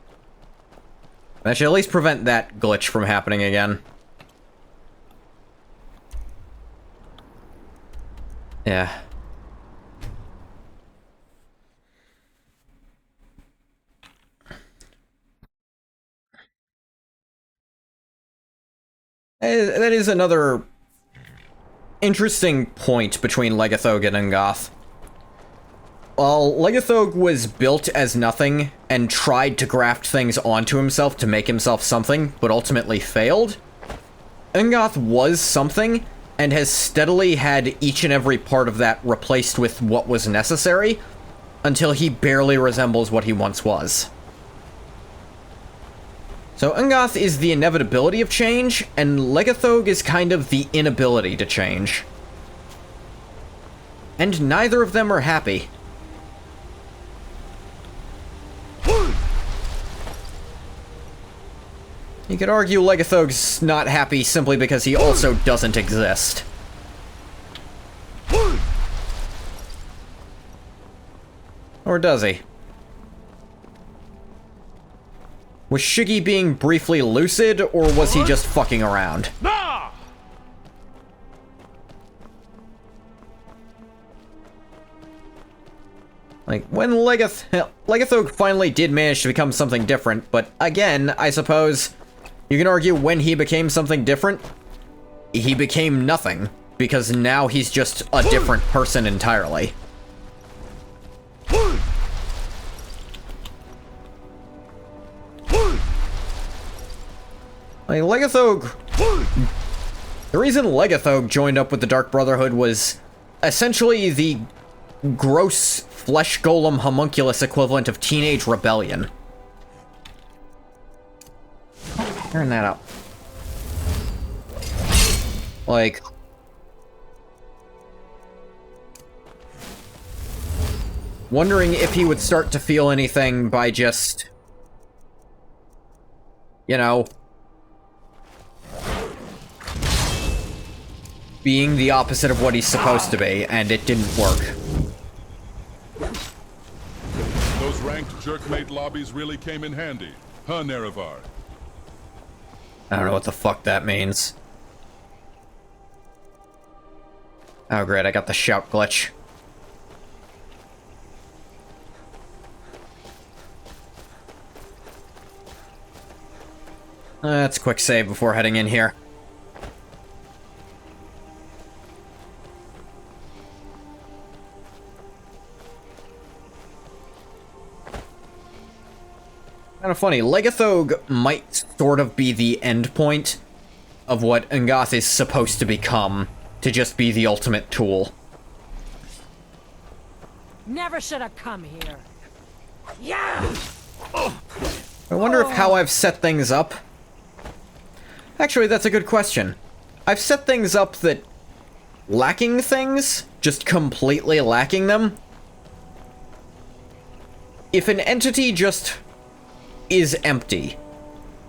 Speaker 1: That should at least prevent that glitch from happening again. Yeah. That is another interesting point between Legathog and Ungoth. While Legathog was built as nothing and tried to graft things onto himself to make himself something, but ultimately failed, Ungoth was something and has steadily had each and every part of that replaced with what was necessary until he barely resembles what he once was. So Ungoth is the inevitability of change, and Legathog is kind of the inability to change. And neither of them are happy. You could argue Legathog's not happy simply because he also doesn't exist. Or does he? Was Shiggy being briefly lucid, or was he just fucking around? Like, when Legathog finally did manage to become something different, but again, I suppose you can argue when he became something different, he became nothing, because now he's just a different person entirely. Like, Legathog... The reason Legathog joined up with the Dark Brotherhood was essentially the gross flesh golem homunculus equivalent of teenage rebellion. Turn that up. Like... wondering if he would start to feel anything by just... you know... being the opposite of what he's supposed to be, and it didn't work.
Speaker 10: Those ranked jerkmate lobbies really came in handy, huh, Nerevar?
Speaker 1: I don't know what the fuck that means. Oh great, I got the shout glitch. Let's quick save before heading in here. Kind of funny. Legathog might sort of be the end point of what Ungath is supposed to become, to just be the ultimate tool.
Speaker 9: Never should have come here. Yeah.
Speaker 1: I wonder if how I've set things up. Actually, that's a good question. I've set things up that lacking things, just completely lacking them. If an entity just is empty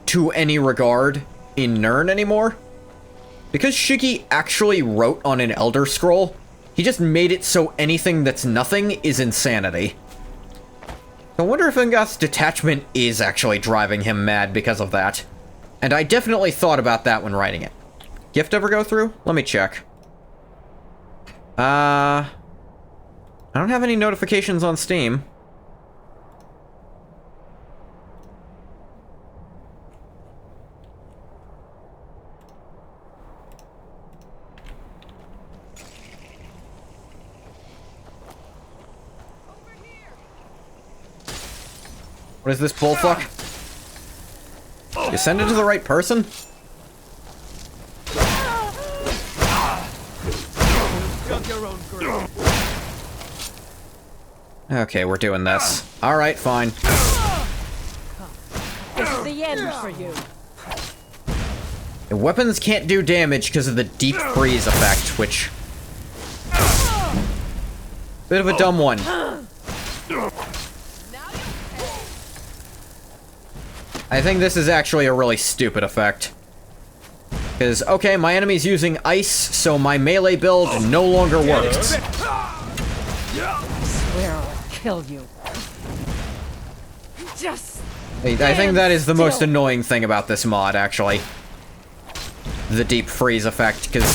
Speaker 1: to any regard in Nirn anymore, because Shiggy actually wrote on an Elder Scroll, he just made it so anything that's nothing is insanity. I wonder if Ungath's detachment is actually driving him mad because of that. And I definitely thought about that when writing it. Gift ever go through? Let me check. I don't have any notifications on Steam. What is this bullfuck? You send it to the right person? Okay, we're doing this. Alright, fine.
Speaker 9: This is the end for you.
Speaker 1: The weapons can't do damage because of the deep freeze effect, which... Bit of a dumb one. I think this is actually a really stupid effect. Because, okay, my enemy's using ice, so my melee build no longer works.
Speaker 9: I swear I'll kill you. Just
Speaker 1: I think that is the most annoying thing about this mod, actually. The deep freeze effect, because...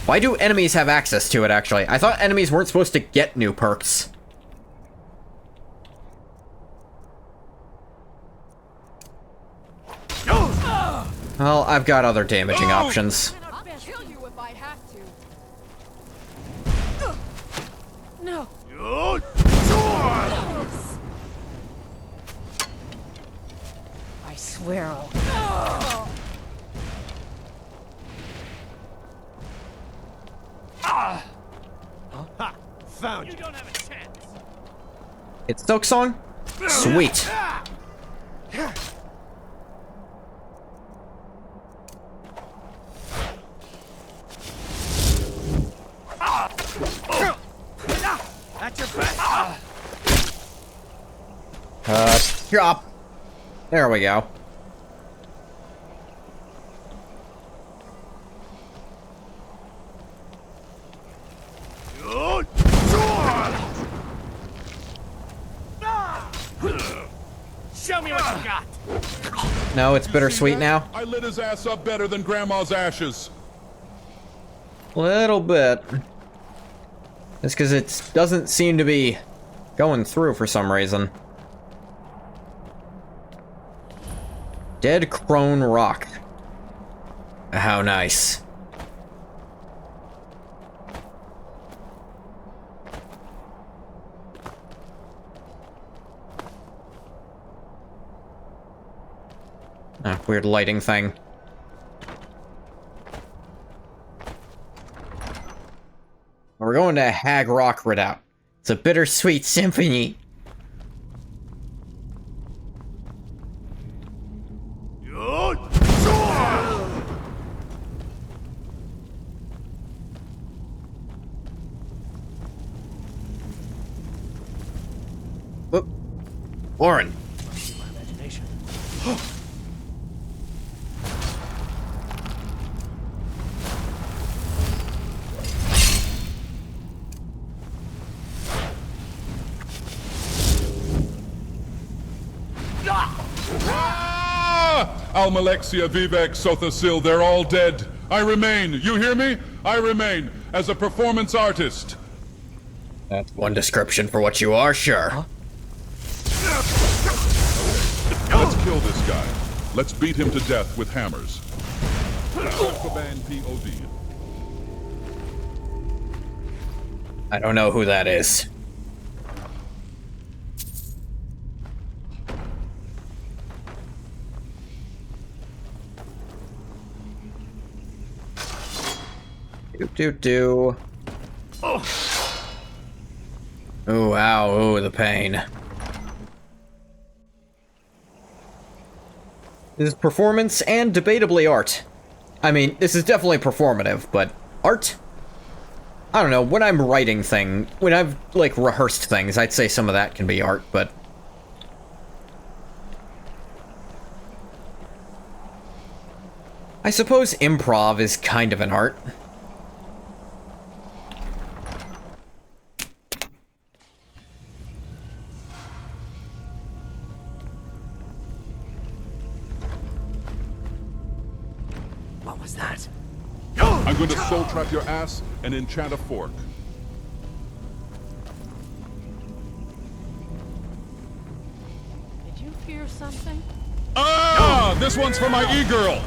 Speaker 1: Why do enemies have access to it, actually? I thought enemies weren't supposed to get new perks. Well, I've got other damaging options.
Speaker 9: I'll kill you if I have to. No. I swear I'll.
Speaker 16: Found you. Don't have a chance.
Speaker 1: It's Silksong? Sweet.
Speaker 16: That's your best.
Speaker 1: Stop. There we go.
Speaker 16: Show me what you got.
Speaker 1: No, it's bittersweet now.
Speaker 10: I lit his ass up better than Grandma's ashes.
Speaker 1: Little bit. It's because it doesn't seem to be going through for some reason. Dead Crone Rock. How nice. Ah, weird lighting thing. We're going to Hag Rock Redoubt. It's a bittersweet symphony. Whoop. Warren.
Speaker 10: Almalexia, Vivek, Sothasil, they're all dead. I remain, you hear me? I remain, as a performance artist.
Speaker 1: That's one description for what you are, sure.
Speaker 10: Let's kill this guy. Let's beat him to death with hammers. Contraband POD.
Speaker 1: I don't know who that is. Do. Oh, ow, oh, the pain. This is performance and debatably art. I mean, this is definitely performative, but art? I don't know, when I'm writing when I've, like, rehearsed things, I'd say some of that can be art, but... I suppose improv is kind of an art.
Speaker 21: What was that?
Speaker 10: I'm going to soul trap your ass and enchant a fork.
Speaker 9: Did you fear something?
Speaker 10: Ah! This one's for my e-girl!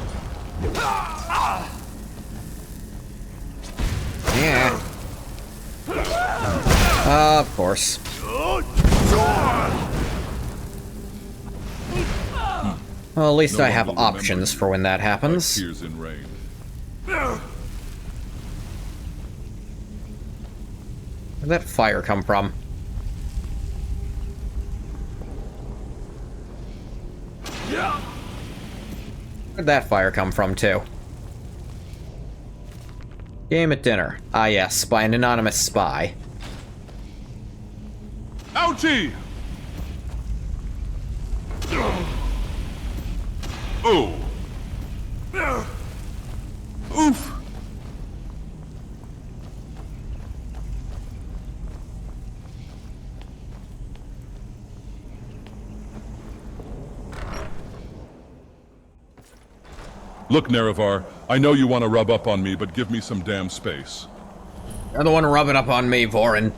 Speaker 1: Yeah. Of course. Well, at least I have options for when that happens.
Speaker 10: Like tears in rain.
Speaker 1: Where'd that fire come from? Where'd that fire come from, too? Game at dinner. Ah, yes, by an anonymous spy.
Speaker 10: Ouchie! Oh! Oof! Look, Nerevar, I know you want to rub up on me, but give me some damn space.
Speaker 1: You're the one rubbing up on me, Vorin.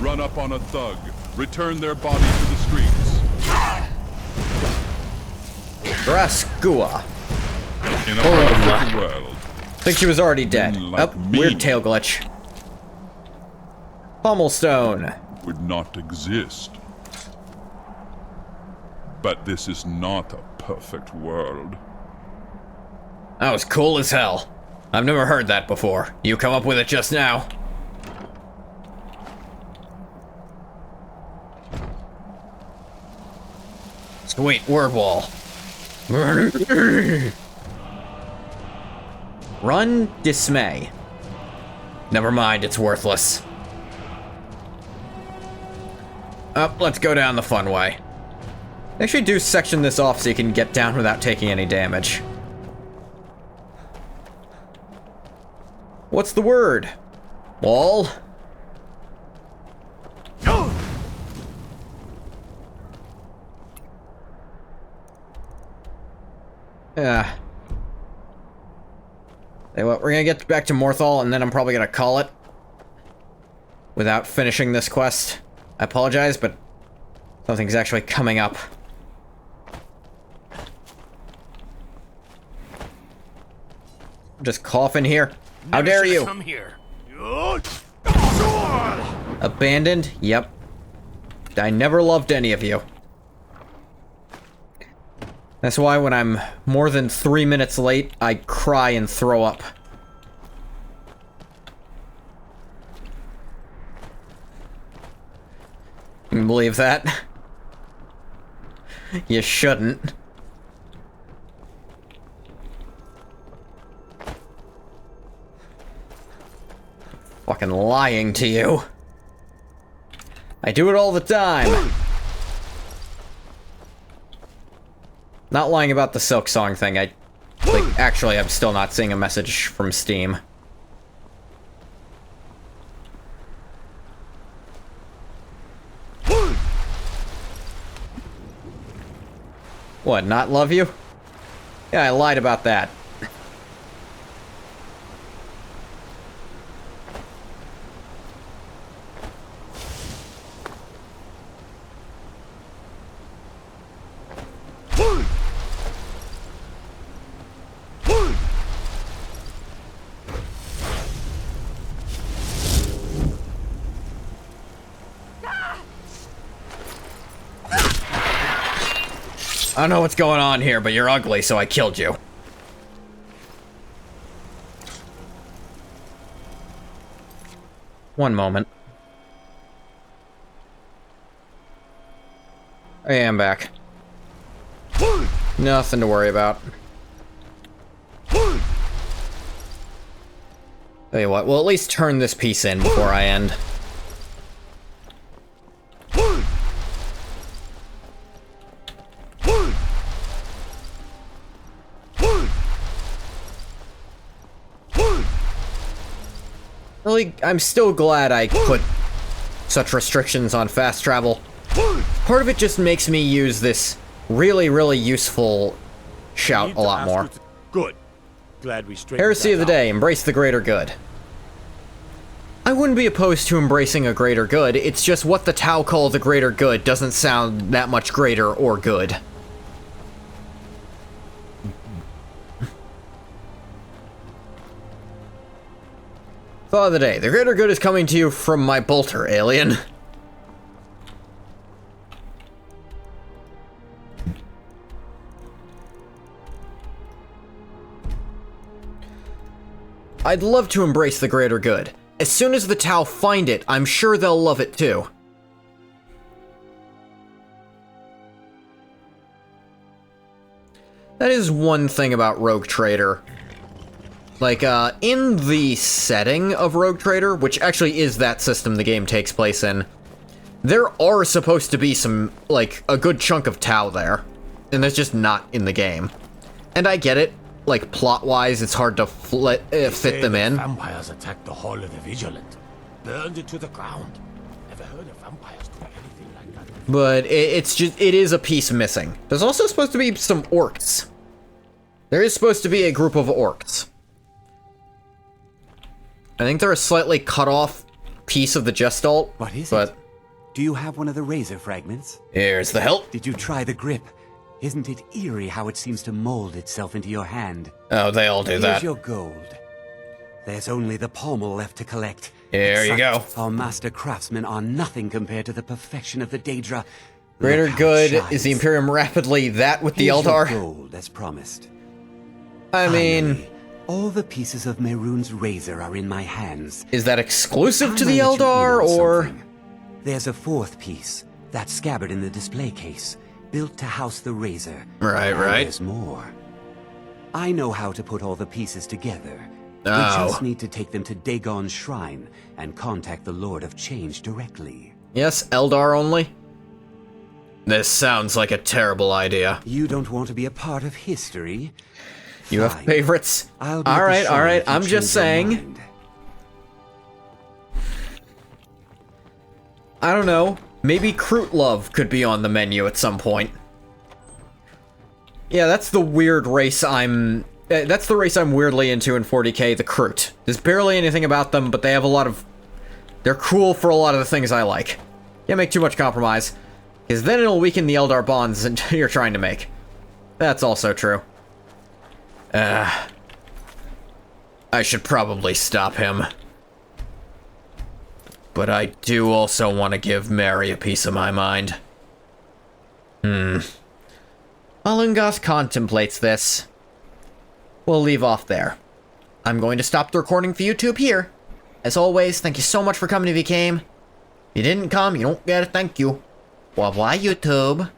Speaker 10: Run up on a thug. Return their body to the streets.
Speaker 1: Graskua.
Speaker 10: In a perfect world.
Speaker 1: Think she was already dead.
Speaker 10: Like
Speaker 1: weird tail glitch. Pommelstone.
Speaker 10: Would not exist. But this is not a perfect world.
Speaker 1: That was cool as hell. I've never heard that before. You come up with it just now. Sweet word wall. Run dismay. Never mind, it's worthless. Up, let's go down the fun way. Actually do section this off so you can get down without taking any damage. What's the word? Wall? Yeah. Hey, what? We're gonna get back to Morthal, and then I'm probably gonna call it. Without finishing this quest. I apologize, but something's actually coming up. Just cough in here. How dare you?
Speaker 16: Come here.
Speaker 1: Abandoned? Yep. I never loved any of you. That's why when I'm more than 3 minutes late, I cry and throw up. You can believe that? You shouldn't. Fucking lying to you. I do it all the time. Not lying about the Silk Song thing. Actually, I'm still not seeing a message from Steam. What, not love you? Yeah, I lied about that. I don't know what's going on here, but you're ugly, so I killed you. One moment. I am back. Nothing to worry about. Tell you what, we'll at least turn this piece in before I end. Really, I'm still glad I put such restrictions on fast travel. Part of it just makes me use this really, really useful shout a lot more.
Speaker 16: Good. Glad we straightened
Speaker 1: Heresy of the
Speaker 16: that out.
Speaker 1: day, embrace the greater good. I wouldn't be opposed to embracing a greater good, it's just what the Tau call the greater good doesn't sound that much greater or good. Thought of the day, the greater good is coming to you from my bolter, alien. I'd love to embrace the greater good. As soon as the Tau find it, I'm sure they'll love it too. That is one thing about Rogue Trader. Like, in the setting of Rogue Trader, which actually is that system the game takes place in, there are supposed to be some, like, a good chunk of Tau there. And that's just not in the game. And I get it. Like, plot-wise, it's hard to fit them in.
Speaker 15: Vampires attacked the Hall of the Vigilant. Burned it to the ground. Never heard of vampires doing anything like that.
Speaker 1: But it is a piece missing. There's also supposed to be some orcs. There is supposed to be a group of orcs. I think they're a slightly cut-off piece of the Gestalt.
Speaker 5: What is it? Do you have one of the razor fragments?
Speaker 1: Here's the help.
Speaker 5: Did you try the grip? Isn't it eerie how it seems to mold itself into your hand?
Speaker 1: Oh, they all do that.
Speaker 5: Here's your gold. There's only the pommel left to collect.
Speaker 1: Here you go.
Speaker 5: Our master craftsmen are nothing compared to the perfection of the Daedra.
Speaker 1: Greater good is the Imperium rapidly that with the Eldar?
Speaker 5: Here's your gold, as promised.
Speaker 1: I mean...
Speaker 5: Finally, all the pieces of Mehrunes' razor are in my hands.
Speaker 1: Is that exclusive to the Eldar, or...?
Speaker 5: There's a fourth piece, that scabbard in the display case, built to house the razor.
Speaker 1: Right.
Speaker 5: There's more. I know how to put all the pieces together.
Speaker 1: Oh.
Speaker 5: We just need to take them to Dagon's shrine and contact the Lord of Change directly.
Speaker 1: Yes, Eldar only? This sounds like a terrible idea.
Speaker 5: You don't want to be a part of history?
Speaker 1: You have favorites? Alright, I'm just saying. I don't know. Maybe Kroot Love could be on the menu at some point. Yeah, that's the weird race that's the race I'm weirdly into in 40k, the Kroot. There's barely anything about them, but they have a lot of... They're cool for a lot of the things I like. Can't make too much compromise, because then it'll weaken the Eldar bonds you're trying to make. That's also true. I should probably stop him. But I do also want to give Mary a piece of my mind. Alungoth contemplates this. We'll leave off there. I'm going to stop the recording for YouTube here. As always, thank you so much for coming if you came. If you didn't come, you don't get a thank you. Bye bye, YouTube.